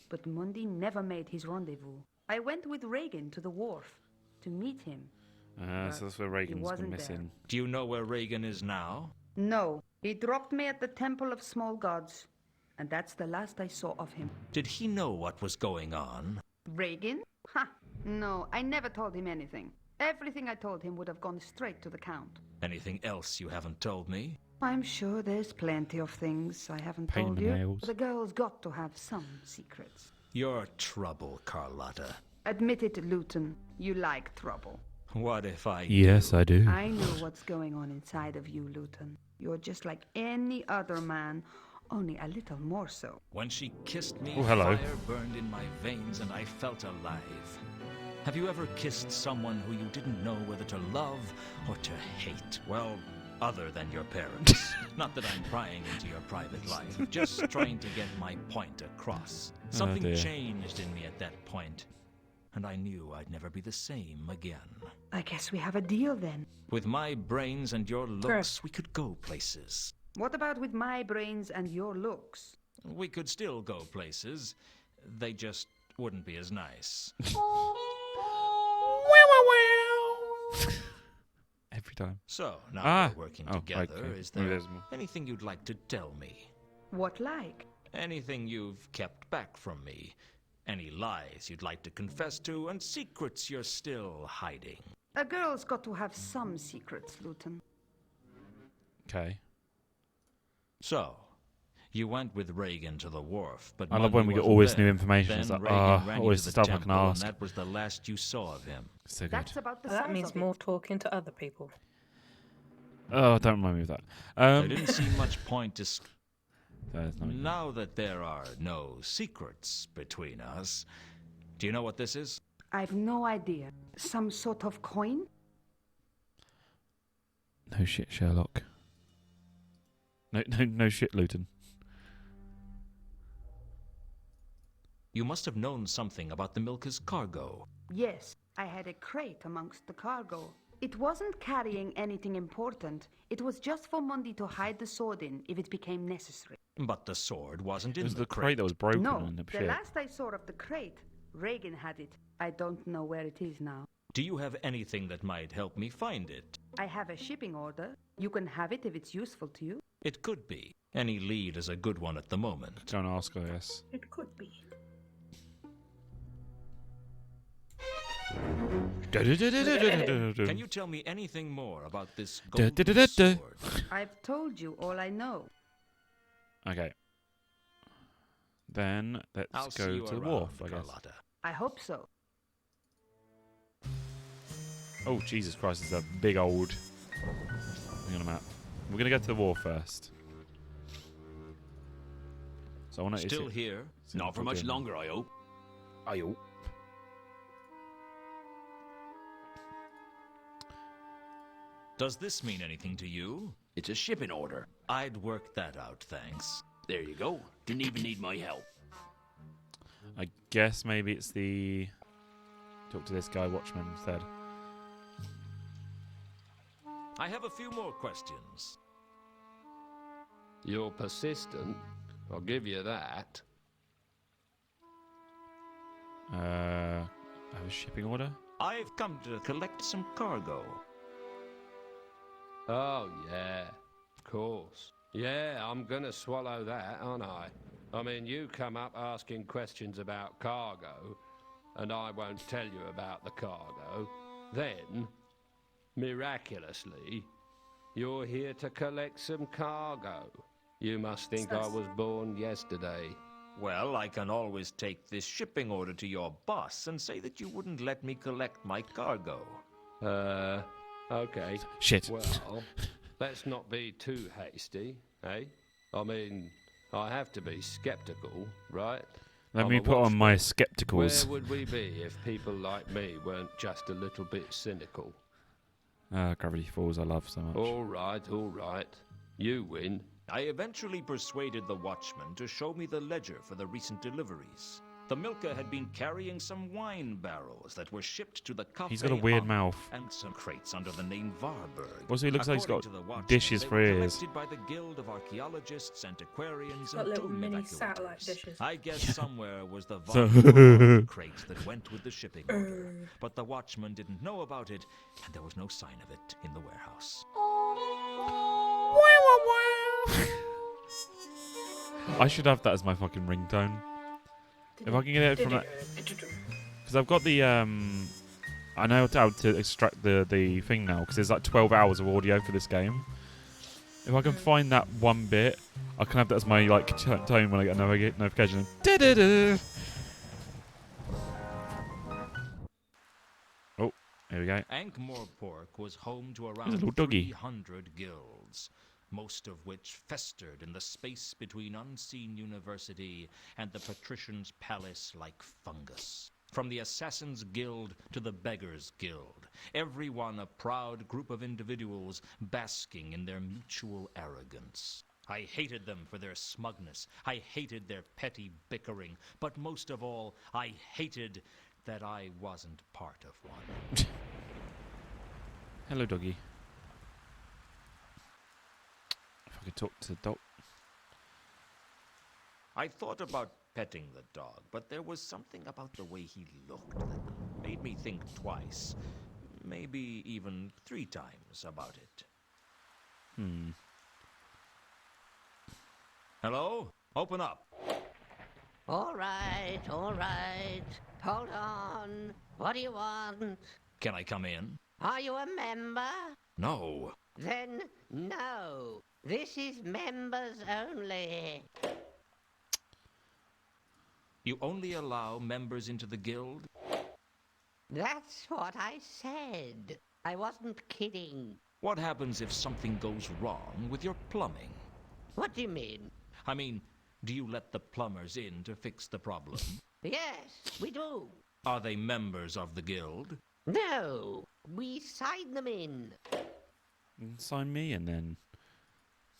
but Mundy never made his rendezvous. I went with Reagan to the wharf to meet him. So that's where Reagan's gone wasn't missing. Do you know where Reagan is now? No, he dropped me at the Temple of Small Gods, and that's the last I saw of him. Did he know what was going on? Reagan? Ha! No, I never told him anything. Everything I told him would have gone straight to the Count. Anything else you haven't told me? I'm sure there's plenty of things I haven't Pain in told the you. nails. The girl's got to have some secrets. You're trouble, Carlotta. Admit it, Luton. You like trouble. What if I Yes, I do. I know what's going on inside of you, Luton. You're just like any other man, only a little more so. When she kissed me, Oh, hello. fire burned in my veins and I felt alive. Have you ever kissed someone who you didn't know whether to love or to hate? Well, other than your parents. Not that I'm prying into your private life, just trying to get my point across. Something dear. changed in me at that point, and I knew I'd never be the same again. I guess we have a deal then. With my brains and your looks, we could go places. What about with my brains and your looks? We could still go places. They just wouldn't be as nice. Every time. So, now we're working Oh, together, okay. is Maybe there there's more. anything you'd like to tell me? What like? Anything you've kept back from me? Any lies you'd like to confess to, and secrets you're still hiding? A girl's got to have some secrets, Luton. Okay. So, you went with Reagan to the wharf, but I love when Mundy we get wasn't all this there. new information. Then It's like, Reagan ran you always to the stuff I can temple, ask. and that was the last you saw of him. So good. That's about the That size means of more it. talking to other people. Oh, don't remind me of that. There didn't seem much point to... There's no- Now that there are no secrets between us, do you know what this is? I've no idea. Some sort of coin? No shit, Sherlock. No shit, Luton. You must have known something about the Milker's cargo. Yes, I had a crate amongst the cargo. It wasn't carrying anything important. It was just for Mundy to hide the sword in if it became necessary. But the sword wasn't It in was the the crate that was broken No, on the the ship. last I saw of the crate, Reagan had it. I don't know where it is now. Do you have anything that might help me find it? I have a shipping order. You can have it if it's useful to you. It could be. Any lead is a good one at the moment. Don't ask, I guess. It could be. Can you tell me anything more about this golden sword? I've told you all I know. Okay. Then I'll let's see go you to the around, wharf, I guess. Carlotta. I hope so. Oh, Jesus Christ, it's a big old thing on a map. We're going to go to the wharf first. So I want to... Still here? Not for much longer, I hope. I hope. Does this mean anything to you? It's a shipping order. I'd work that out, thanks. There you go. Didn't even need my help. I guess maybe it's the... Talk to this guy, Watchman, instead. I have a few more questions. You're persistent. I'll give you that. I have a shipping order? I've come to collect some cargo. Oh, yeah. Of course. Yeah, I'm gonna swallow that, aren't I? I mean, you come up asking questions about cargo, and I won't tell you about the cargo. Then, miraculously, you're here to collect some cargo. You must think I was born yesterday. Well, I can always take this shipping order to your boss and say that you wouldn't let me collect my cargo. Okay. Shit. Well, let's not be too hasty, eh? I mean, I have to be skeptical, right? Let I'm me a put on my watchman. skepticals. Where would we be if people like me weren't just a little bit cynical? Gravity Falls I love so much. All right. You win. I eventually persuaded the watchman to show me the ledger for the recent deliveries. The milker had been carrying some wine barrels that were shipped to the cafe. He's got a weird Hahn mouth. and some crates under the name Varberg. Also, he looks like he's got According to the watchman, dishes they for were ears. collected by the Guild of Archaeologists, Antiquarians, Got and little tomb mini evacuators. satellite dishes. I guess somewhere was the So- Varberg crate that went with the shipping order. But the watchman didn't know about it, and there was no sign of it in the warehouse. I should have that as my fucking ringtone. If I can get it from that... Because I've got the... I know how to extract the thing now, because there's like 12 hours of audio for this game. If I can find that one bit, I can have that as my like tone when I get a notification. Da-da-da. Oh, here we go. Ankh-Morpork was home to He's a around little doggy. 300 guilds, most of which festered in the space between Unseen University and the Patrician's Palace like fungus. From the Assassin's Guild to the Beggar's Guild, everyone a proud group of individuals basking in their mutual arrogance. I hated them for their smugness. I hated their petty bickering. But most of all, I hated that I wasn't part of one. Hello, doggy. If I could talk to the dog. I thought about petting the dog, but there was something about the way he looked that made me think twice, maybe even 3 times about it. Hello? Open up. All right. Hold on. What do you want? Can I come in? Are you a member? No. Then no. This is members only. You only allow members into the guild? That's what I said. I wasn't kidding. What happens if something goes wrong with your plumbing? What do you mean? I mean, do you let the plumbers in to fix the problem? Yes, we do. Are they members of the guild? No, we sign them in. Sign me in then.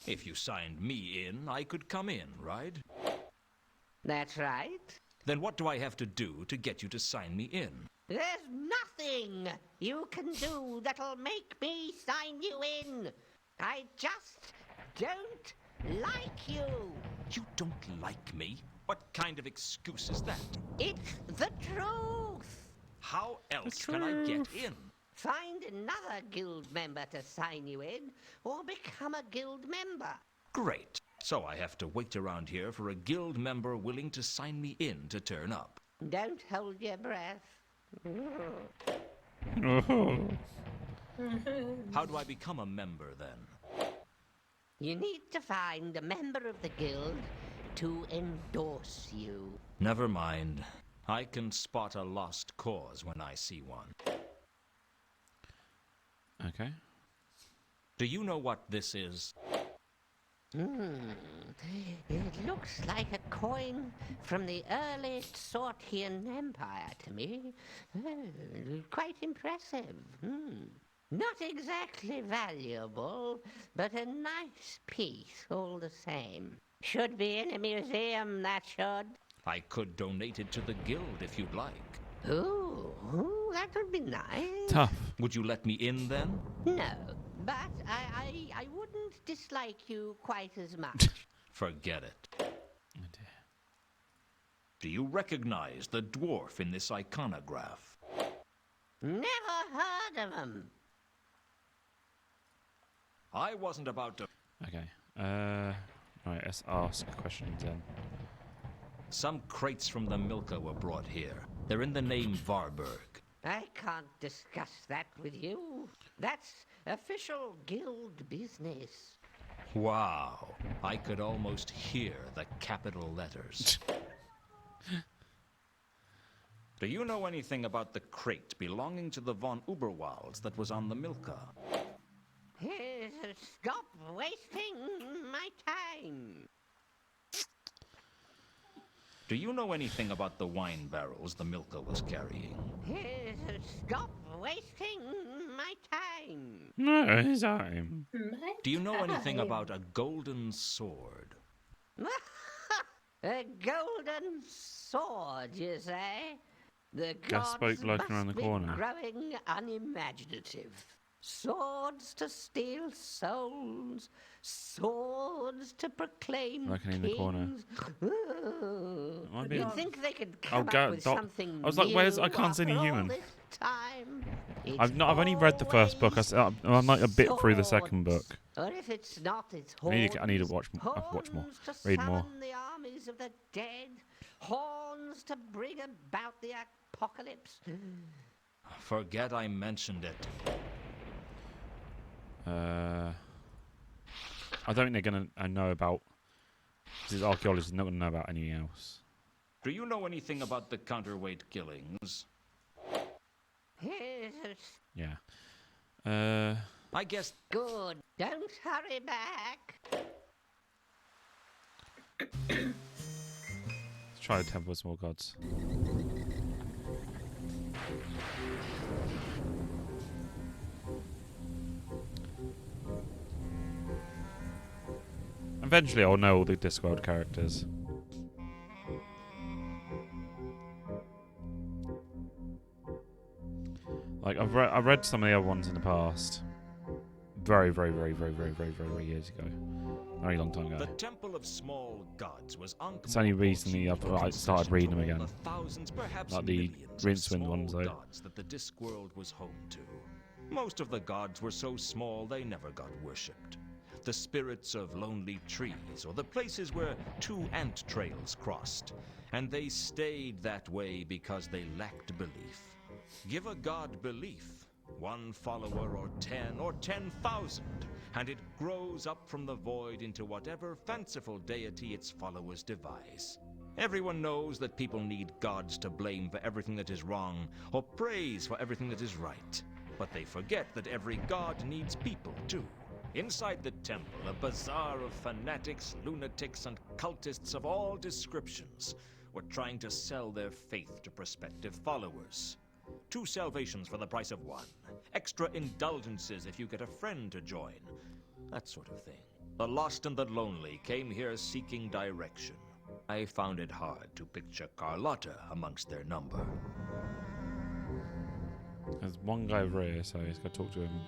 If you signed me in, I could come in, right? That's right. Then what do I have to do to get you to sign me in? There's nothing you can do that'll make me sign you in. I just don't like you. You don't like me? What kind of excuse is that? It's the truth. How else can I get in? Find another guild member to sign you in, or become a guild member. Great. So I have to wait around here for a guild member willing to sign me in to turn up. Don't hold your breath. How do I become a member then? You need to find a member of the guild to endorse you. Never mind. I can spot a lost cause when I see one. Okay. Do you know what this is? It looks like a coin from the early Sortian Empire to me. Quite impressive. Not exactly valuable, but a nice piece all the same. Should be in a museum, that should. I could donate it to the guild if you'd like. Ooh, that would be nice. Tough. Would you let me in then? No, but I wouldn't dislike you quite as much. Forget it. Oh dear. Do you recognize the dwarf in this iconograph? Never heard of him. I wasn't about to... Okay. Right, let's ask questions then. Some crates from the Milka were brought here. They're in the name Varburg. I can't discuss that with you. That's official guild business. Wow. I could almost hear the capital letters. Do you know anything about the crate belonging to the von Uberwalds that was on the Milka? Stop wasting my time. Do you know anything about the wine barrels the Milka was carrying? Stop wasting my time. No time. Do you know anything about a golden sword? A golden sword, you say? The Gas gods spoke lurking around the must be corner. growing unimaginative. Swords to steal souls, swords to proclaim Lurking in the corner. kings. Might be- You'd think they could come go- up with Doc- something I was like, where's- I new can't see any after all human. this time. I've only read the first book. I'm like a bit through the second book. Or if it's not, it's I need to watch more, horns to read more. summon the armies of the dead, horns to bring about the apocalypse. Forget I mentioned it. I don't think they're gonna know about. These archaeologists are not gonna know about anything else. Do you know anything about the counterweight killings? Yeah. I guess... Good. Don't hurry back. Let's try the Temple of Small Gods. Eventually, I'll know all the Discworld characters. Like I've read some of the other ones in the past. Very years ago. Very long time ago. The Temple of Small Gods was It's only recently I've started reading them again. the thousands, perhaps Like the millions of Rincewind small ones, though. gods that the Discworld was home to. Most of the gods were so small they never got worshipped. The spirits of lonely trees, or the places where two ant trails crossed, and they stayed that way because they lacked belief. Give a god belief, one follower or 10,000, and it grows up from the void into whatever fanciful deity its followers devise. Everyone knows that people need gods to blame for everything that is wrong, or praise for everything that is right. But they forget that every god needs people, too. Inside the temple, a bazaar of fanatics, lunatics, and cultists of all descriptions were trying to sell their faith to prospective followers. 2 salvations for the price of 1. Extra indulgences if you get a friend to join. That sort of thing. The lost and the lonely came here seeking direction. I found it hard to picture Carlotta amongst their number. There's one guy over here, so he's got to talk to him.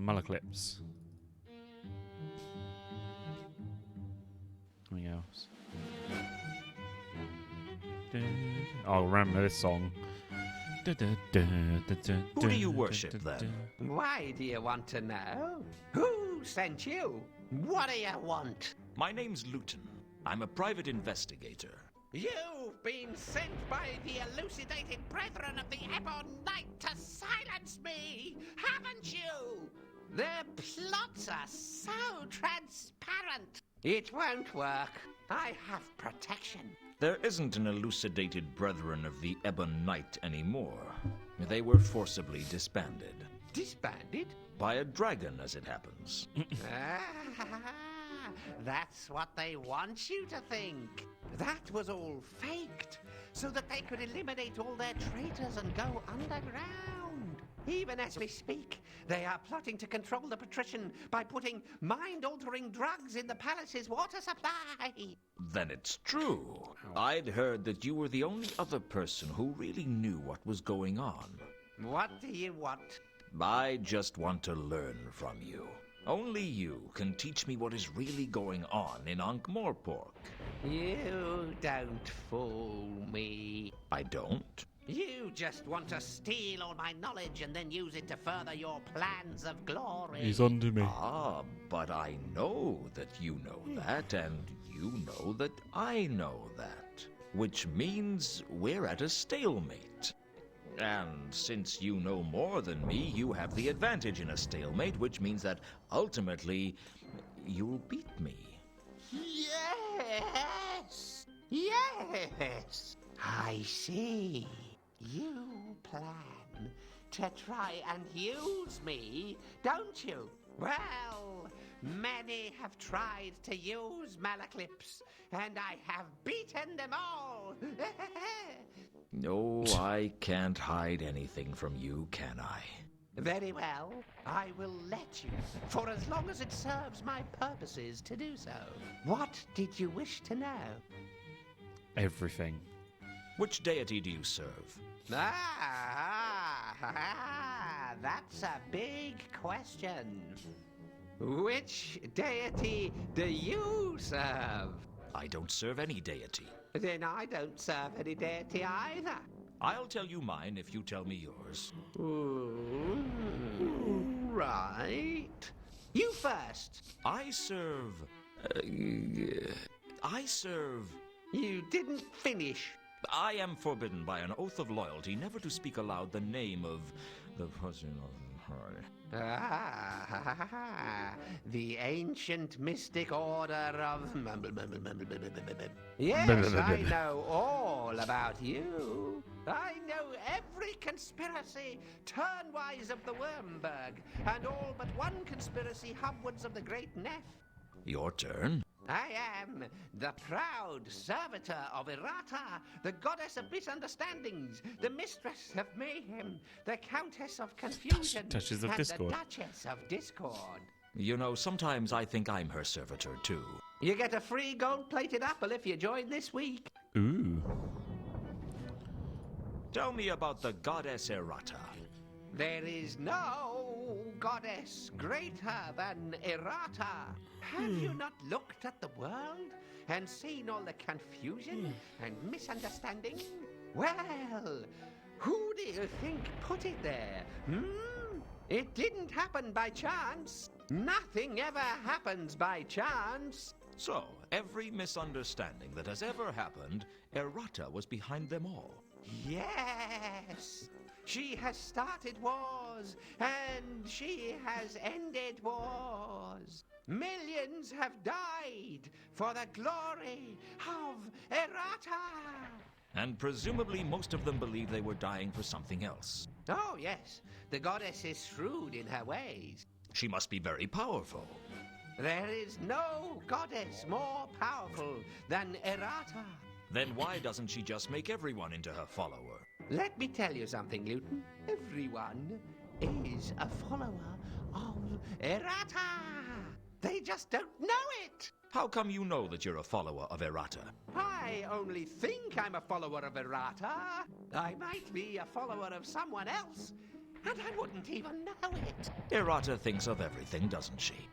Malaclips. Anything else? I'll remember this song. Who do you worship, then? Why do you want to know? Who sent you? What do you want? My name's Luton. I'm a private investigator. You've been sent by the elucidated brethren of the Ebon Knight to silence me, haven't you? Their plots are so transparent. It won't work. I have protection. There isn't an elucidated brethren of the Ebon Knight anymore. They were forcibly disbanded. Disbanded? By a dragon, as it happens. That's what they want you to think. That was all faked, so that they could eliminate all their traitors and go underground. Even as we speak, they are plotting to control the patrician by putting mind-altering drugs in the palace's water supply. Then it's true. I'd heard that you were the only other person who really knew what was going on. What do you want? I just want to learn from you. Only you can teach me what is really going on in Ankh-Morpork. You don't fool me. I don't? You just want to steal all my knowledge and then use it to further your plans of glory. He's onto me. Ah, but I know that you know that, and you know that I know that. Which means we're at a stalemate. And since you know more than me, you have the advantage in a stalemate, which means that ultimately you'll beat me. Yes! Yes! I see. You plan to try and use me, don't you? Well, many have tried to use Malaclips, and I have beaten them all. No, I can't hide anything from you, can I? Very well. I will let you, for as long as it serves my purposes to do so. What did you wish to know? Everything. Which deity do you serve? That's a big question. Which deity do you serve? I don't serve any deity. Then I don't serve any deity either. I'll tell you mine if you tell me yours. Ooh, right. You first. I serve... You didn't finish. I am forbidden by an oath of loyalty never to speak aloud the name of the person of the ancient mystic order of... Yes, I know all about you. I know every conspiracy turnwise of the Wormberg, and all but one conspiracy hubwards of the Great Neff. Your turn. I am the proud servitor of Errata, the goddess of misunderstandings, the mistress of mayhem, the countess of confusion, Duchess of and Discord. the duchess of discord. You know, sometimes I think I'm her servitor, too. You get a free gold-plated apple if you join this week. Ooh. Tell me about the goddess Errata. There is no goddess greater than Errata. Have you not looked at the world and seen all the confusion and misunderstanding? Well, who do you think put it there? It didn't happen by chance. Nothing ever happens by chance. So, every misunderstanding that has ever happened, Errata was behind them all. Yes. She has started wars, and she has ended wars. Millions have died for the glory of Errata. And presumably most of them believe they were dying for something else. Oh, yes. The goddess is shrewd in her ways. She must be very powerful. There is no goddess more powerful than Errata. Then why doesn't she just make everyone into her follower? Let me tell you something, Luton. Everyone is a follower of Errata. They just don't know it. How come you know that you're a follower of Errata? I only think I'm a follower of Errata. I might be a follower of someone else, and I wouldn't even know it. Errata thinks of everything, doesn't she?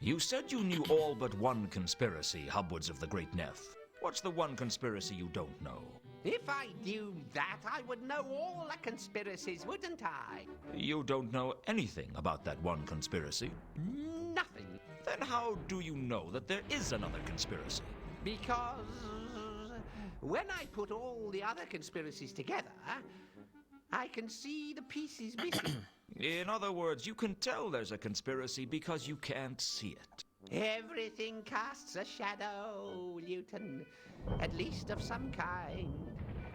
You said you knew all but one conspiracy, Hubwards of the Great Neff. What's the one conspiracy you don't know? If I knew that, I would know all the conspiracies, wouldn't I? You don't know anything about that one conspiracy. Nothing. Then how do you know that there is another conspiracy? Because when I put all the other conspiracies together, I can see the pieces missing. In other words, you can tell there's a conspiracy because you can't see it. Everything casts a shadow, Luton. At least of some kind.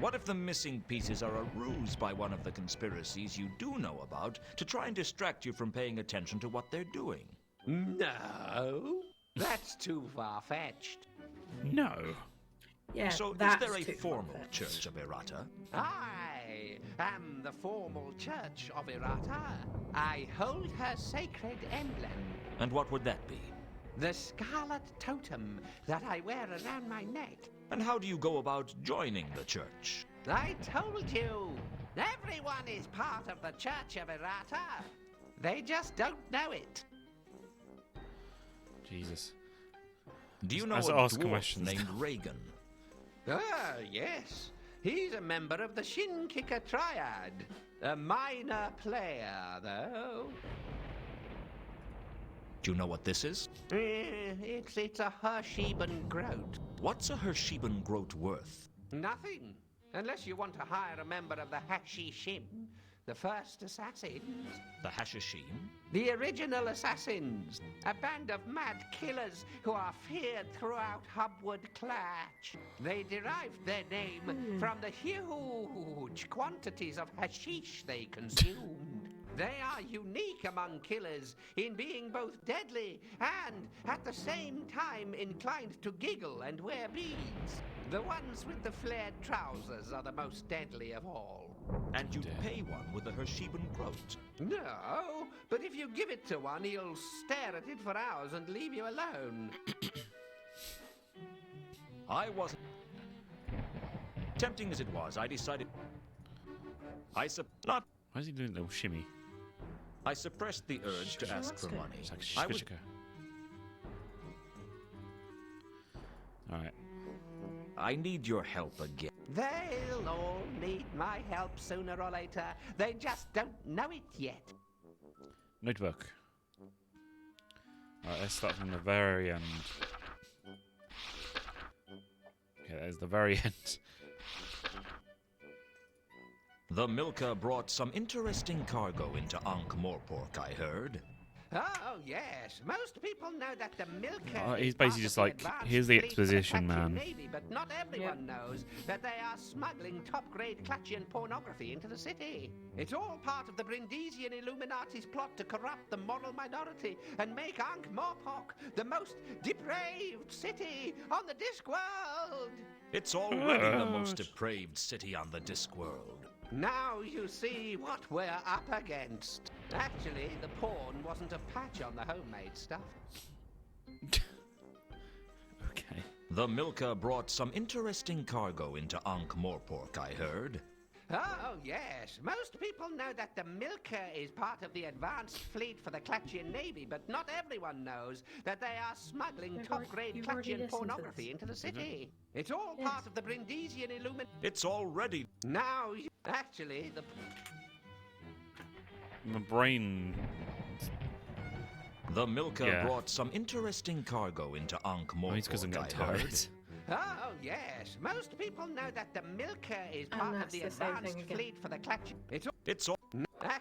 What if the missing pieces are a ruse by one of the conspiracies you do know about to try and distract you from paying attention to what they're doing? No, that's too far-fetched. No. Yeah, So is that's there a too formal far-fetched. Church of Errata? I am the formal Church of Errata. I hold her sacred emblem, And what would that be? the scarlet totem that I wear around my neck. And how do you go about joining the church? I told you, everyone is part of the Church of Errata. They just don't know it. Jesus. Do you know As a I ask dwarf questions named now. Reagan? Ah, yes. He's a member of the Shin Kicker Triad. A minor player, though. Do you know what this is? It's a Hersheben groat. What's a Hersheben groat worth? Nothing. Unless you want to hire a member of the Hashishim, the first assassins. The Hashishim? The original assassins. A band of mad killers who are feared throughout Hubwood Clatch. They derived their name from the huge quantities of hashish they consumed. They are unique among killers in being both deadly and, at the same time, inclined to giggle and wear beads. The ones with the flared trousers are the most deadly of all. And you'd pay one with a Hersheben groat? No, but if you give it to one, he'll stare at it for hours and leave you alone. I wasn't. Tempting as it was, I decided. Not. Why is he doing a little shimmy? I suppressed the urge to ask for money. It's like I was. shishka. Alright. I need your help again. They'll all need my help sooner or later. They just don't know it yet. Notebook. Alright, let's start from the very end. Okay, there's the very end. The Milka brought some interesting cargo into Ankh-Morpork, I heard. Oh, yes. Most people know that the Milka He's is basically part just of like, advanced here's the fleet for exposition, Clutchian man. Navy, but not everyone knows that they are smuggling top-grade Clutchian pornography into the city. It's all part of the Brindisian Illuminati's plot to corrupt the moral minority and make Ankh-Morpork the most depraved city on the Discworld. It's already the most depraved city on the Discworld. Now you see what we're up against. Actually, the porn wasn't a patch on the homemade stuff. Okay. The Milka brought some interesting cargo into Ankh-Morpork, I heard. Oh, yes. Most people know that the Milka is part of the advanced fleet for the Clutchian Navy, but not everyone knows that they are smuggling top-grade you've already Clutchian listened to pornography this. into the city. It's all part of the Brindisian It's already. Now, actually, the... My brain. The Milka Yeah. brought some interesting cargo into Oh, it's because I'm Ankh-Morpork, getting I heard. tired. Oh, yes. Most people know that the Milka is part of that's the the same advanced thing again. fleet for the Clutchian... It's all. Ah,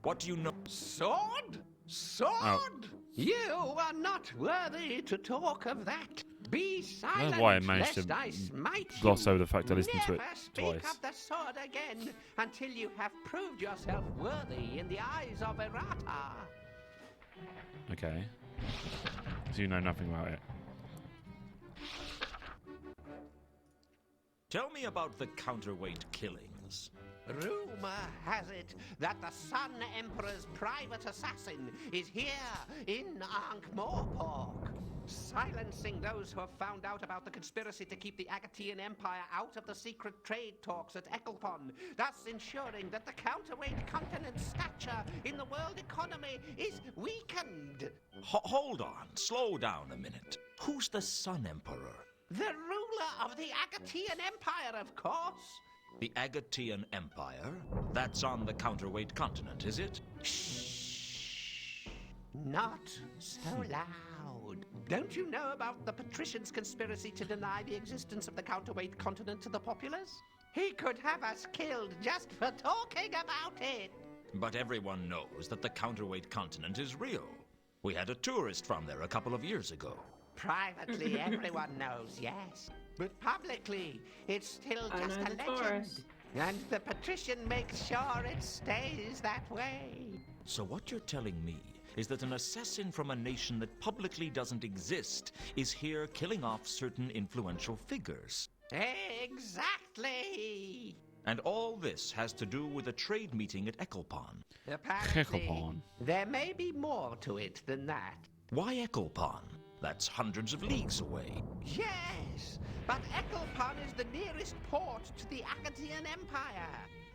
What do you know? sword? Sword? Oh. You are not worthy to talk of that. Be silent, why I managed lest to I smite gloss you. over the fact I listened to it Never speak twice. of the sword again until you have proved yourself worthy in the eyes of Errata. Okay. So you know nothing about it. Tell me about the counterweight killings. Rumor has it that the Sun Emperor's private assassin is here in Ankh-Morpork, silencing those who have found out about the conspiracy to keep the Agatean Empire out of the secret trade talks at Ecclefon, thus ensuring that the counterweight continent's stature in the world economy is weakened. Hold on. Slow down a minute. Who's the Sun Emperor? The ruler of the Agatean Empire, of course. The Agatean Empire? That's on the counterweight continent, is it? Shh. Not so loud. road. Don't you know about the patricians' conspiracy to deny the existence of the counterweight continent to the populace? He could have us killed just for talking about it. But everyone knows that the counterweight continent is real. We had a tourist from there a couple of years ago. Privately, everyone knows, yes. But publicly, it's still just a legend. Forest. And the patrician makes sure it stays that way. So what you're telling me is that an assassin from a nation that publicly doesn't exist is here killing off certain influential figures. Exactly! And all this has to do with a trade meeting at Ecclepon. Apparently, Ecclepon. there may be more to it than that. Why Ecclepon? That's hundreds of leagues away. Yes, but Ecclepon is the nearest port to the Akkadian Empire.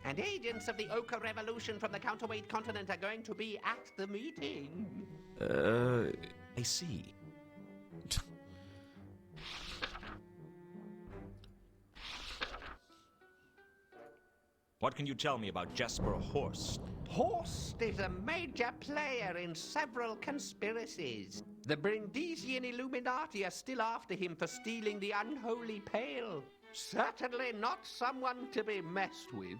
And agents of the Ochre Revolution from the counterweight continent are going to be at the meeting. I see. What can you tell me about Jesper Horst? Horst is a major player in several conspiracies. The Brindisian Illuminati are still after him for stealing the unholy pail. Certainly not someone to be messed with.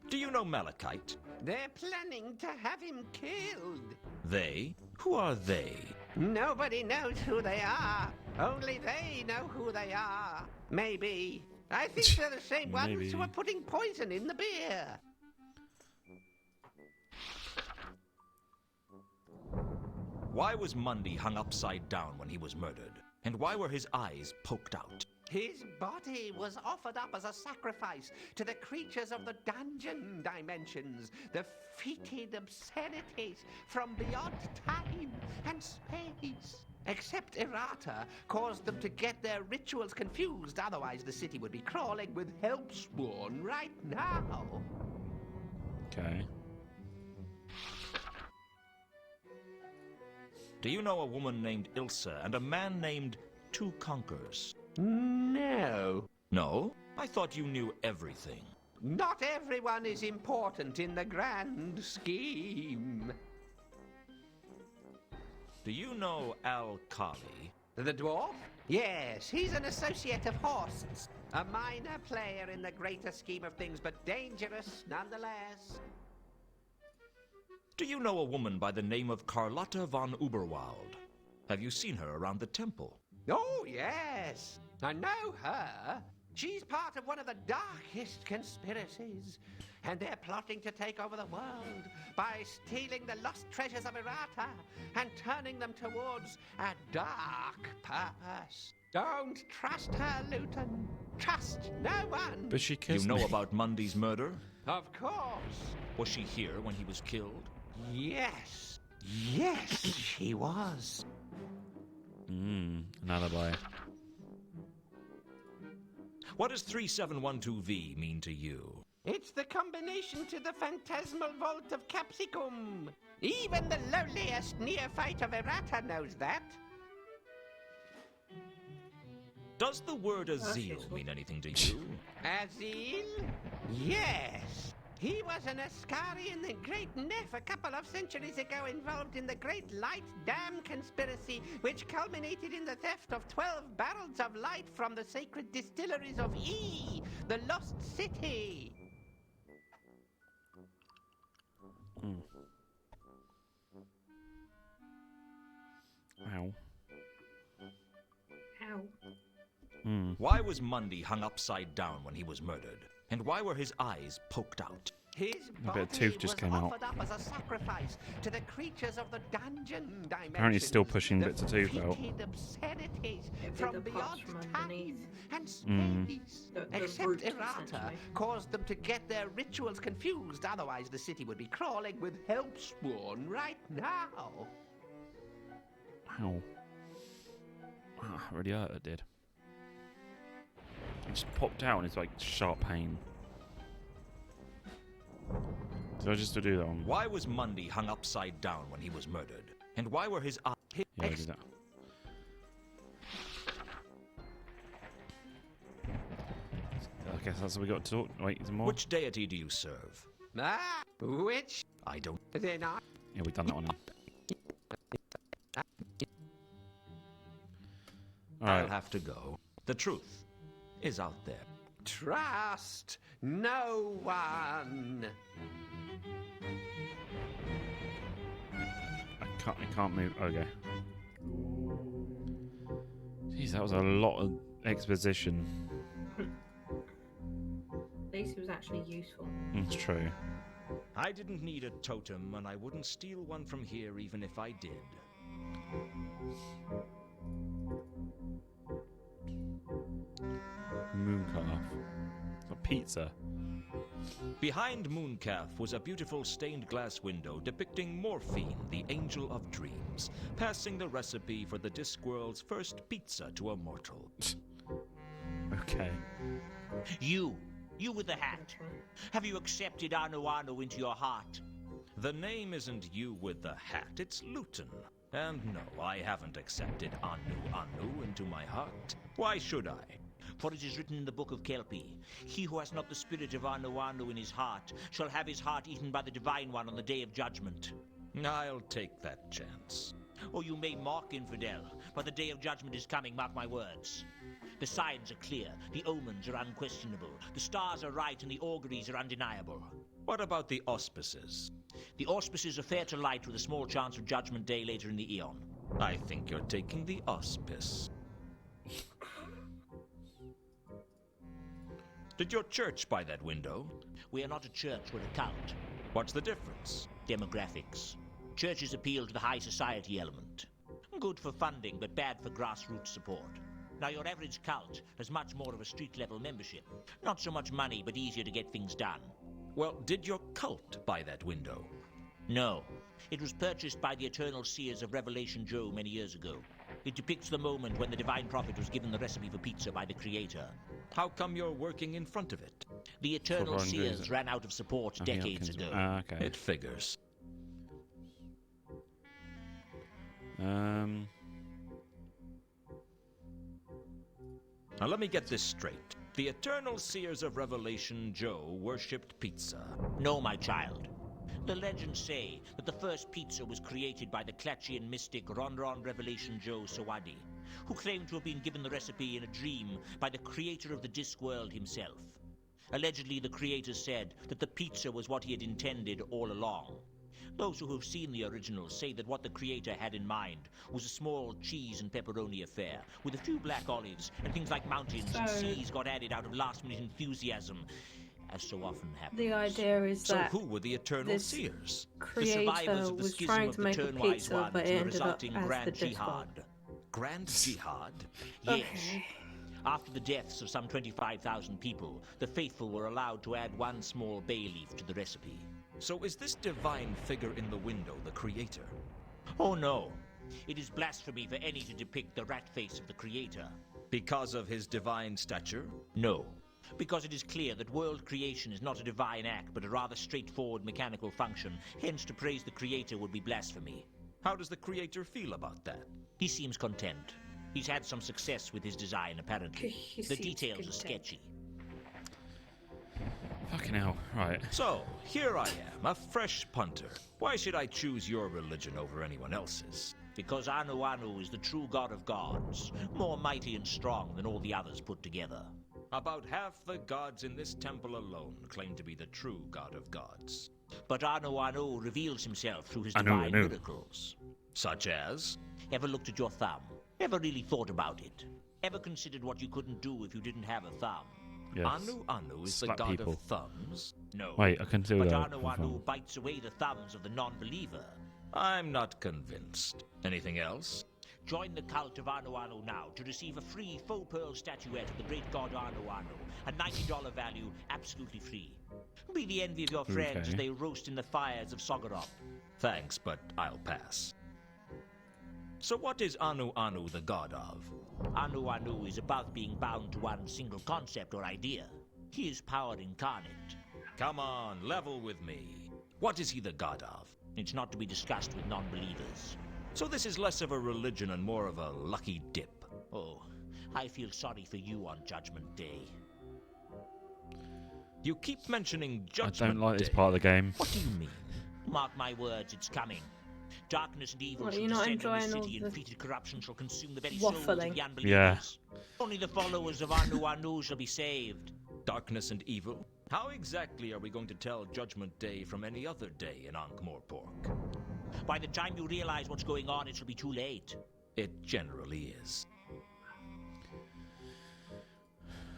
Do you know Malachite? They're planning to have him killed. They? Who are they? Nobody knows who they are. Only they know who they are. Maybe. I think they're the same ones Maybe. who are putting poison in the beer. Why was Mundy hung upside down when he was murdered? And why were his eyes poked out? His body was offered up as a sacrifice to the creatures of the dungeon dimensions, the fetid obscenities from beyond time and space. Except Errata caused them to get their rituals confused, otherwise the city would be crawling with Helpspawn right now. Okay. Do you know a woman named Ilsa and a man named Two Conkers? No. No? I thought you knew everything. Not everyone is important in the grand scheme. Do you know Al Kali? The dwarf? Yes, he's an associate of Horst's. A minor player in the greater scheme of things, but dangerous nonetheless. Do you know a woman by the name of Carlotta von Uberwald? Have you seen her around the temple? Oh, yes. I know her. She's part of one of the darkest conspiracies. And they're plotting to take over the world by stealing the lost treasures of Errata and turning them towards a dark purpose. Don't trust her, Luton. Trust no one. But she You kissed know me. about Mundy's murder? Of course. Was she here when he was killed? Yes. Yes, she was. An alibi. What does 3712V mean to you? It's the combination to the phantasmal vault of Capsicum. Even the lowliest neophyte of Errata knows that. Does the word Azil mean anything to you? Azil? Yes. He was an Ascari in the Great Neff a couple of centuries ago, involved in the Great Light Dam conspiracy, which culminated in the theft of 12 barrels of light from the sacred distilleries of E, the Lost City. Ow. Ow. Why was Mundy hung upside down when he was murdered? And why were his eyes poked out? His I body bet a tooth just was came out. offered up as a sacrifice to the creatures of the dungeon dimension. Apparently he's still pushing bits of tooth out. Obscenities It'd be from the parts beyond from time underneath. and space. The Except root, Errata essentially. caused them to get their rituals confused, otherwise the city would be crawling with Helpspawn right now. Ow. Ah, really hurt, it did. It just popped out and it's like sharp pain. Did I just do that one? Why was Mundy hung upside down when he was murdered? And why were his eyes... Yeah, I did that. I guess that's what we got to talk. Wait, is there more? Which deity do you serve? Ah, which? I don't. Then I. Yeah, we've done that one now. I'll Alright. have to go. The truth is out there. Trust no one. I can't move. Okay. Jeez, that was a lot of exposition. At least it was actually useful. That's true. I didn't need a totem, and I wouldn't steal one from here even if I did. Mooncalf. A pizza. Behind Mooncalf was a beautiful stained glass window depicting Morphine, the angel of dreams, passing the recipe for the Discworld's first pizza to a mortal. Okay. You with the hat. Have you accepted Anu into your heart? The name isn't you with the hat, it's Luton. And no, I haven't accepted Anu into my heart. Why should I? For it is written in the book of Kelpie, he who has not the spirit of Anu in his heart shall have his heart eaten by the Divine One on the day of judgment. I'll take that chance. Or you may mock, infidel, but the day of judgment is coming, mark my words. The signs are clear, the omens are unquestionable, the stars are right and the auguries are undeniable. What about the auspices? The auspices are fair to light with a small chance of judgment day later in the eon. I think you're taking the auspice. Did your church buy that window? We are not a church, we're a cult. What's the difference? Demographics. Churches appeal to the high society element. Good for funding, but bad for grassroots support. Now, your average cult has much more of a street-level membership. Not so much money, but easier to get things done. Well, did your cult buy that window? No. It was purchased by the Eternal Seers of Revelation Joe many years ago. It depicts the moment when the Divine Prophet was given the recipe for pizza by the Creator. How come you're working in front of it? The Eternal Seers ran out of support decades ago. Okay. It figures. Now let me get this straight. The Eternal Seers of Revelation Joe worshipped pizza. No, my child. The legends say that the first pizza was created by the Klatchian mystic Ronron Revelation Joe Sawadi, who claimed to have been given the recipe in a dream by the creator of the Discworld himself. Allegedly, the creator said that the pizza was what he had intended all along. Those who have seen the original say that what the creator had in mind was a small cheese and pepperoni affair, with a few black olives, and things like mountains and seas got added out of last-minute enthusiasm, as so often happens. The idea is that So who were the Eternal Seers? The survivors of the was schism trying of to the make a Turnwise pizza, Ones but it and the ended up resulting as Grand the Discworld. Jihad. Grand Jihad? Yes. Okay. After the deaths of some 25,000 people, the faithful were allowed to add one small bay leaf to the recipe. So is this divine figure in the window the creator? Oh no. It is blasphemy for any to depict the rat face of the creator. Because of his divine stature? No. Because it is clear that world creation is not a divine act, but a rather straightforward mechanical function. Hence, to praise the creator would be blasphemy. How does the creator feel about that? He seems content. He's had some success with his design, apparently. He The seems details are content. sketchy. Fucking hell. Right. So, here I am, a fresh punter. Why should I choose your religion over anyone else's? Because Anu is the true god of gods, more mighty and strong than all the others put together. About half the gods in this temple alone claim to be the true god of gods. But Anu reveals himself through his divine miracles. Such as? Ever looked at your thumb? Ever really thought about it? Ever considered what you couldn't do if you didn't have a thumb? Yes. Anu is Slap the god people. of thumbs? No. Wait, I can do but that. Anu bites away the thumbs of the non-believer. I'm not convinced. Anything else? Join the cult of Anu now to receive a free faux pearl statuette of the great god Anu, a $90 value, absolutely free. Be the envy of your friends as they roast in the fires of Sogorop. Thanks, but I'll pass. So what is Anu the god of? Anu is above being bound to one single concept or idea. He is power incarnate. Come on, level with me. What is he the god of? It's not to be discussed with non-believers. So this is less of a religion and more of a lucky dip. Oh, I feel sorry for you on Judgment Day. You keep mentioning I Judgment don't like this Day. part of the game. What do you mean? Mark my words, it's coming. Darkness and evil What, shall you're not descend on the enjoying all city, and the fleeted corruption shall consume the very souls of waffling? the unbelievers. Yeah. Only the followers of Anu Anu shall be saved. Darkness and evil? How exactly are we going to tell Judgment Day from any other day in Ankh-Morpork? By the time you realize what's going on, it shall be too late. It generally is.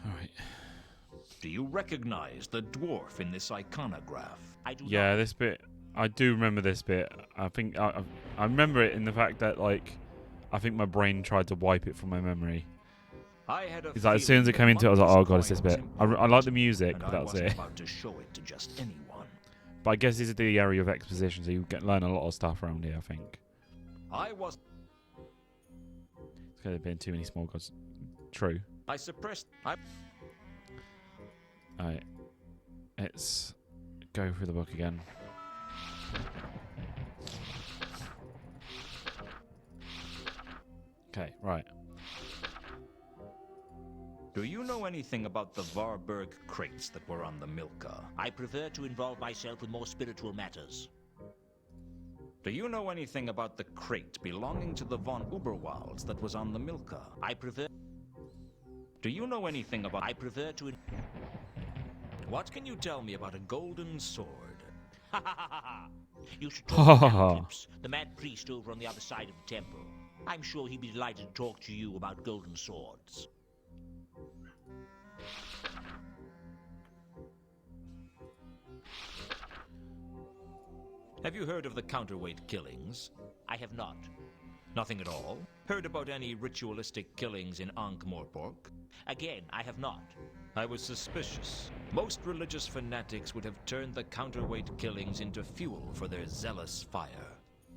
Alright. Do you recognize the dwarf in this iconograph? I do Yeah, not. this bit. I do remember this bit. I think I remember it in the fact that like I think my brain tried to wipe it from my memory. I had a It's like as soon as it came into it, I was like, "Oh god, it's this bit." I like the music, but that's it. About to show it to just anyone. But I guess this is the area of exposition, so you learn a lot of stuff around here. I think I was. it's going to be too many small gods. True. I suppressed. Alright, let's go through the book again. Okay, right. Do you know anything about the Varberg crates that were on the Milka? I prefer to involve myself with more spiritual matters. Do you know anything about the crate belonging to the von Uberwalds that was on the Milka? I prefer... Do you know anything about... I prefer to... What can you tell me about a golden sword? Ha ha ha ha! You should talk to Eclipse, the mad priest over on the other side of the temple. I'm sure he'd be delighted to talk to you about golden swords. Have you heard of the counterweight killings? I have not. Nothing at all? Heard about any ritualistic killings in Ankh-Morpork? Again, I have not. I was suspicious. Most religious fanatics would have turned the counterweight killings into fuel for their zealous fire.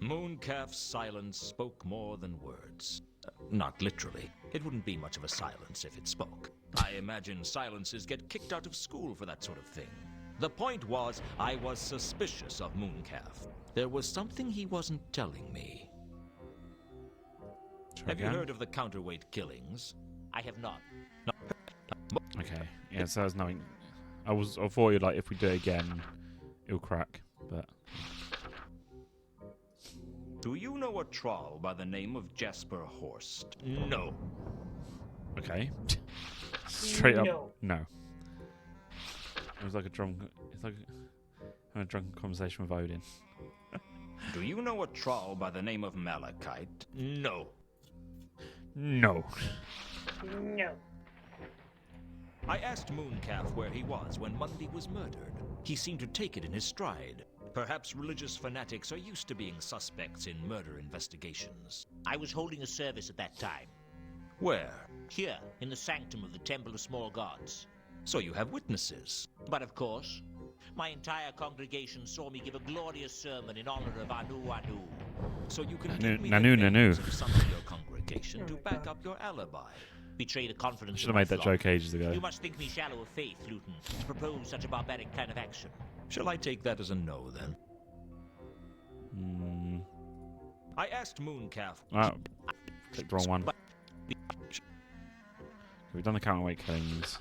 Mooncalf's silence spoke more than words. Not literally. It wouldn't be much of a silence if it spoke. I imagine silences get kicked out of school for that sort of thing. The point was, I was suspicious of Mooncalf. There was something he wasn't telling me. Have you heard of the counterweight killings? I have not. No. Okay. Yeah, so there's nothing. I thought you'd like if we do it again, it'll crack. But do you know a troll by the name of Jasper Horst? No. Okay. Straight up, no. It was like a drunk. It's like a drunken conversation with Odin. Do you know a troll by the name of Malachite? No. No. No. I asked Mooncalf where he was when Mundy was murdered. He seemed to take it in his stride. Perhaps religious fanatics are used to being suspects in murder investigations. I was holding a service at that time. Where? Here, in the sanctum of the Temple of Small Gods. So you have witnesses? But of course, my entire congregation saw me give a glorious sermon in honor of Anu Anu. So you can give me Nanu, the Nanu. names of some of your congregation to back up your alibi. Betray the confidence Should of have my made that flock. joke ages ago. You must think me shallow of faith, Luton, to propose such a barbaric kind of action. Shall I take that as a no, then? I asked Mooncalf... Oh, clicked the wrong one. We've done the counterweight killings.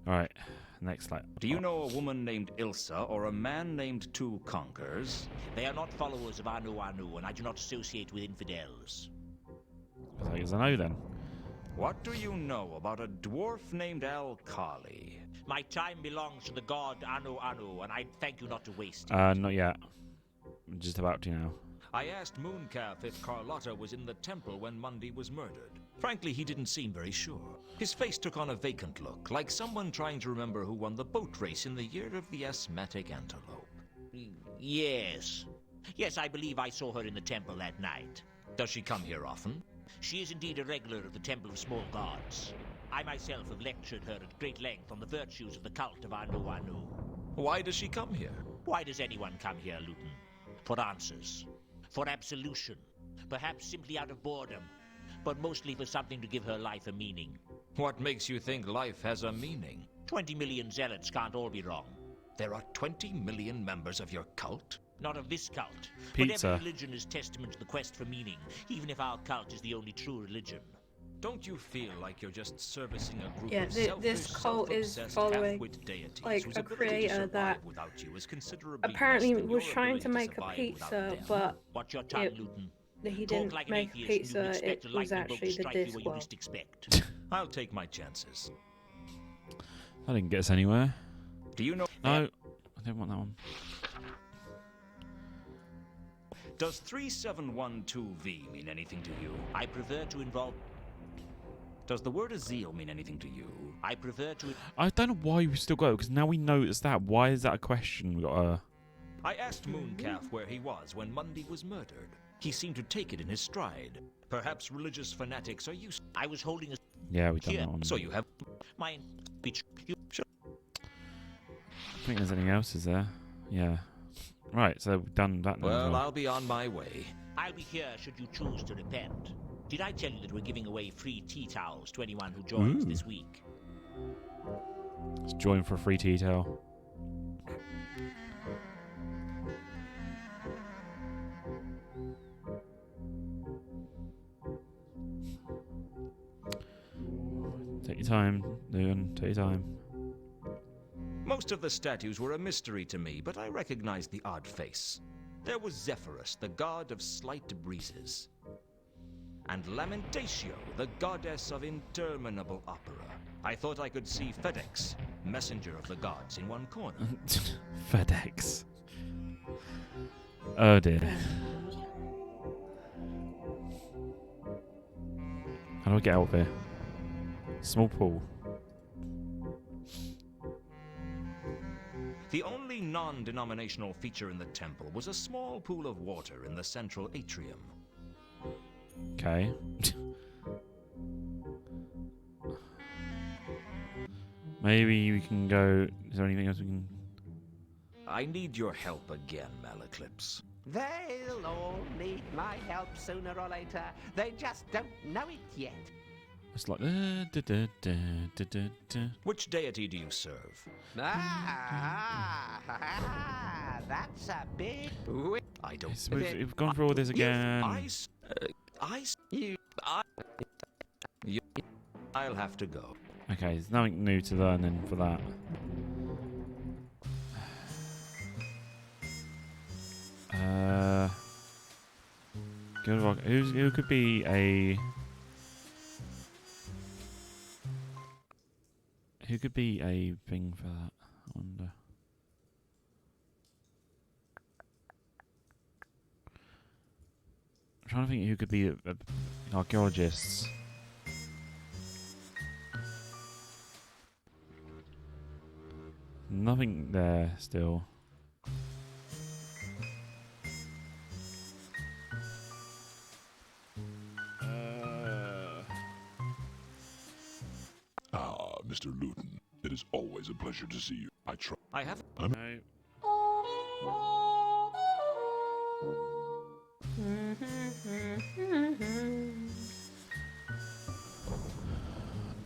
Alright, next slide. Do you know a woman named Ilsa or a man named Two Conkers? They are not followers of Anu Anu, and I do not associate with infidels. I guess I know then. What do you know about a dwarf named Al-Khali? My time belongs to the god Anu Anu, and I thank you not to waste it. Not yet. I'm just about to now. I asked Mooncalf if Carlotta was in the temple when Mundy was murdered. Frankly, he didn't seem very sure. His face took on a vacant look, like someone trying to remember who won the boat race in the year of the asthmatic antelope. Yes. Yes, I believe I saw her in the temple that night. Does she come here often? She is indeed a regular of the Temple of Small Gods. I myself have lectured her at great length on the virtues of the cult of Anu Anu. Why does she come here? Why does anyone come here, Luton? For answers. For absolution. Perhaps simply out of boredom. But mostly for something to give her life a meaning. What makes you think life has a meaning? 20 million zealots can't all be wrong. There are 20 million members of your cult? Not of this cult. Pizza. But every religion is testament to the quest for meaning, even if our cult is the only true religion. Don't you feel like you're just servicing a group Yeah, of this selfish, cult is self-obsessed, following half-wit deities like whose a ability to creator survive that without you is considerably apparently less than was your trying to ability make a survive pizza, without them? but Watch your tongue, it, Luton. he Talk didn't like an make a atheist and you would pizza. expect It a was lightning bolt to actually the strike you where you Discworld. least expect. I'll take my chances. That didn't get us anywhere. Do you know... No, I don't want that one. Does 3712V mean anything to you? I prefer to involve... Does the word Azil mean anything to you? I prefer to... I don't know why we still got it, because now we know it's that. Why is that a question? We got I asked Mooncalf where he was when Mundy was murdered. He seemed to take it in his stride. Perhaps religious fanatics are used... I was holding a... Yeah, we done Here, that one. So you have... My speech... You should... I think there's anything else, is there? Yeah. Right, so we've done that now. as Well, well. I'll be on my way. I'll be here should you choose to repent. Did I tell you that we're giving away free tea towels to anyone who joins Ooh. this week? Let's join for a free tea towel. Take your time, Leon. Take your time. Most of the statues were a mystery to me, but I recognized the odd face. There was Zephyrus, the god of slight breezes. And Lamentatio, the goddess of interminable opera. I thought I could see FedEx, messenger of the gods, in one corner. FedEx. Oh dear. How do I get out of here? Small pool. The only non-denominational feature in the temple was a small pool of water in the central atrium. Okay. Maybe we can go... Is there anything else we can... I need your help again, Malaclips. They'll all need my help sooner or later. They just don't know it yet. It's like... Which deity do you serve? That's a big... I don't... It's- we've gone through all this again. I'll have to go. Okay, there's nothing new to learn then for that. Who could be a... Who could be a thing for that? I wonder. I'm trying to think who could be archaeologists. Nothing there still. Ah, Mr. Luton, it is always a pleasure to see you. I have...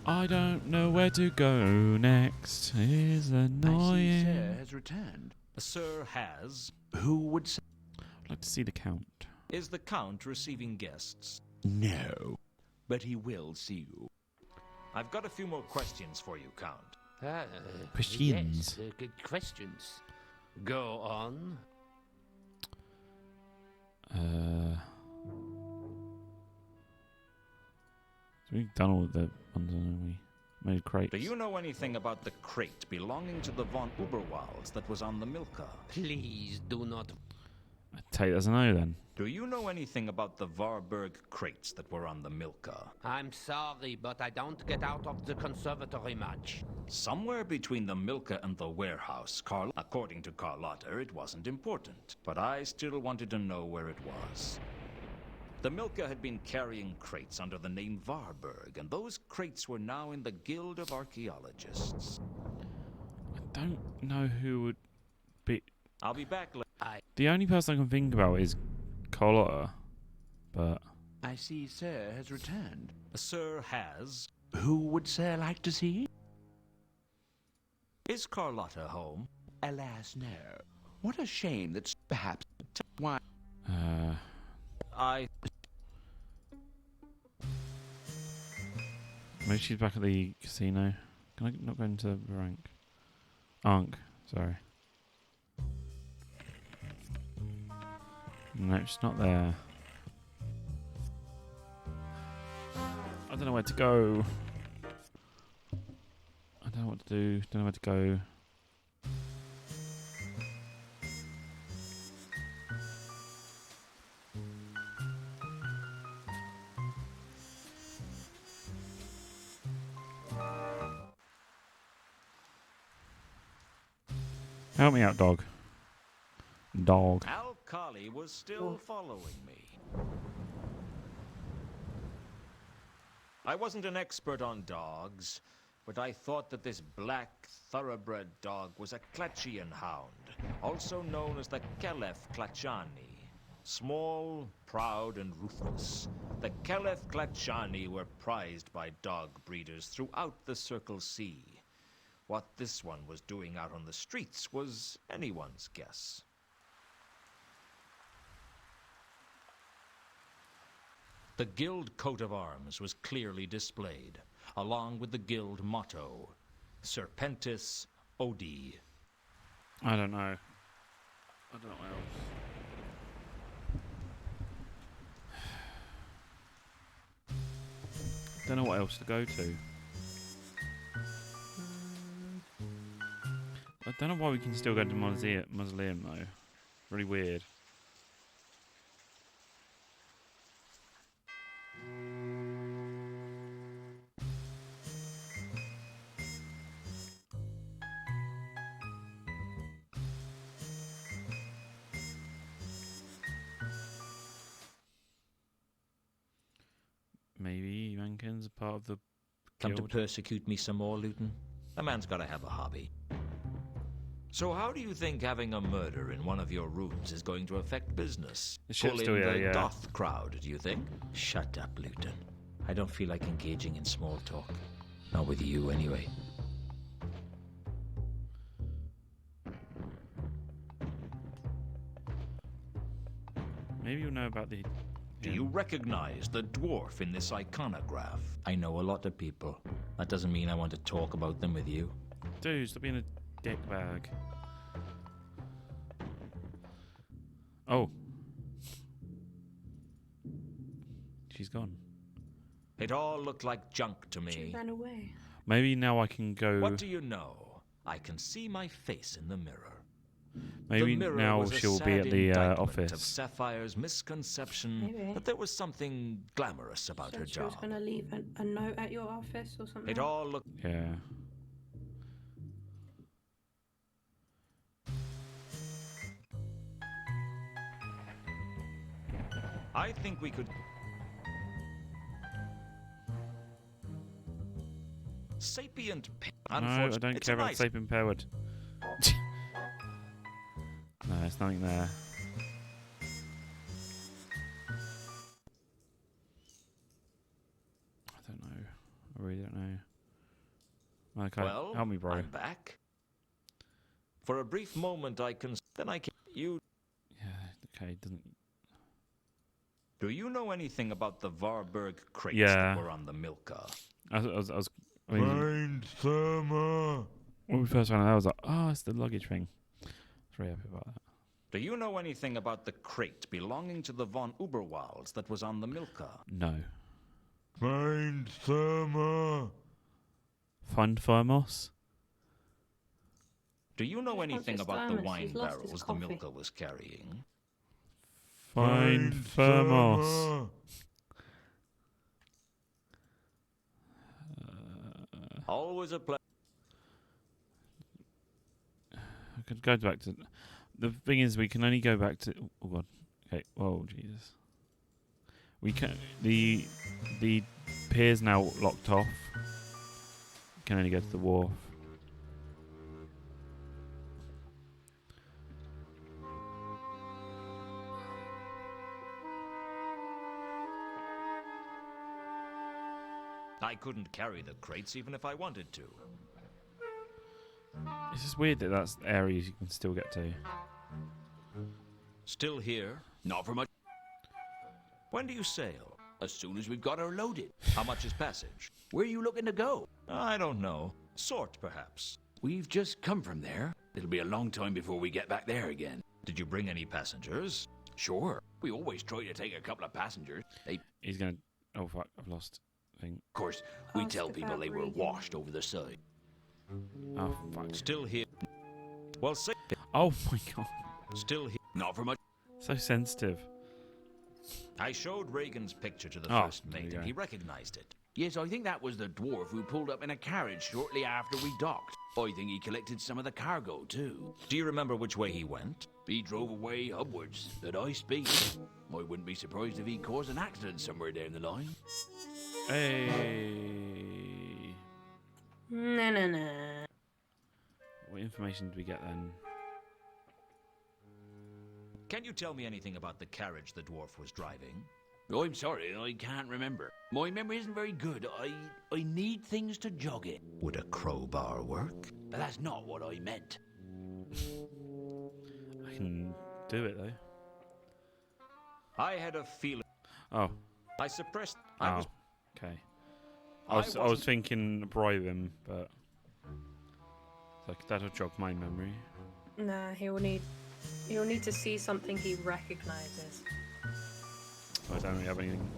I don't know where to go next. Is I see annoying. Sir has returned. Sir has... Who would say... I'd like to see the count. Is the Count receiving guests? No, but he will see you. I've got a few more questions for you, Count. Questions. Yes, good questions. Go on. So we've done all the ones, haven't we? Made crates. Do you know anything about the crate belonging to the von Uberwalds that was on the Milka? Please do not... I'd take that as a no then. Do you know anything about the Varberg crates that were on the Milka? I'm sorry, but I don't get out of the conservatory much. Somewhere between the Milka and the warehouse, according to Carlotta, it wasn't important. But I still wanted to know where it was. The Milka had been carrying crates under the name Varberg, and those crates were now in the Guild of Archaeologists. I don't know who would be... I'll be back later. The only person I can think about is Carlotta, but... I see Sir has returned. Sir has... Who would Sir like to see? Is Carlotta home? Alas, no. What a shame that perhaps... Why... Maybe she's back at the casino. Can I not go into rank? Ankh, sorry. No, she's not there. I don't know where to go. I don't know what to do. Don't know where to go. Help me out, dog. Dog. Al-Khali was still following me. I wasn't an expert on dogs, but I thought that this black thoroughbred dog was a Klachian hound, also known as the Kelef Klachani. Small, proud, and ruthless, the Kelef Klachani were prized by dog breeders throughout the Circle Sea. What this one was doing out on the streets was anyone's guess. The guild coat of arms was clearly displayed, along with the guild motto, Serpentis Odi. I don't know. I don't know what else. Don't know what else to go to. I don't know why we can still go to Mausoleum though. Really weird. Maybe Mankin's a part of the Come to guild. persecute me some more, Luton? A man's gotta have a hobby. So how do you think having a murder in one of your rooms is going to affect business? The ship's Pull still in here, the yeah. goth crowd, do you think? Shut up, Luton. I don't feel like engaging in small talk. Not with you, anyway. Maybe you'll know about the... Do you recognize the dwarf in this iconograph? I know a lot of people. That doesn't mean I want to talk about them with you. Dude, stop being a dickbag. Oh. She's gone. It all looked like junk to She me. ran away. Maybe now I can go... What do you know? I can see my face in the mirror. Maybe the mirror now was a she'll be sad at the indictment office. of Sapphire's misconception Maybe. that there was something glamorous about So her she was job. going to leave a note at your office or something? It all looked... Yeah. I think we could... Sapient... No, I don't care about Sapient Powered. No, there's nothing there. I don't know. I really don't know. Okay, Well, help me, bro. I'm back. For a brief moment, then I can... You... Yeah, okay, doesn't... Do you know anything about the Varberg crates Yeah. that were on the Milka? I mean, when we first found out, I was like, oh, it's the luggage thing. I was very happy about that. Do you know anything about the crate belonging to the von Uberwalds that was on the Milka? No. Find Therma. Find Thermos? Do you know He just wants anything his about the thermos. wine He's lost his barrels the coffee. Milka was carrying? Find Thermos. Always a pleasure. I could go back to... The thing is, we can only go back to... Oh, God. Okay. Oh, Jesus. We can... The pier's now locked off. We can only go to the wharf. I couldn't carry the crates even if I wanted to. It's just weird that that's areas you can still get to. Still here? Not for much. When do you sail? As soon as we've got her loaded. How much is passage? Where are you looking to go? I don't know. Sort, perhaps. We've just come from there. It'll be a long time before we get back there again. Did you bring any passengers? Sure. We always try to take a couple of passengers. He's gonna. Oh fuck! I've lost. Thing. Of course, we Ask tell people about they were Regan. washed over the side. Oh fuck! Still here. Well, say. Oh my god! Still here. Not for much. So sensitive. I showed Reagan's picture to the Oh, first there mate, you and go. he recognized it. Yes, I think that was the dwarf who pulled up in a carriage shortly after we docked. I think he collected some of the cargo, too. Do you remember which way he went? He drove away upwards at high speed. I wouldn't be surprised if he caused an accident somewhere down the line. Hey. No. What information did we get then? Can you tell me anything about the carriage the dwarf was driving? I'm sorry, I can't remember. My memory isn't very good. I need things to jog it. Would a crowbar work? But that's not what I meant. I can do it though. I had a feeling. Oh. I suppressed. Oh. Okay. I was thinking bribe him, but like that'll jog my memory. Nah, he'll need to see something he recognizes. I don't really have anything.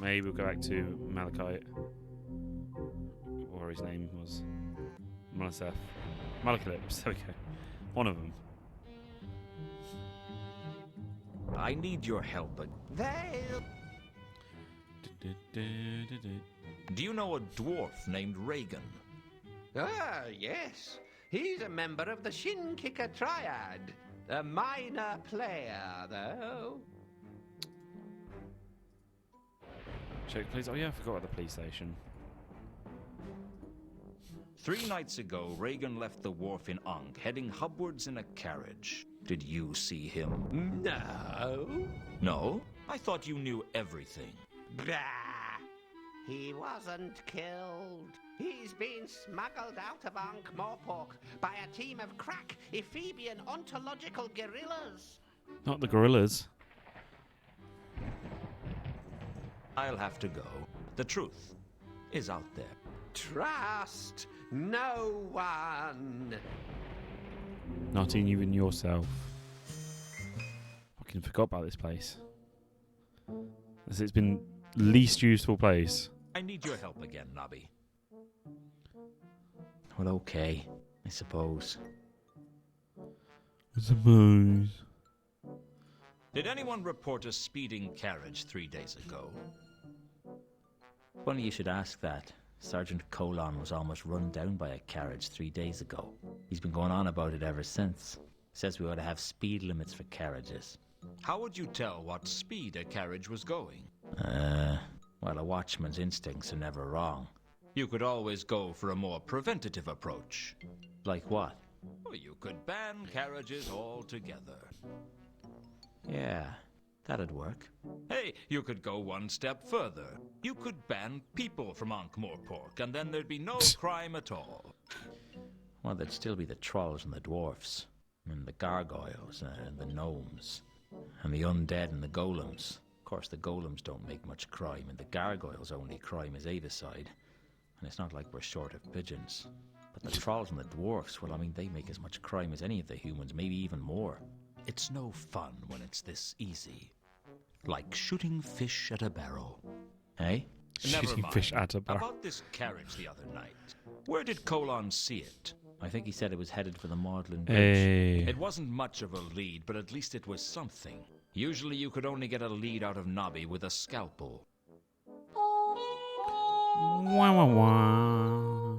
Maybe we'll go back to Malachite. Or his name was Malaseth. Malacalypse, there we go. One of them. I need your help. They'll... Do you know a dwarf named Reagan? Ah, yes. He's a member of the Shin Kicker Triad. A minor player, though. Check please. Oh yeah, I forgot about the police station. 3 nights ago, Reagan left the wharf in Ankh, heading hubwards in a carriage. Did you see him? No. No? I thought you knew everything. Bah! He wasn't killed. He's been smuggled out of Ankh-Morpork by a team of crack Ephebian ontological guerrillas. Not the gorillas. I'll have to go. The truth is out there. Trust no one. Not even yourself. Fucking forgot about this place. It's been least useful place. I need your help again, Nobby. Well, okay, I suppose. I suppose. Did anyone report a speeding carriage 3 days ago? Funny you should ask that. Sergeant Colon was almost run down by a carriage 3 days ago. He's been going on about it ever since. Says we ought to have speed limits for carriages. How would you tell what speed a carriage was going? Well, a watchman's instincts are never wrong. You could always go for a more preventative approach. Like what? Well, you could ban carriages altogether. Yeah, that'd work. Hey, you could go one step further. You could ban people from Ankh-Morpork, and then there'd be no crime at all. Well, there'd still be the trolls and the dwarfs, and the gargoyles, and the gnomes, and the undead and the golems. Of course, the golems don't make much crime, and the gargoyles' only crime is Avicide. And it's not like we're short of pigeons. But the trolls and the dwarfs, well, I mean, they make as much crime as any of the humans, maybe even more. It's no fun when it's this easy. Like shooting fish at a barrel. Hey? Never Shooting mind. fish at a bar. About this carriage the other night. Where did Colon see it? I think he said it was headed for the Magdalen Bridge. Hey. It wasn't much of a lead, but at least it was something. Usually you could only get a lead out of Nobby with a scalpel. Wah, wah, wah.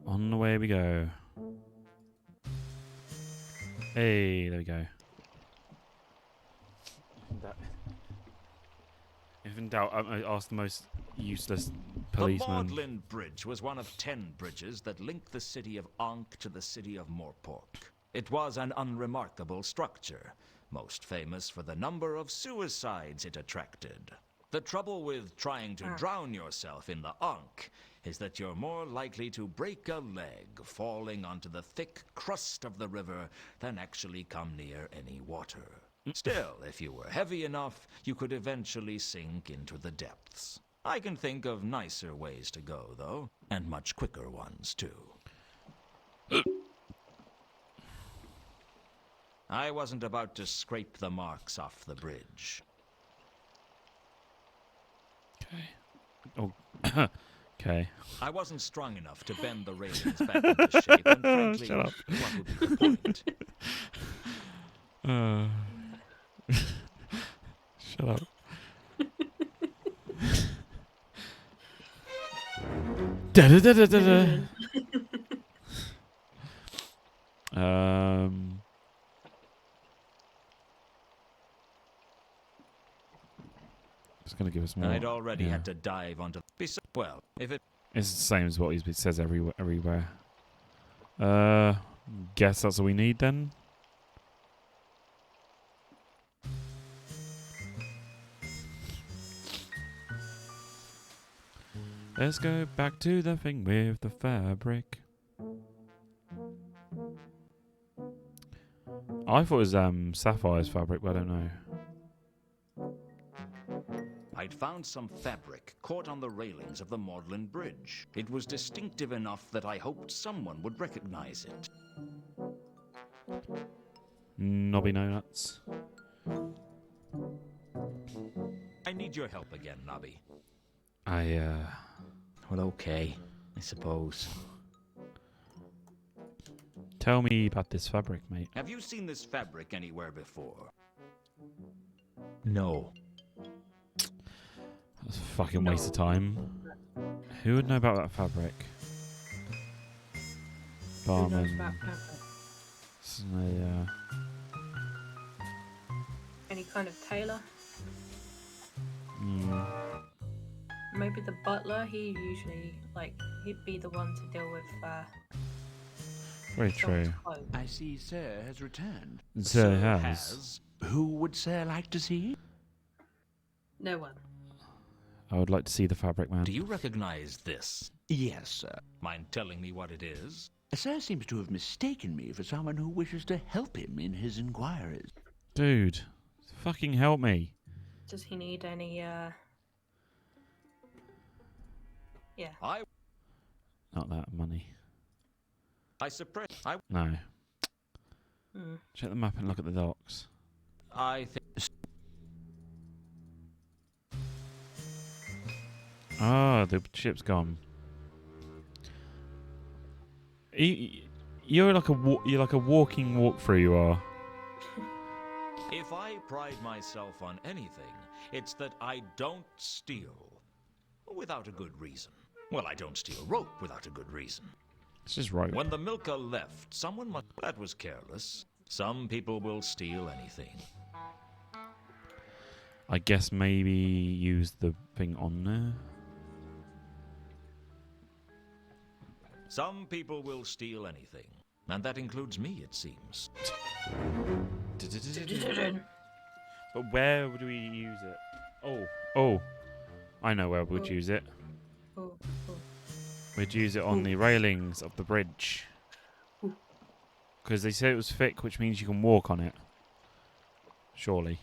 On the way we go. Hey, there we go. If in doubt, I asked the most useless policeman. The Magdalen Bridge was one of 10 bridges that linked the city of Ankh to the city of Morpork. It was an unremarkable structure, most famous for the number of suicides it attracted. The trouble with trying to drown yourself in the Ankh is that you're more likely to break a leg falling onto the thick crust of the river than actually come near any water. Still, if you were heavy enough, you could eventually sink into the depths. I can think of nicer ways to go, though, and much quicker ones, too. I wasn't about to scrape the marks off the bridge. Okay. Oh, okay. I wasn't strong enough to bend the railings back into shape, and frankly, Shut up. what would be the point? Shut up. Da-da-da-da-da-da. It's gonna give us more. I'd already yeah. had to dive onto. Well, if it. It's the same as what he says everywhere. Guess that's all we need then. Let's go back to the thing with the fabric. I thought it was Sapphire's fabric, but I don't know. I'd found some fabric caught on the railings of the Magdalen Bridge. It was distinctive enough that I hoped someone would recognize it. Nobby no nuts. I need your help again, Nobby. Well, okay, I suppose. Tell me about this fabric, mate. Have you seen this fabric anywhere before? No. That's a fucking waste of time. Who would know about that fabric? Who knows Barman. about fabric? Yeah. Any kind of tailor? Mm. Maybe the butler. He usually he'd be the one to deal with. Very true. someone's clothes. I see Sir has returned. Sir has. Who would Sir like to see? No one. I would like to see the fabric, man. Do you recognize this? Yes, sir. Mind telling me what it is? Sir seems to have mistaken me for someone who wishes to help him in his inquiries. Dude, fucking help me. Does he need any? Yeah. Not that money. No. Check the map and look at the docks. I think. Ah, the ship's gone. You're like a walking walkthrough. You are. If I pride myself on anything, it's that I don't steal without a good reason. Well, I don't steal rope without a good reason. It's just right. When the milker left, someone must. That was careless. Some people will steal anything. I guess maybe use the thing on there. Some people will steal anything. And that includes me, it seems. But where would we use it? Oh. I know where we'd use it. We'd use it on the railings of the bridge. Because they said it was thick, which means you can walk on it. Surely.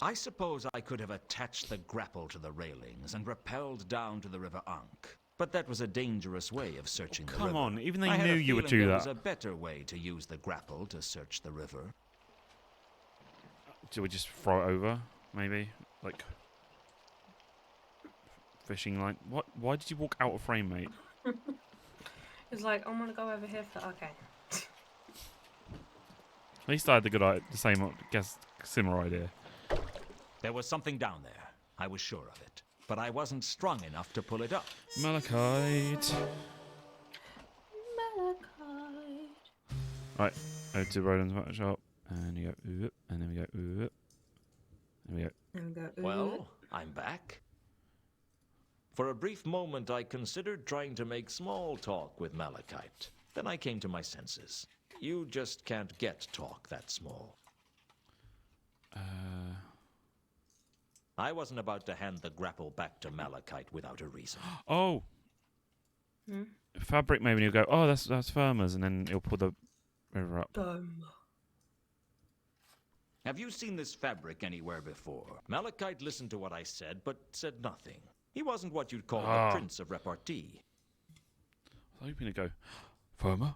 I suppose I could have attached the grapple to the railings and rappelled down to the River Ankh. But that was a dangerous way of searching the river. Come on, even they I had knew a you would feeling do there that. was a better way to use the grapple to search the river. Do we just throw it over? Maybe? Like... fishing line? What? Why did you walk out of frame, mate? It's like, I'm gonna go over here for. Okay. At least I had the same, similar idea. There was something down there. I was sure of it. But I wasn't strong enough to pull it up. Malachite. Right, over to Roland's workshop, and you go, oop, and then we go, oop, and we go. And we go. Well, I'm back. For a brief moment, I considered trying to make small talk with Malachite. Then I came to my senses. You just can't get talk that small. I wasn't about to hand the grapple back to Malachite without a reason. Oh, fabric maybe. And he'll go, oh, that's Firma's, and then he'll pull the river up. Have you seen this fabric anywhere before? Malachite listened to what I said, but said nothing. He wasn't what you'd call the prince of repartee. I was hoping to go, Firma?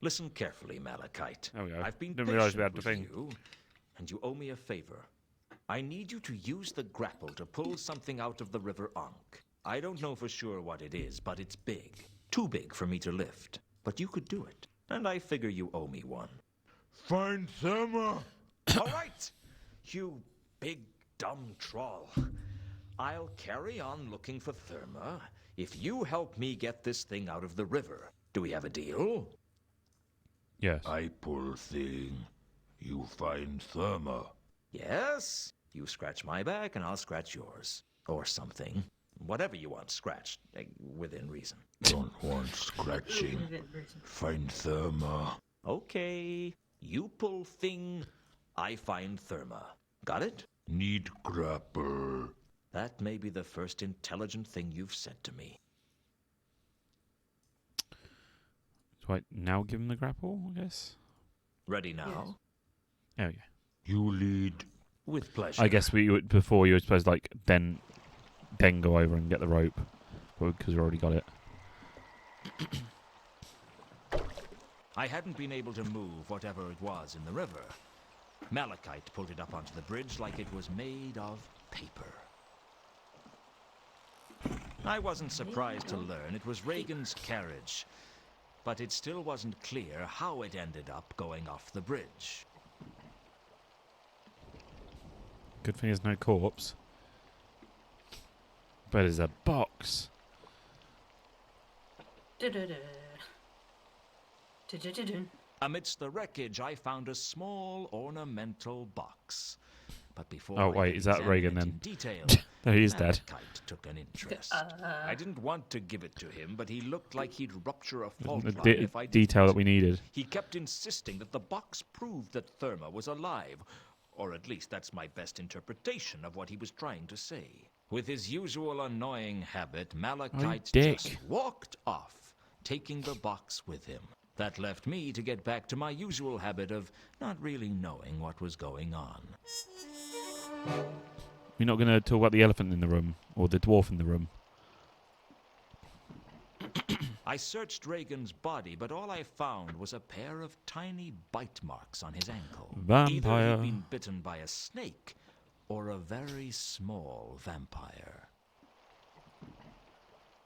Listen carefully, Malachite. There we go. I've been Didn't realise patient we had the with thing. you, and you owe me a favor. I need you to use the grapple to pull something out of the River Ankh. I don't know for sure what it is, but it's big. Too big for me to lift. But you could do it, and I figure you owe me one. Find Therma! All right, you big dumb troll. I'll carry on looking for Therma if you help me get this thing out of the river. Do we have a deal? Yes. I pull thing. You find Therma. Yes? You scratch my back and I'll scratch yours. Or something. Whatever you want scratched, within reason. Don't want scratching. Find Therma. Okay. You pull thing, I find Therma. Got it? Need grapple. That may be the first intelligent thing you've said to me. Do I now give him the grapple, I guess? Ready now? There we go. You lead. With pleasure. I guess before you were supposed to, like, then go over and get the rope. Because we already got it. I hadn't been able to move whatever it was in the river. Malachite pulled it up onto the bridge like it was made of paper. I wasn't surprised to learn it was Reagan's carriage, but it still wasn't clear how it ended up going off the bridge. Good thing there's no corpse. But there's a box. Amidst the wreckage, I found a small ornamental box. But before Oh, I wait, could is that examine Reagan it then? in detail, No, he is dead. Malachite took an interest. I didn't want to give it to him, but he looked like he'd rupture a fault The line if I didn't. detail that we needed. He kept insisting that the box proved that Therma was alive, or at least that's my best interpretation of what he was trying to say. With his usual annoying habit, Malachite dick. just walked off, taking the box with him. That left me to get back to my usual habit of not really knowing what was going on. We're not going to talk about the elephant in the room, or the dwarf in the room. I searched Reagan's body, but all I found was a pair of tiny bite marks on his ankle. Either Vampire. he'd been bitten by a snake, or a very small vampire.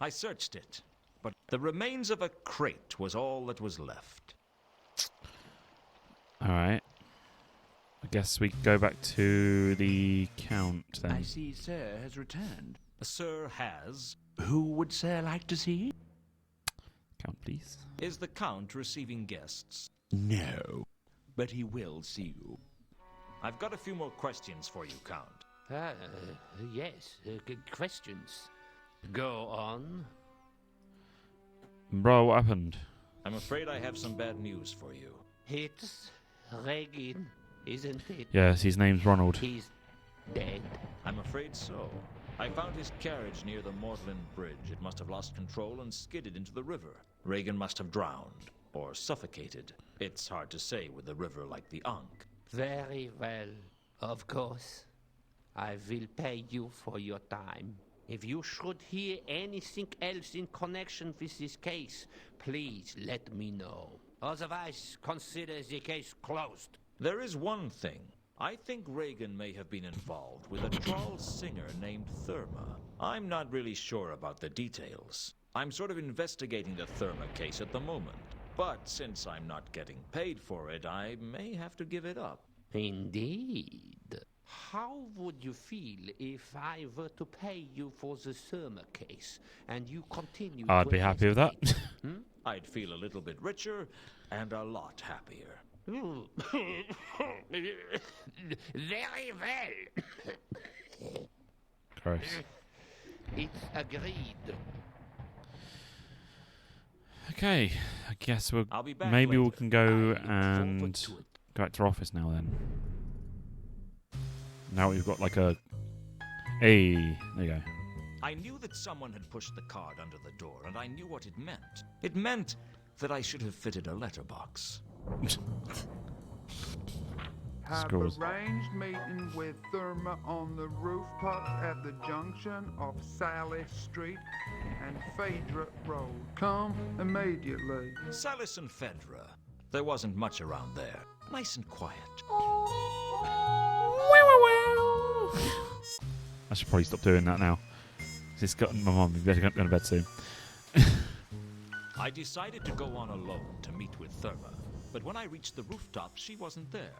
I searched it, but the remains of a crate was all that was left. Alright. I guess we go back to the Count then. I see Sir has returned. Sir has. Who would Sir like to see? Count, please. Is the Count receiving guests? No, but he will see you. I've got a few more questions for you, Count. Yes, questions. Go on. Bro, what happened? I'm afraid I have some bad news for you. It's Regan, isn't it? Yes, his name's Ronald. He's dead. I'm afraid so. I found his carriage near the Mortland Bridge. It must have lost control and skidded into the river. Regan must have drowned, or suffocated. It's hard to say with a river like the Ankh. Very well, of course. I will pay you for your time. If you should hear anything else in connection with this case, please let me know. Otherwise, consider the case closed. There is one thing. I think Regan may have been involved with a troll singer named Therma. I'm not really sure about the details. I'm sort of investigating the Therma case at the moment. But since I'm not getting paid for it, I may have to give it up. Indeed. How would you feel if I were to pay you for the Therma case and you continue I'd to be happy with that. I'd feel a little bit richer and a lot happier. Very well. Gross. It's agreed. Okay, I guess I'll be back maybe we later. can go I look forward and to it. go back to our office now then. Now we've got like a... Hey, there you go. I knew that someone had pushed the card under the door, and I knew what it meant. It meant that I should have fitted a letterbox. Have Scrolls. arranged meeting with Therma on the rooftop at the junction of Sally Street and Phaedra Road. Come immediately. Salis and Phaedra. There wasn't much around there. Nice and quiet. I should probably stop doing that now. It's got my mum. We better go to bed soon. I decided to go on alone to meet with Therma, but when I reached the rooftop, she wasn't there.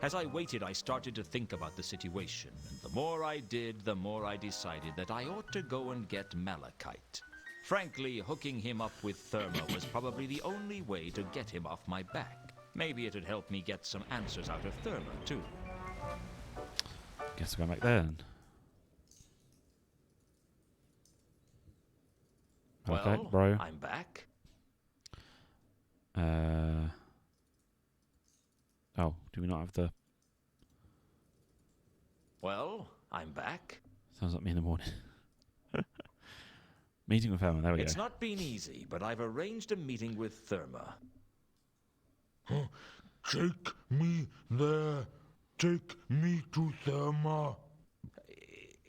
As I waited, I started to think about the situation, and the more I did, the more I decided that I ought to go and get Malachite. Frankly, hooking him up with Therma was probably the only way to get him off my back. Maybe it'd help me get some answers out of Therma, too. Guess I'll go back there then. Well, Okay, bro. I'm back. Oh, do we not have the... Well, I'm back. Sounds like me in the morning. Meeting with Herman, there we It's go. not been easy, but I've arranged a meeting with Therma. Take me there. Take me to Therma.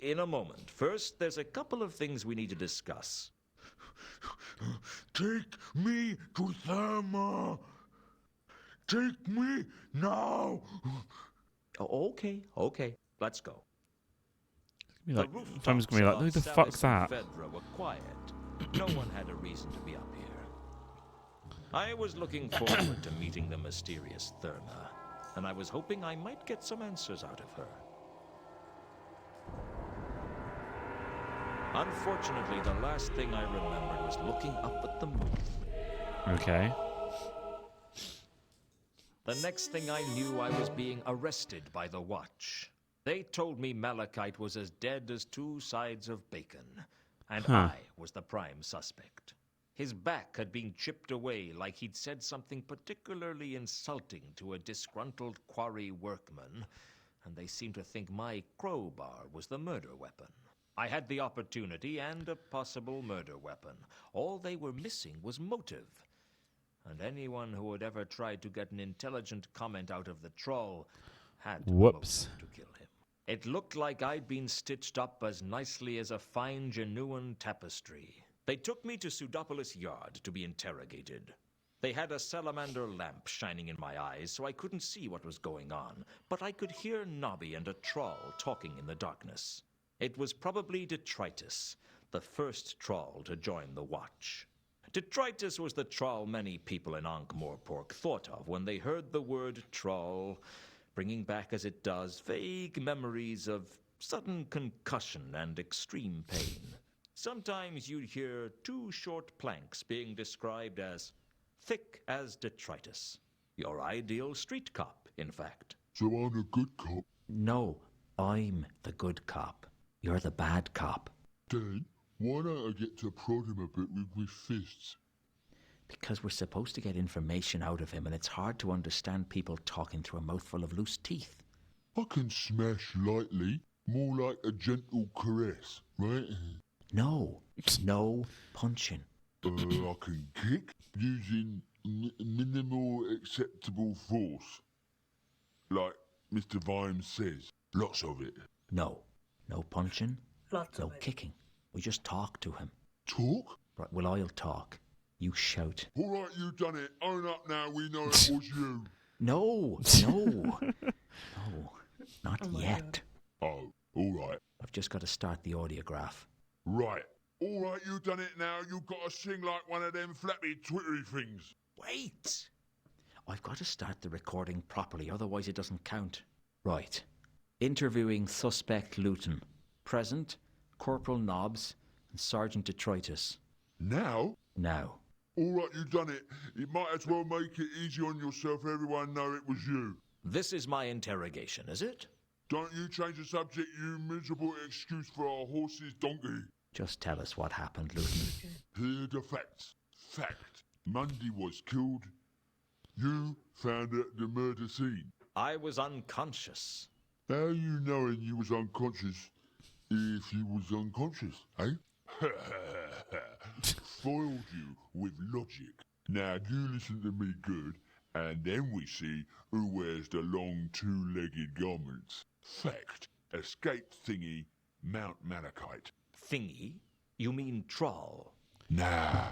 In a moment. First, there's a couple of things we need to discuss. Take me to Therma. Take me now. Okay. Let's go. Like, Tom's gonna be like, who the fuck's that? Phaedra were quiet. No one had a reason to be up here. I was looking forward to meeting the mysterious Therma, and I was hoping I might get some answers out of her. Unfortunately, the last thing I remembered was looking up at the moon. Okay. The next thing I knew, I was being arrested by the Watch. They told me Malachite was as dead as two sides of bacon, and I was the prime suspect. His back had been chipped away like he'd said something particularly insulting to a disgruntled quarry workman, and they seemed to think my crowbar was the murder weapon. I had the opportunity and a possible murder weapon. All they were missing was motive. And anyone who had ever tried to get an intelligent comment out of the troll had Whoops. motive to kill him. It looked like I'd been stitched up as nicely as a fine genuine tapestry. They took me to Pseudopolis Yard to be interrogated. They had a salamander lamp shining in my eyes, so I couldn't see what was going on, but I could hear Nobby and a troll talking in the darkness. It was probably Detritus, the first troll to join the Watch. Detritus was the troll many people in Ankh-Morpork thought of when they heard the word troll, bringing back as it does vague memories of sudden concussion and extreme pain. Sometimes you'd hear two short planks being described as thick as detritus. Your ideal street cop, in fact. So I'm a good cop. No, I'm the good cop. You're the bad cop. Then, why don't I get to prod him a bit with my fists? Because we're supposed to get information out of him, and it's hard to understand people talking through a mouthful of loose teeth. I can smash lightly, more like a gentle caress, right? No punching. I can kick using minimal acceptable force. Like Mr. Vimes says, lots of it. No punching, Lots no of it. kicking. We just talk to him. Talk? Right, well, I'll talk. You shout. All right, you done it. Own up now, we know it was you. No, not yet. Oh, all right. I've just got to start the audiograph. Right. All right, you done it now. You got to sing like one of them flappy twittery things. Wait! I've got to start the recording properly, otherwise it doesn't count. Right. Interviewing suspect Luton. Present, Corporal Nobbs and Sergeant Detritus. Now? Now. All right, you done it. You might as well make it easy on yourself. Everyone know it was you. This is my interrogation, is it? Don't you change the subject, you miserable excuse for our horse's donkey. Just tell us what happened, Luton. Here are the facts. Fact. Mundy was killed. You found at the murder scene. I was unconscious. How you knowing you was unconscious if you was unconscious, eh? Foiled you with logic. Now you listen to me good, and then we see who wears the long two-legged garments. Fact. Escaped thingy, Mount Malachite. Thingy? You mean troll? Nah,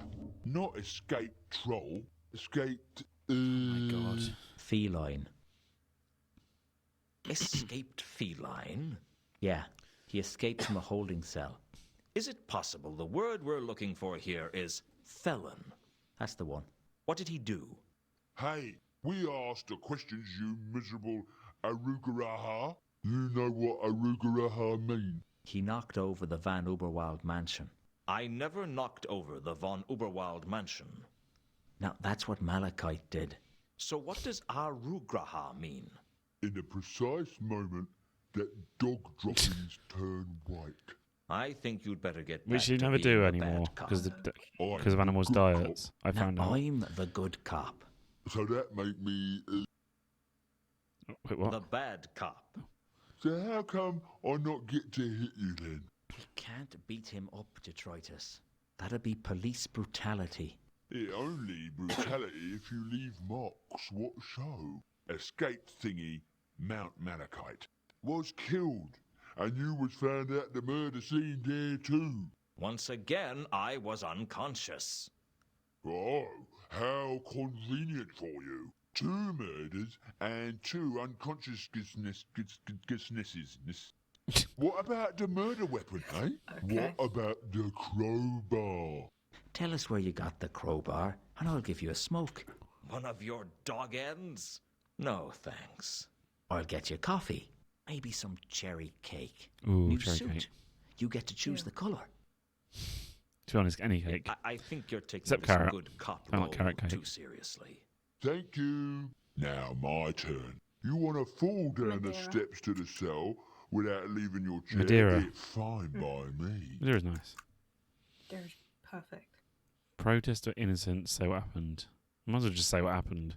not escaped troll. Escaped, Oh my god. Feline. Escaped feline? Yeah, he escaped from a holding cell. Is it possible the word we're looking for here is felon? That's the one. What did he do? Hey, we asked the questions, you miserable arugaraha. You know what arugaraha mean? He knocked over the Van Uberwald mansion. I never knocked over the von Uberwald mansion. Now, that's what Malachite did. So what does arugraha mean? In the precise moment that dog droppings turn white. I think you'd better get Which back you to never being do a anymore bad cop. because of animals' diets. I found now, out. I'm the good cop. So that make me... Wait, what? The bad cop. So how come I not get to hit you then? You can't beat him up, Detritus. That'd be police brutality. It only brutality if you leave marks. What show? Escaped thingy, Mount Malachite. Was killed. And you was found at the murder scene there too. Once again, I was unconscious. Oh, how convenient for you. 2 murders and 2 unconsciousnesses. What about the murder weapon, eh? Okay. What about the crowbar? Tell us where you got the crowbar, and I'll give you a smoke. One of your dog ends? No, thanks. I'll get you coffee. Maybe some cherry cake. Ooh, New cherry suit. cake. You get to choose the colour. To be honest, any cake. I think you're taking Except this carrot. good cop I role like carrot cake. too seriously. Thank you. Now my turn. You want to fall down the Madeira. steps to the cell without leaving your chair? Madeira. It's fine by me. Madeira's nice. They're perfect. Protest or innocent, say what happened. Might as well just say what happened.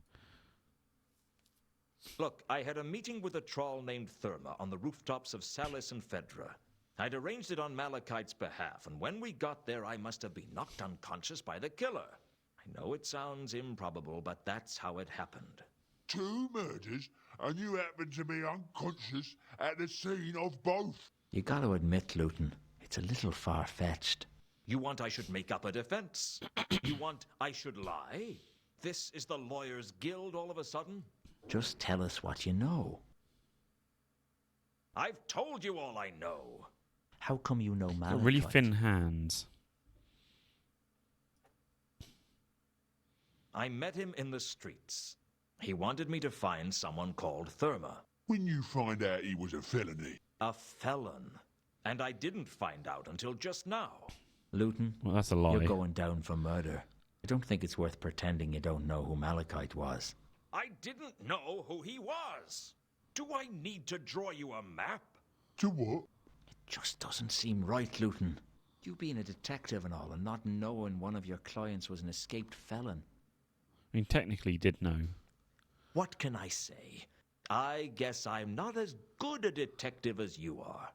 Look, I had a meeting with a troll named Therma on the rooftops of Salis and Phaedra. I'd arranged it on Malachite's behalf, and when we got there, I must have been knocked unconscious by the killer. I know it sounds improbable, but that's how it happened. 2 murders, and you happen to be unconscious at the scene of both. You got to admit, Luton, it's a little far-fetched. You want I should make up a defense? You want I should lie? This is the Lawyers' Guild all of a sudden? Just tell us what you know. I've told you all I know. How come you know Got Malachite? really thin hands. I met him in the streets. He wanted me to find someone called Therma. When you find out he was a felony. A felon. And I didn't find out until just now. Luton, Well, that's a lie. you're going down for murder. I don't think it's worth pretending you don't know who Malachite was. I didn't know who he was. Do I need to draw you a map? To what? It just doesn't seem right, Luton. You being a detective and all, and not knowing one of your clients was an escaped felon. I mean, technically, he did know. What can I say? I guess I'm not as good a detective as you are.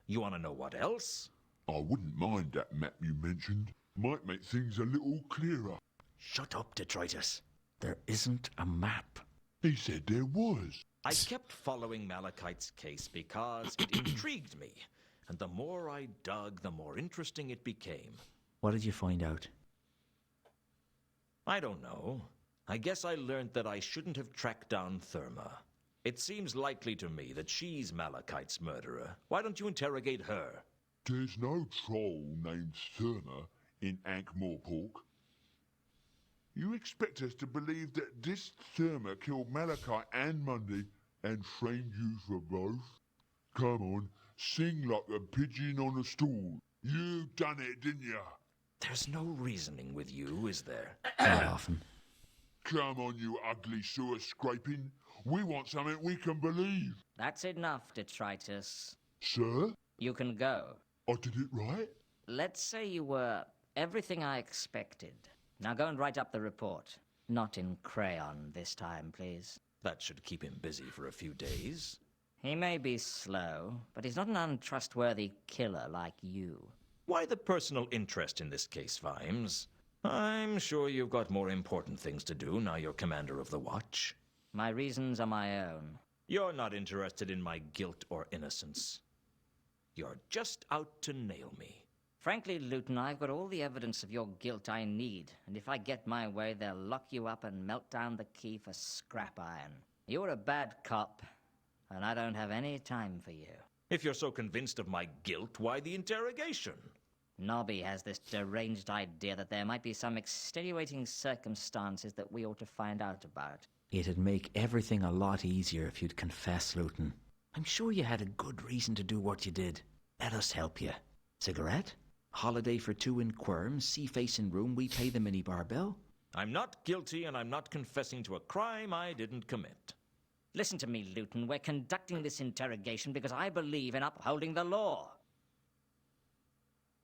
You want to know what else? I wouldn't mind that map you mentioned. Might make things a little clearer. Shut up, Detritus. There isn't a map. He said there was. I kept following Malachite's case because it intrigued me. And the more I dug, the more interesting it became. What did you find out? I don't know. I guess I learned that I shouldn't have tracked down Therma. It seems likely to me that she's Malachite's murderer. Why don't you interrogate her? There's no troll named Therma in Ankh-Morpork. You expect us to believe that this Therma killed Malachite and Mundy and framed you for both? Come on, sing like a pigeon on a stool. You done it, didn't you? There's no reasoning with you, is there? Not often. Come on, you ugly sewer scraping. We want something we can believe. That's enough, Detritus. Sir? You can go. I did it right? Let's say you were everything I expected. Now go and write up the report. Not in crayon this time, please. That should keep him busy for a few days. He may be slow, but he's not an untrustworthy killer like you. Why the personal interest in this case, Vimes? I'm sure you've got more important things to do now you're commander of the watch. My reasons are my own. You're not interested in my guilt or innocence. You're just out to nail me. Frankly, Luton, I've got all the evidence of your guilt I need, and if I get my way, they'll lock you up and melt down the key for scrap iron. You're a bad cop, and I don't have any time for you. If you're so convinced of my guilt, why the interrogation? Nobby has this deranged idea that there might be some extenuating circumstances that we ought to find out about. It'd make everything a lot easier if you'd confess, Luton. I'm sure you had a good reason to do what you did. Let us help you. Cigarette? Holiday for two in Quirm, sea-facing room, we pay the minibar bill. I'm not guilty, and I'm not confessing to a crime I didn't commit. Listen to me, Luton. We're conducting this interrogation because I believe in upholding the law.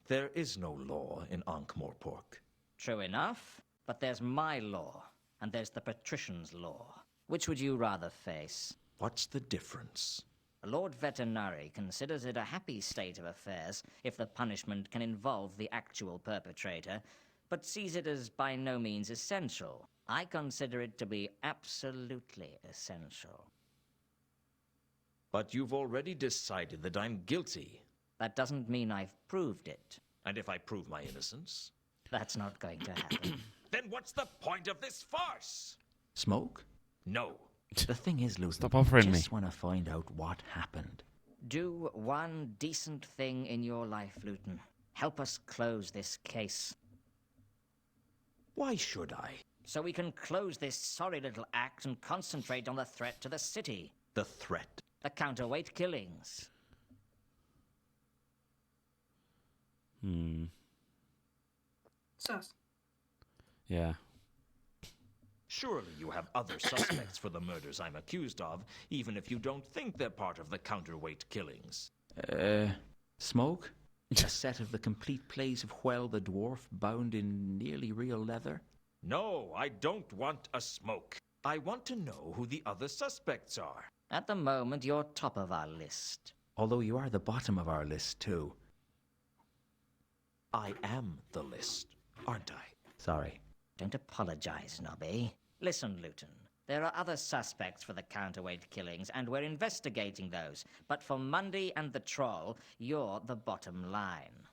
There is no law in Ankh-Morpork. True enough, but there's my law, and there's the patrician's law. Which would you rather face? What's the difference? Lord Veterinary considers it a happy state of affairs if the punishment can involve the actual perpetrator, but sees it as by no means essential. I consider it to be absolutely essential. But you've already decided that I'm guilty. That doesn't mean I've proved it. And if I prove my innocence? That's not going to happen. Then what's the point of this farce? Smoke? No. The thing is, Luton, Stop offering me. Just want to find out what happened. Do one decent thing in your life, Luton. Help us close this case. Why should I? So we can close this sorry little act and concentrate on the threat to the city. The threat? The counterweight killings. Sus. Yeah. Surely you have other suspects for the murders I'm accused of, even if you don't think they're part of the counterweight killings. Smoke? A set of the complete plays of Whell the Dwarf bound in nearly real leather? No, I don't want a smoke. I want to know who the other suspects are. At the moment, you're top of our list. Although you are the bottom of our list, too. I am the list, aren't I? Sorry. Don't apologize, Nobby. Listen, Luton. There are other suspects for the counterweight killings, and we're investigating those. But for Mundy and the Troll, you're the bottom line.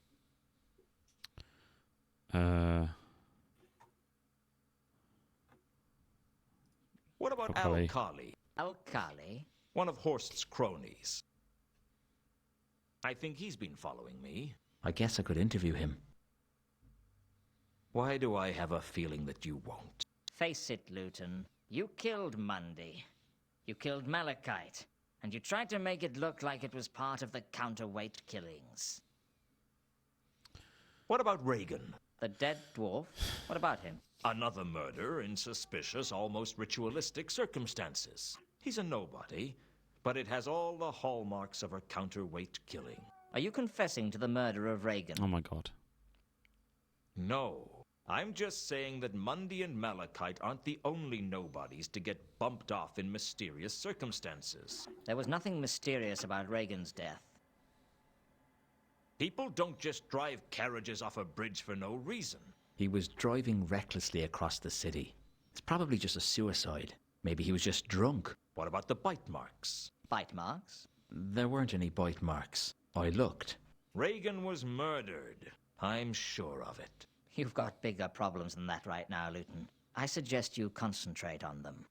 What about Al-Khali? Al-Khali? Al-Khali? One of Horst's cronies. I think he's been following me. I guess I could interview him. Why do I have a feeling that you won't? Face it, Luton. You killed Mundy. You killed Malachite. And you tried to make it look like it was part of the counterweight killings. What about Reagan? The dead dwarf? What about him? Another murder in suspicious, almost ritualistic circumstances. He's a nobody, but it has all the hallmarks of a counterweight killing. Are you confessing to the murder of Reagan? Oh my god. No. I'm just saying that Mundy and Malachite aren't the only nobodies to get bumped off in mysterious circumstances. There was nothing mysterious about Reagan's death. People don't just drive carriages off a bridge for no reason. He was driving recklessly across the city. It's probably just a suicide. Maybe he was just drunk. What about the bite marks? Bite marks? There weren't any bite marks. I looked. Reagan was murdered. I'm sure of it. You've got bigger problems than that right now, Luton. I suggest you concentrate on them.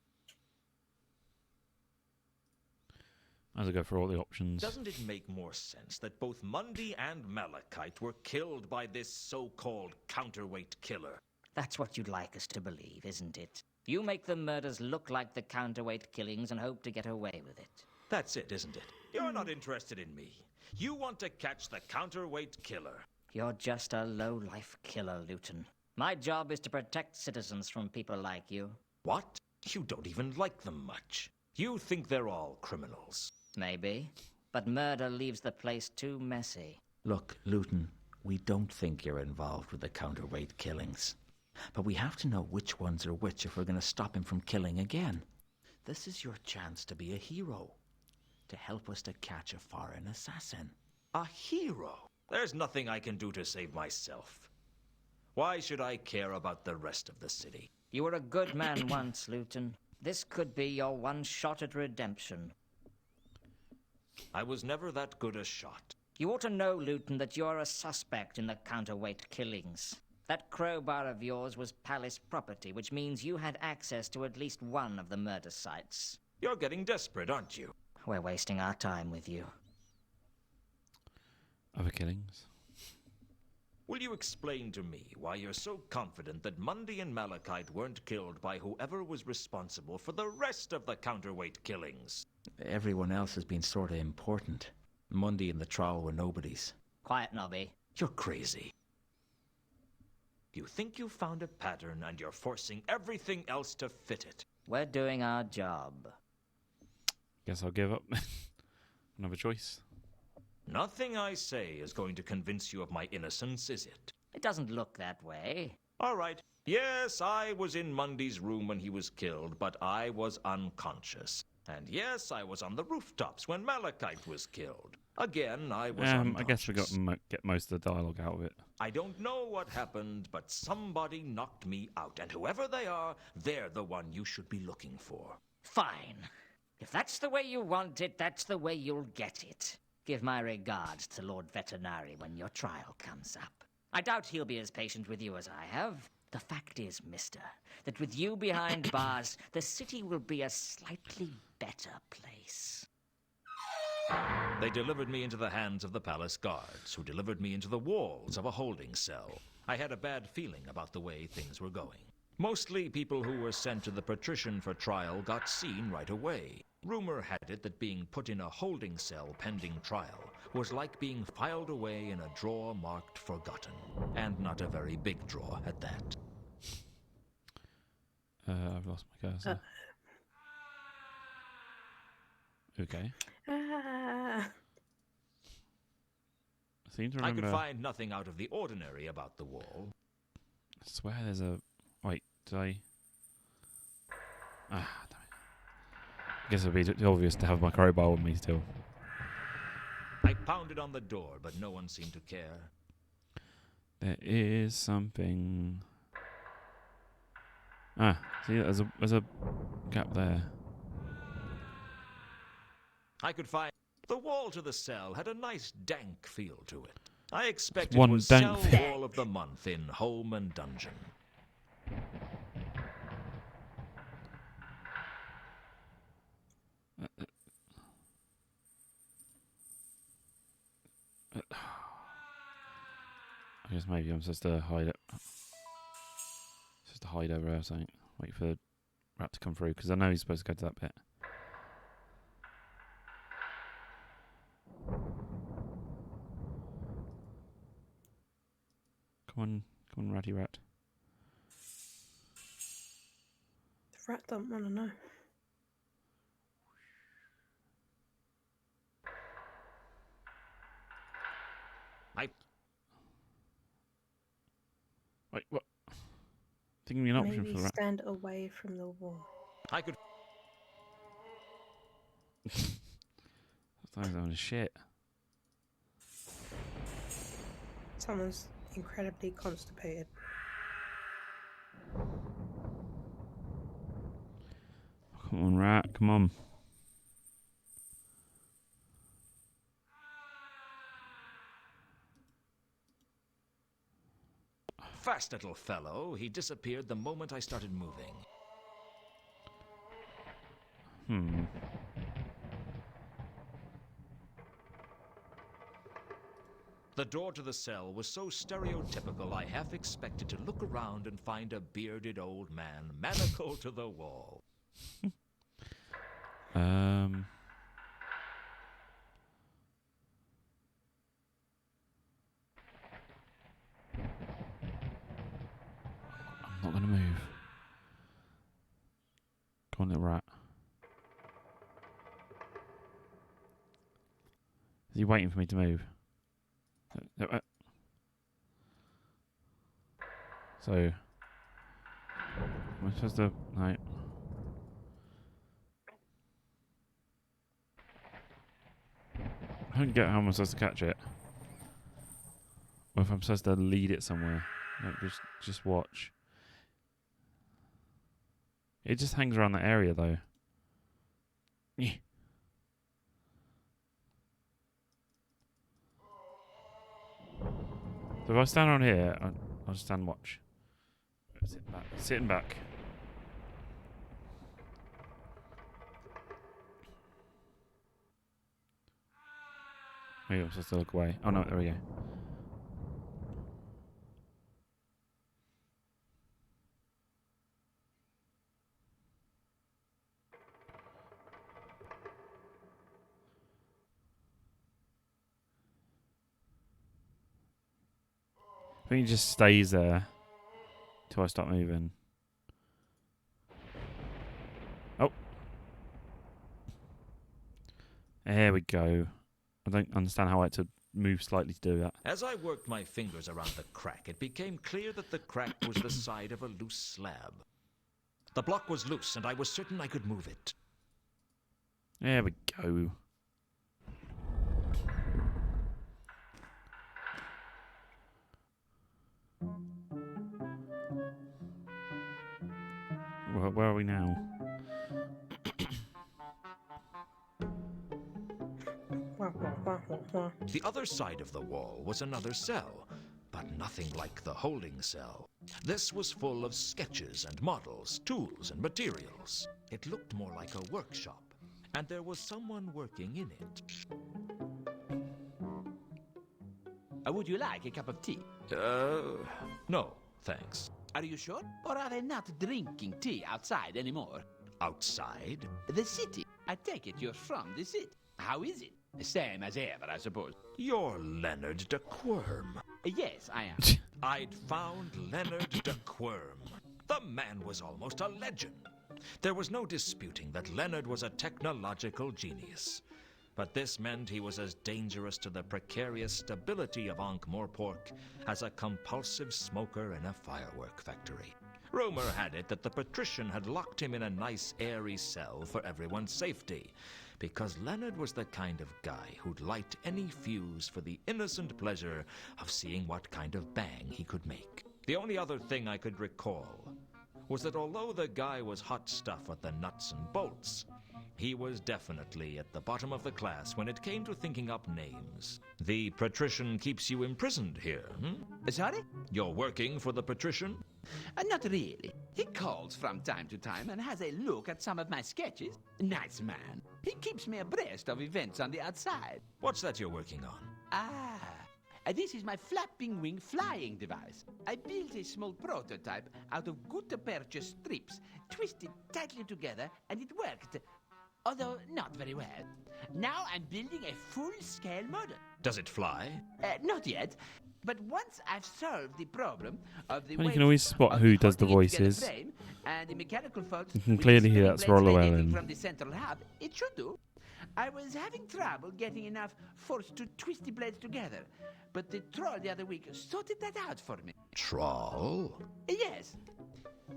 As I go for all the options. Doesn't it make more sense that both Mundy and Malachite were killed by this so-called counterweight killer? That's what you'd like us to believe, isn't it? You make the murders look like the counterweight killings and hope to get away with it. That's it, isn't it? You're not interested in me. You want to catch the counterweight killer. You're just a low-life killer, Luton. My job is to protect citizens from people like you. What? You don't even like them much. You think they're all criminals. Maybe. But murder leaves the place too messy. Look, Luton, we don't think you're involved with the counterweight killings. But we have to know which ones are which if we're going to stop him from killing again. This is your chance to be a hero. to help us to catch a foreign assassin. A hero? There's nothing I can do to save myself. Why should I care about the rest of the city? You were a good man once, Luton. This could be your one shot at redemption. I was never that good a shot. You ought to know, Luton, that you're a suspect in the counterweight killings. That crowbar of yours was palace property, which means you had access to at least one of the murder sites. You're getting desperate, aren't you? We're wasting our time with you. Other killings? Will you explain to me why you're so confident that Mundy and Malachite weren't killed by whoever was responsible for the rest of the counterweight killings? Everyone else has been sort of important. Mundy and the Troll were nobodies. Quiet, Nobby. You're crazy. You think you found a pattern and you're forcing everything else to fit it. We're doing our job. Guess I'll give up. Another choice. Nothing I say is going to convince you of my innocence, is it? It doesn't look that way. All right. Yes, I was in Mundy's room when he was killed, but I was unconscious. And yes, I was on the rooftops when Malachite was killed. Again, I was unconscious. I guess we got to get most of the dialogue out of it. I don't know what happened, but somebody knocked me out, and whoever they are, they're the one you should be looking for. Fine. If that's the way you want it, that's the way you'll get it. Give my regards to Lord Veterinary when your trial comes up. I doubt he'll be as patient with you as I have. The fact is, mister, that with you behind bars, the city will be a slightly better place. They delivered me into the hands of the palace guards, who delivered me into the walls of a holding cell. I had a bad feeling about the way things were going. Mostly people who were sent to the patrician for trial got seen right away. Rumor had it that being put in a holding cell pending trial was like being filed away in a drawer marked forgotten. And not a very big drawer at that. I've lost my cursor. Okay. I seem to remember... I could find nothing out of the ordinary about the wall. I swear there's a... Wait, did I... Ah, damn it. I guess it would be obvious to have my crowbar with me still. I pounded on the door, but no one seemed to care. There is something... Ah, see, there's a gap there. I could find... The wall to the cell had a nice dank feel to it. I expect One it was dank cell wall of the month in Home and Dungeon. I guess maybe I'm supposed to hide it. Just to hide over or something. Wait for the rat to come through, because I know he's supposed to go to that bit. Come on, ratty rat. The rat don't want to know. Wait, what? Thinking of an option Maybe for the rat. stand away from the wall. I could... Sometimes I'm shit. Someone's incredibly constipated. Come on, rat, come on. Fast little fellow. He disappeared the moment I started moving. The door to the cell was so stereotypical I half expected to look around and find a bearded old man manacled to the wall. I'm not gonna move. Come on, little rat. Is he waiting for me to move? So, am I supposed to... No. I don't get how I'm supposed to catch it. Or if I'm supposed to lead it somewhere. Like, just watch. It just hangs around that area, though. Yeah. So if I stand on here, I'll just stand and watch. Sitting back. Sitting back. Maybe I'm supposed to look away. Oh no, there we go. I think he just stays there till I start moving. Oh. There we go. I don't understand how I had to move slightly to do that. As I worked my fingers around the crack, it became clear that the crack was the side of a loose slab. The block was loose, and I was certain I could move it. There we go. Where are we now? The other side of the wall was another cell, but nothing like the holding cell. This was full of sketches and models, tools and materials. It looked more like a workshop, and there was someone working in it. Would you like a cup of tea? No, thanks. Are you sure? Or are they not drinking tea outside anymore? Outside? The city. I take it you're from the city. How is it? Same as ever, I suppose. You're Leonard de Quirm. Yes, I am. I'd found Leonard de Quirm. The man was almost a legend. There was no disputing that Leonard was a technological genius. But this meant he was as dangerous to the precarious stability of Ankh-Morpork as a compulsive smoker in a firework factory. Rumor had it that the patrician had locked him in a nice, airy cell for everyone's safety, because Leonard was the kind of guy who'd light any fuse for the innocent pleasure of seeing what kind of bang he could make. The only other thing I could recall was that although the guy was hot stuff at the nuts and bolts, he was definitely at the bottom of the class when it came to thinking up names. The patrician keeps you imprisoned here, Sorry? You're working for the patrician? Not really. He calls from time to time and has a look at some of my sketches. Nice man. He keeps me abreast of events on the outside. What's that you're working on? This is my flapping wing flying device. I built a small prototype out of gutta-percha strips, twisted tightly together, and it worked. Although not very well. Now I'm building a full-scale model. Does it fly? Not yet. But once I've solved the problem of the You can always spot who does the voices. And the mechanical faults You can clearly hear that's Rollo Ellen. from the central hub, it should do. I was having trouble getting enough force to twist the blades together, but the troll the other week sorted that out for me. Troll? Yes.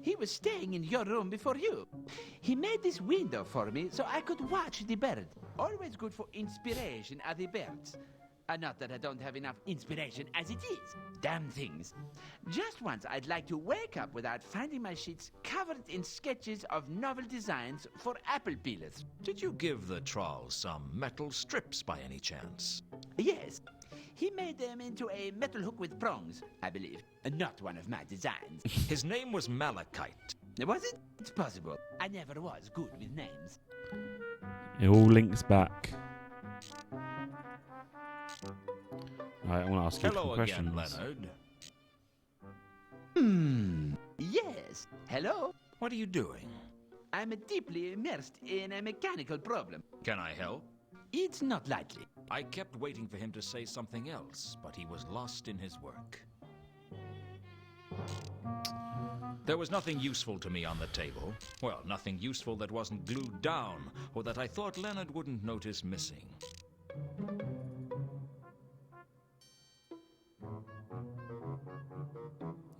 He was staying in your room before you. He made this window for me so I could watch the bird. Always good for inspiration are the birds. Not that I don't have enough inspiration as it is. Damn things. Just once I'd like to wake up without finding my sheets covered in sketches of novel designs for apple peelers. Did you give the troll some metal strips by any chance? Yes. He made them into a metal hook with prongs, I believe. Not one of my designs. His name was Malachite. Was it? It's possible. I never was good with names. It all links back. Right, I want to ask you Hello some questions. again, Leonard. Yes. Hello? What are you doing? I'm deeply immersed in a mechanical problem. Can I help? It's not likely. I kept waiting for him to say something else, but he was lost in his work. There was nothing useful to me on the table. Well, nothing useful that wasn't glued down, or that I thought Leonard wouldn't notice missing.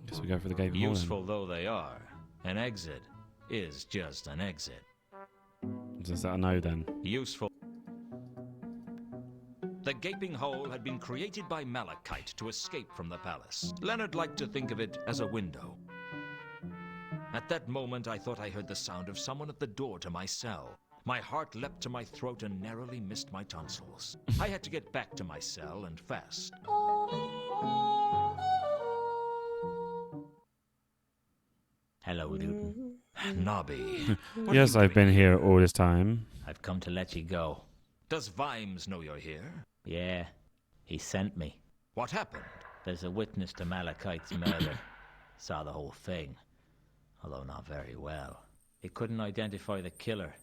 Guess we go for the game. Useful though they are, an exit is just an exit. Does that a no then? Useful. The gaping hole had been created by Malachite to escape from the palace. Leonard liked to think of it as a window. At that moment, I thought I heard the sound of someone at the door to my cell. My heart leapt to my throat and narrowly missed my tonsils. I had to get back to my cell and fast. Hello, Luton. Nobby. Yes, I've been here all this time. I've come to let you go. Does Vimes know you're here? Yeah, he sent me. What happened? There's a witness to Malachite's murder. Saw the whole thing, although not very well. He couldn't identify the killer,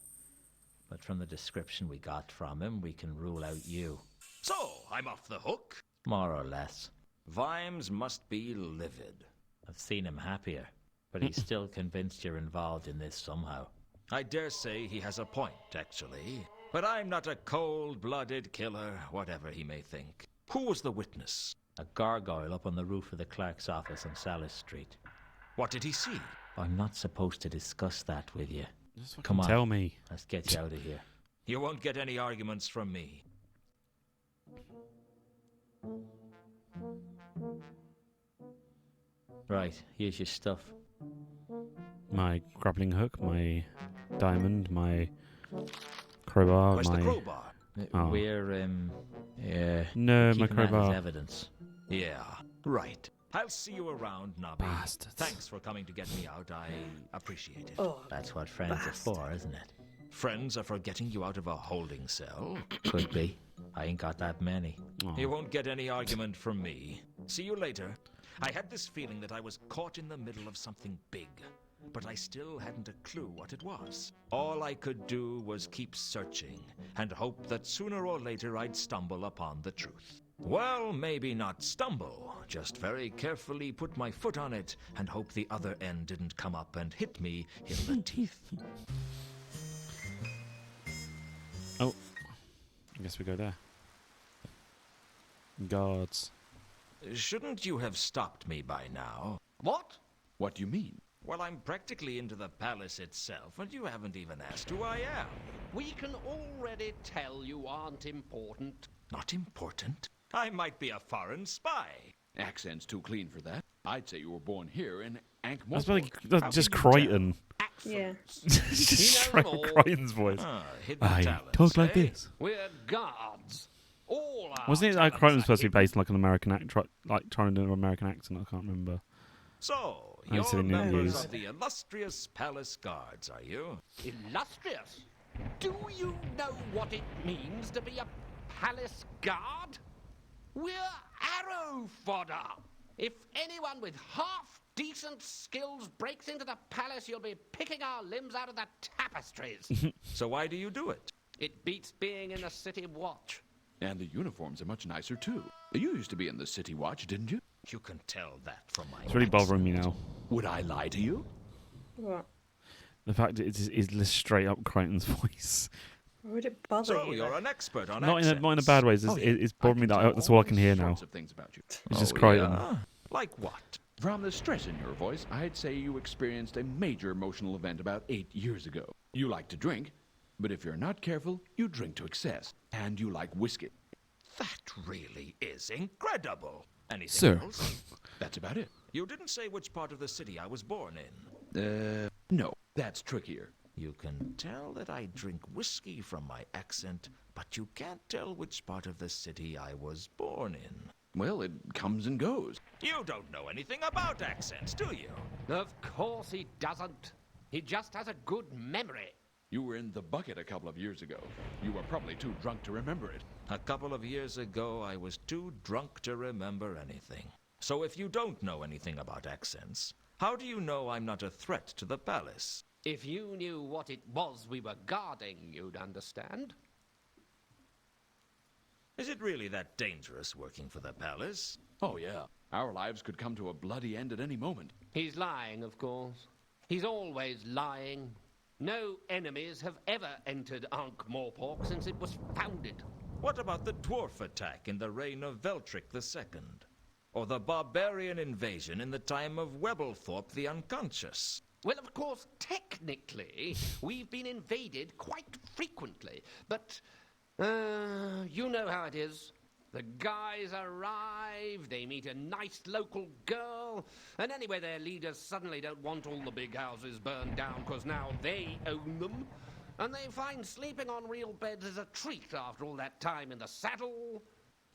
but from the description we got from him, we can rule out you. So, I'm off the hook? More or less. Vimes must be livid. I've seen him happier, but he's still convinced you're involved in this somehow. I dare say he has a point, actually. But I'm not a cold-blooded killer, whatever he may think. Who was the witness? A gargoyle up on the roof of the clerk's office on Salis Street. What did he see? I'm not supposed to discuss that with you. Just Come on, tell me. Let's get you out of here. You won't get any arguments from me. Right, here's your stuff. My grappling hook, my diamond, my crowbar, Where's my... the crowbar? Oh. We're, yeah... No, my keeping that as crowbar. evidence. Yeah, right. I'll see you around, Nobby. Bastards. Thanks for coming to get me out. I appreciate it. Oh, That's what friends are for, isn't it? Friends are for getting you out of a holding cell. Could be. I ain't got that many. Oh. You won't get any argument from me. See you later. I had this feeling that I was caught in the middle of something big, but I still hadn't a clue what it was. All I could do was keep searching and hope that sooner or later I'd stumble upon the truth. Well, maybe not stumble, just very carefully put my foot on it and hope the other end didn't come up and hit me in the teeth. Oh, I guess we go there. Guards. Shouldn't you have stopped me by now? What? What do you mean? Well, I'm practically into the palace itself, and you haven't even asked who I am. We can already tell you aren't important. Not important? I might be a foreign spy. Accent's too clean for that. I'd say you were born here in That's Ankh-Morpork. just Crichton. yeah. Just straight from Crichton's voice. Hidden I talents, talk like eh? this. We're guards. All our Wasn't it like talents Crichton was are supposed to be hidden. based on like an American like trying to do an American accent? I can't remember. So, I you're said in members interviews. of the illustrious palace guards, are you? Illustrious. Do you know what it means to be a palace guard? We're arrow fodder. If anyone with half-decent skills breaks into the palace, you'll be picking our limbs out of the tapestries. So why do you do it? It beats being in the city watch. And the uniforms are much nicer, too. You used to be in the City Watch, didn't you? You can tell that from my It's really bothering me now. Would I lie to you? What? The fact that it is just straight up Crichton's voice. Why would it bother So, you? you're an expert on Not accents. in a bad way. It's, Oh, yeah. it's bothering me that tell that's all I can hear sorts now. of things about you. It's just Oh, Crichton. yeah? Like what? From the stress in your voice, I'd say you experienced a major emotional event about 8 years ago. You like to drink, but if you're not careful, you drink to excess. And you like whiskey. That really is incredible. Anything Sir. else? That's about it. You didn't say which part of the city I was born in. No, that's trickier. You can tell that I drink whiskey from my accent, but you can't tell which part of the city I was born in. Well, it comes and goes. You don't know anything about accents, do you? Of course he doesn't. He just has a good memory. You were in the bucket a couple of years ago. You were probably too drunk to remember it. A couple of years ago, I was too drunk to remember anything. So if you don't know anything about accents, how do you know I'm not a threat to the palace? If you knew what it was we were guarding, you'd understand. Is it really that dangerous working for the palace? Oh, yeah. Our lives could come to a bloody end at any moment. He's lying, of course. He's always lying. No enemies have ever entered Ankh-Morpork since it was founded. What about the dwarf attack in the reign of Veltric II? Or the barbarian invasion in the time of Webblethorpe the Unconscious? Well, of course, technically, we've been invaded quite frequently, but You know how it is. The guys arrive, they meet a nice local girl, and anyway their leaders suddenly don't want all the big houses burned down because now they own them, and they find sleeping on real beds is a treat after all that time in the saddle.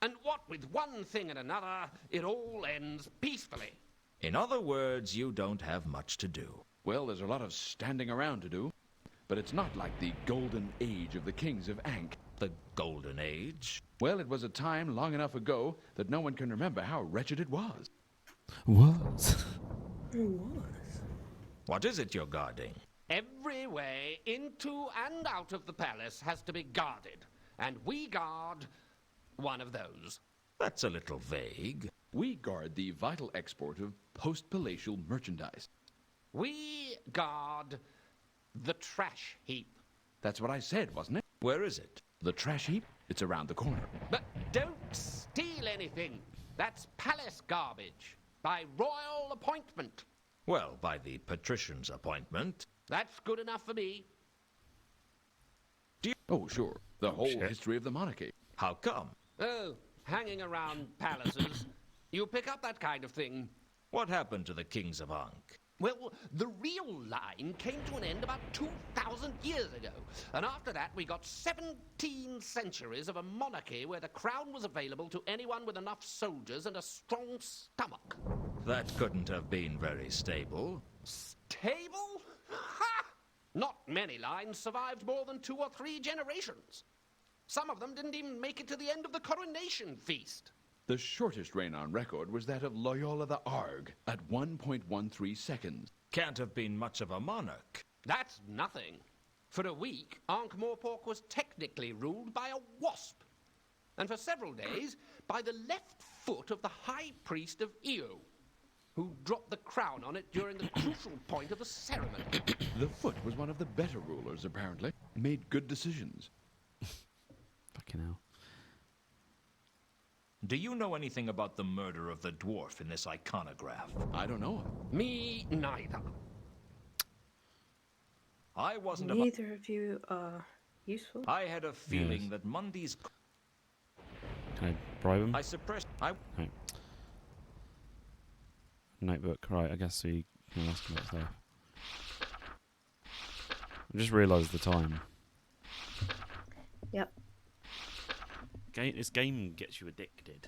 And what with one thing and another, it all ends peacefully. In other words, you don't have much to do. Well, there's a lot of standing around to do. But it's not like the golden age of the kings of Ankh. The golden age? Well, it was a time long enough ago that no one can remember how wretched it was. Was? It was. What is it you're guarding? Every way into and out of the palace has to be guarded, and we guard one of those. That's a little vague. We guard the vital export of post-palatial merchandise. We guard the trash heap. That's what I said, wasn't it? Where is it? The trash heap? It's around the corner. But don't steal anything. That's palace garbage. By royal appointment. Well, by the patrician's appointment. That's good enough for me. Oh, sure. The whole history of the monarchy. How come? Oh, hanging around palaces. You pick up that kind of thing. What happened to the kings of Ankh? Well, the real line came to an end about 2,000 years ago. And after that, we got 17 centuries of a monarchy where the crown was available to anyone with enough soldiers and a strong stomach. That couldn't have been very stable. Stable? Ha! Not many lines survived more than 2 or 3 generations. Some of them didn't even make it to the end of the coronation feast. The shortest reign on record was that of Loyola the Arg at 1.13 seconds. Can't have been much of a monarch. That's nothing. For a week, Ankh-Morpork was technically ruled by a wasp. And for several days, by the left foot of the high priest of Io, who dropped the crown on it during the crucial point of the ceremony. The foot was one of the better rulers, apparently. Made good decisions. Fucking hell. Do you know anything about the murder of the dwarf in this iconograph? I don't know. Me neither. I wasn't Neither of you are useful. I had a feeling that Mundy's... Can I bribe him? I suppressed... No. Notebook, right, I guess we can ask him about stuff. I just realised the time. Yep. This game gets you addicted.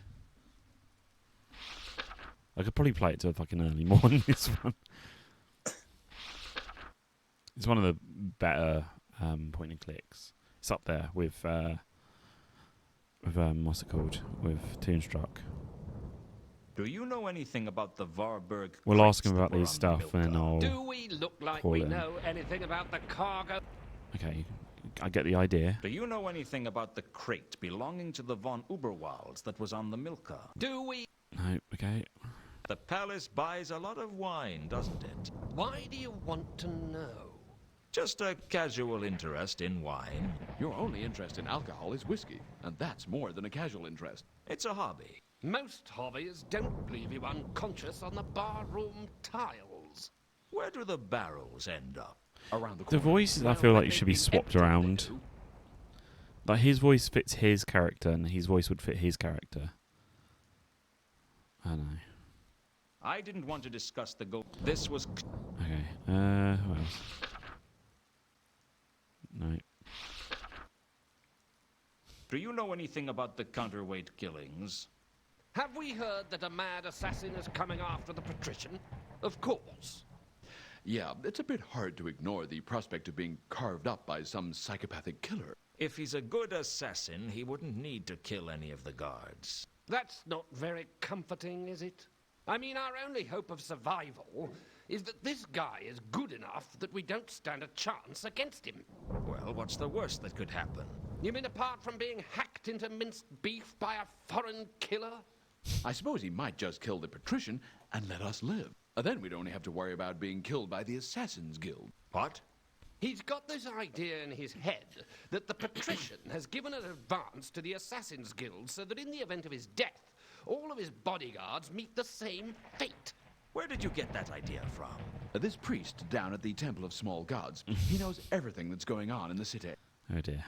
I could probably play it till fucking early morning, this one. It's one of the better point and clicks. It's up there with what's it called? With Toonstruck. Do you know anything about the Varberg... We'll ask him about these stuff and then I'll... Do we look like we know anything about the cargo? Okay, I get the idea. Do you know anything about the crate belonging to the von Uberwalds that was on the Milka? Do we? No, okay. The palace buys a lot of wine, doesn't it? Why do you want to know? Just a casual interest in wine. Your only interest in alcohol is whiskey, and that's more than a casual interest. It's a hobby. Most hobbies don't leave you unconscious on the barroom tiles. Where do the barrels end up? Around the corner. The voices, I feel like, should be swapped around. Like, his voice fits his character, and his voice would fit his character. I don't know. I didn't want to discuss the goal. This was... Okay, what else? No. Do you know anything about the counterweight killings? Have we heard that a mad assassin is coming after the patrician? Of course. Yeah, it's a bit hard to ignore the prospect of being carved up by some psychopathic killer. If he's a good assassin, he wouldn't need to kill any of the guards. That's not very comforting, is it? I mean, our only hope of survival is that this guy is good enough that we don't stand a chance against him. Well, what's the worst that could happen? You mean apart from being hacked into minced beef by a foreign killer? I suppose he might just kill the patrician and let us live. Then we'd only have to worry about being killed by the Assassin's Guild. What? He's got this idea in his head that the patrician has given an advance to the Assassin's Guild so that in the event of his death, all of his bodyguards meet the same fate. Where did you get that idea from? This priest down at the Temple of Small Gods. He knows everything that's going on in the city. Oh dear.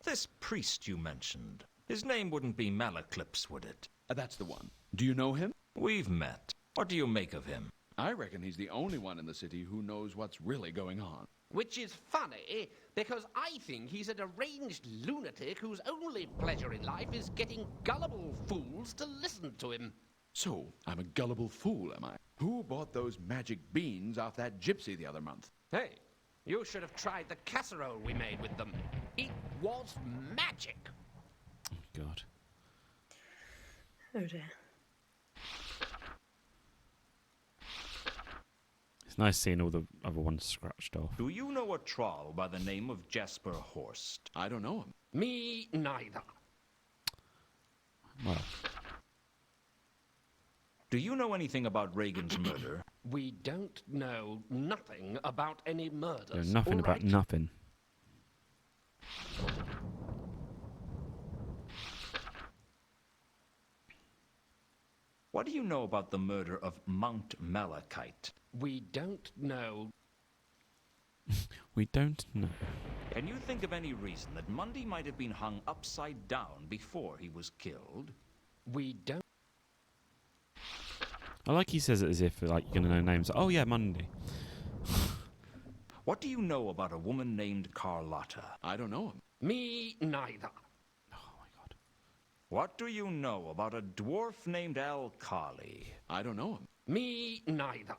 This priest you mentioned, his name wouldn't be Malaclips, would it? That's the one. Do you know him? We've met. What do you make of him? I reckon he's the only one in the city who knows what's really going on. Which is funny, because I think he's a deranged lunatic whose only pleasure in life is getting gullible fools to listen to him. So, I'm a gullible fool, am I? Who bought those magic beans off that gypsy the other month? Hey, you should have tried the casserole we made with them. It was magic. Oh, God. Oh dear. It's nice seeing all the other ones scratched off. Do you know a troll by the name of Jasper Horst? I don't know him. Me neither. Well, do you know anything about Reagan's murder? We don't know nothing about any murders. nothing all about right? nothing. What do you know about the murder of Mount Malachite? We don't know. We don't know. Can you think of any reason that Mundy might have been hung upside down before he was killed? We don't. I like he says it as if like you're gonna know names. Oh yeah, Monday. What do you know about a woman named Carlotta? I don't know him. Me neither. Oh my God. What do you know about a dwarf named Alkali? I don't know him. Me neither.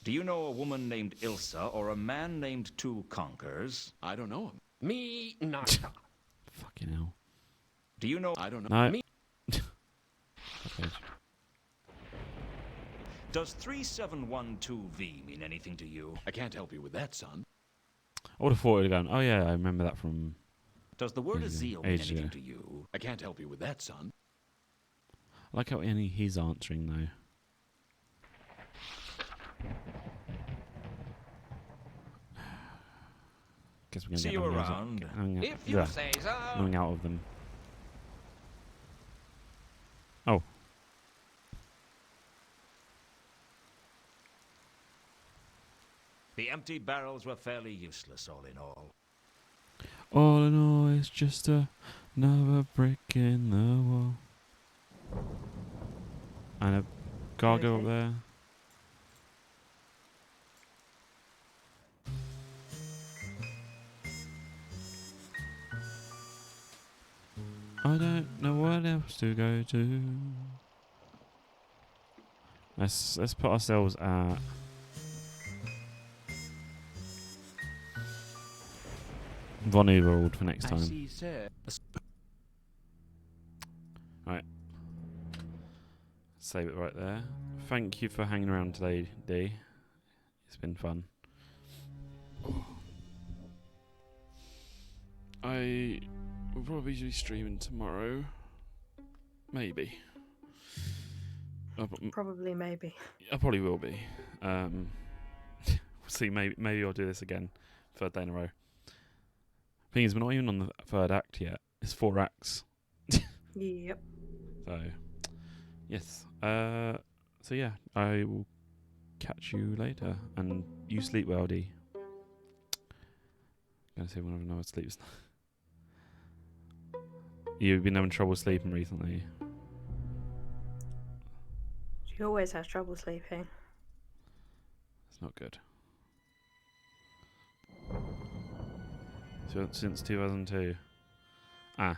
Do you know a woman named Ilsa or a man named Two Conkers? I don't know him. Me neither. Fucking hell. Do you know? I don't know. No. Me. Okay. Does 3712V mean anything to you? I can't help you with that, son. I would have thought it would have gone, oh yeah, I remember that from... Does the word Azeel mean ages anything ago. to you? I can't help you with that, son. I like how he's answering though. Guess we're gonna See get you nothing around. If you say so. Nothing out of them. Oh. The empty barrels were fairly useless, all in all. All in all, it's just another brick in the wall. And a gargoyle up there. I don't know what else to go to. Let's put ourselves at Von Uberwald for next I time. see, sir. Right. Save it right there. Thank you for hanging around today, D. It's been fun. I will probably be streaming tomorrow. Maybe. Probably, maybe. I probably will be. We'll see. Maybe I'll do this again. Third day in a row. Thing is, we're not even on the third act yet. It's 4 acts. Yep. So, yes. So yeah, I will catch you later. And you sleep well, D. Gonna say one of another sleeps. You've been having trouble sleeping recently. She always has trouble sleeping. It's not good. So, since 2002. I'm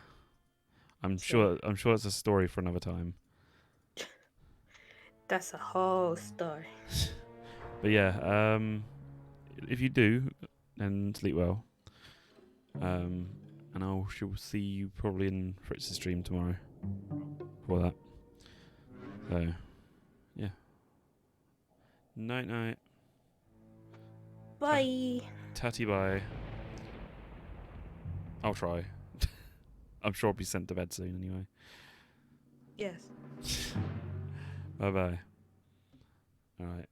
sure it's a story for another time. That's a whole story. But yeah, if you do, then sleep well. And I shall see you probably in Fritz's stream tomorrow. For that. So, yeah. Night night. Bye. Tatty bye. I'll try. I'm sure I'll be sent to bed soon anyway. Yes. Bye bye. Alright.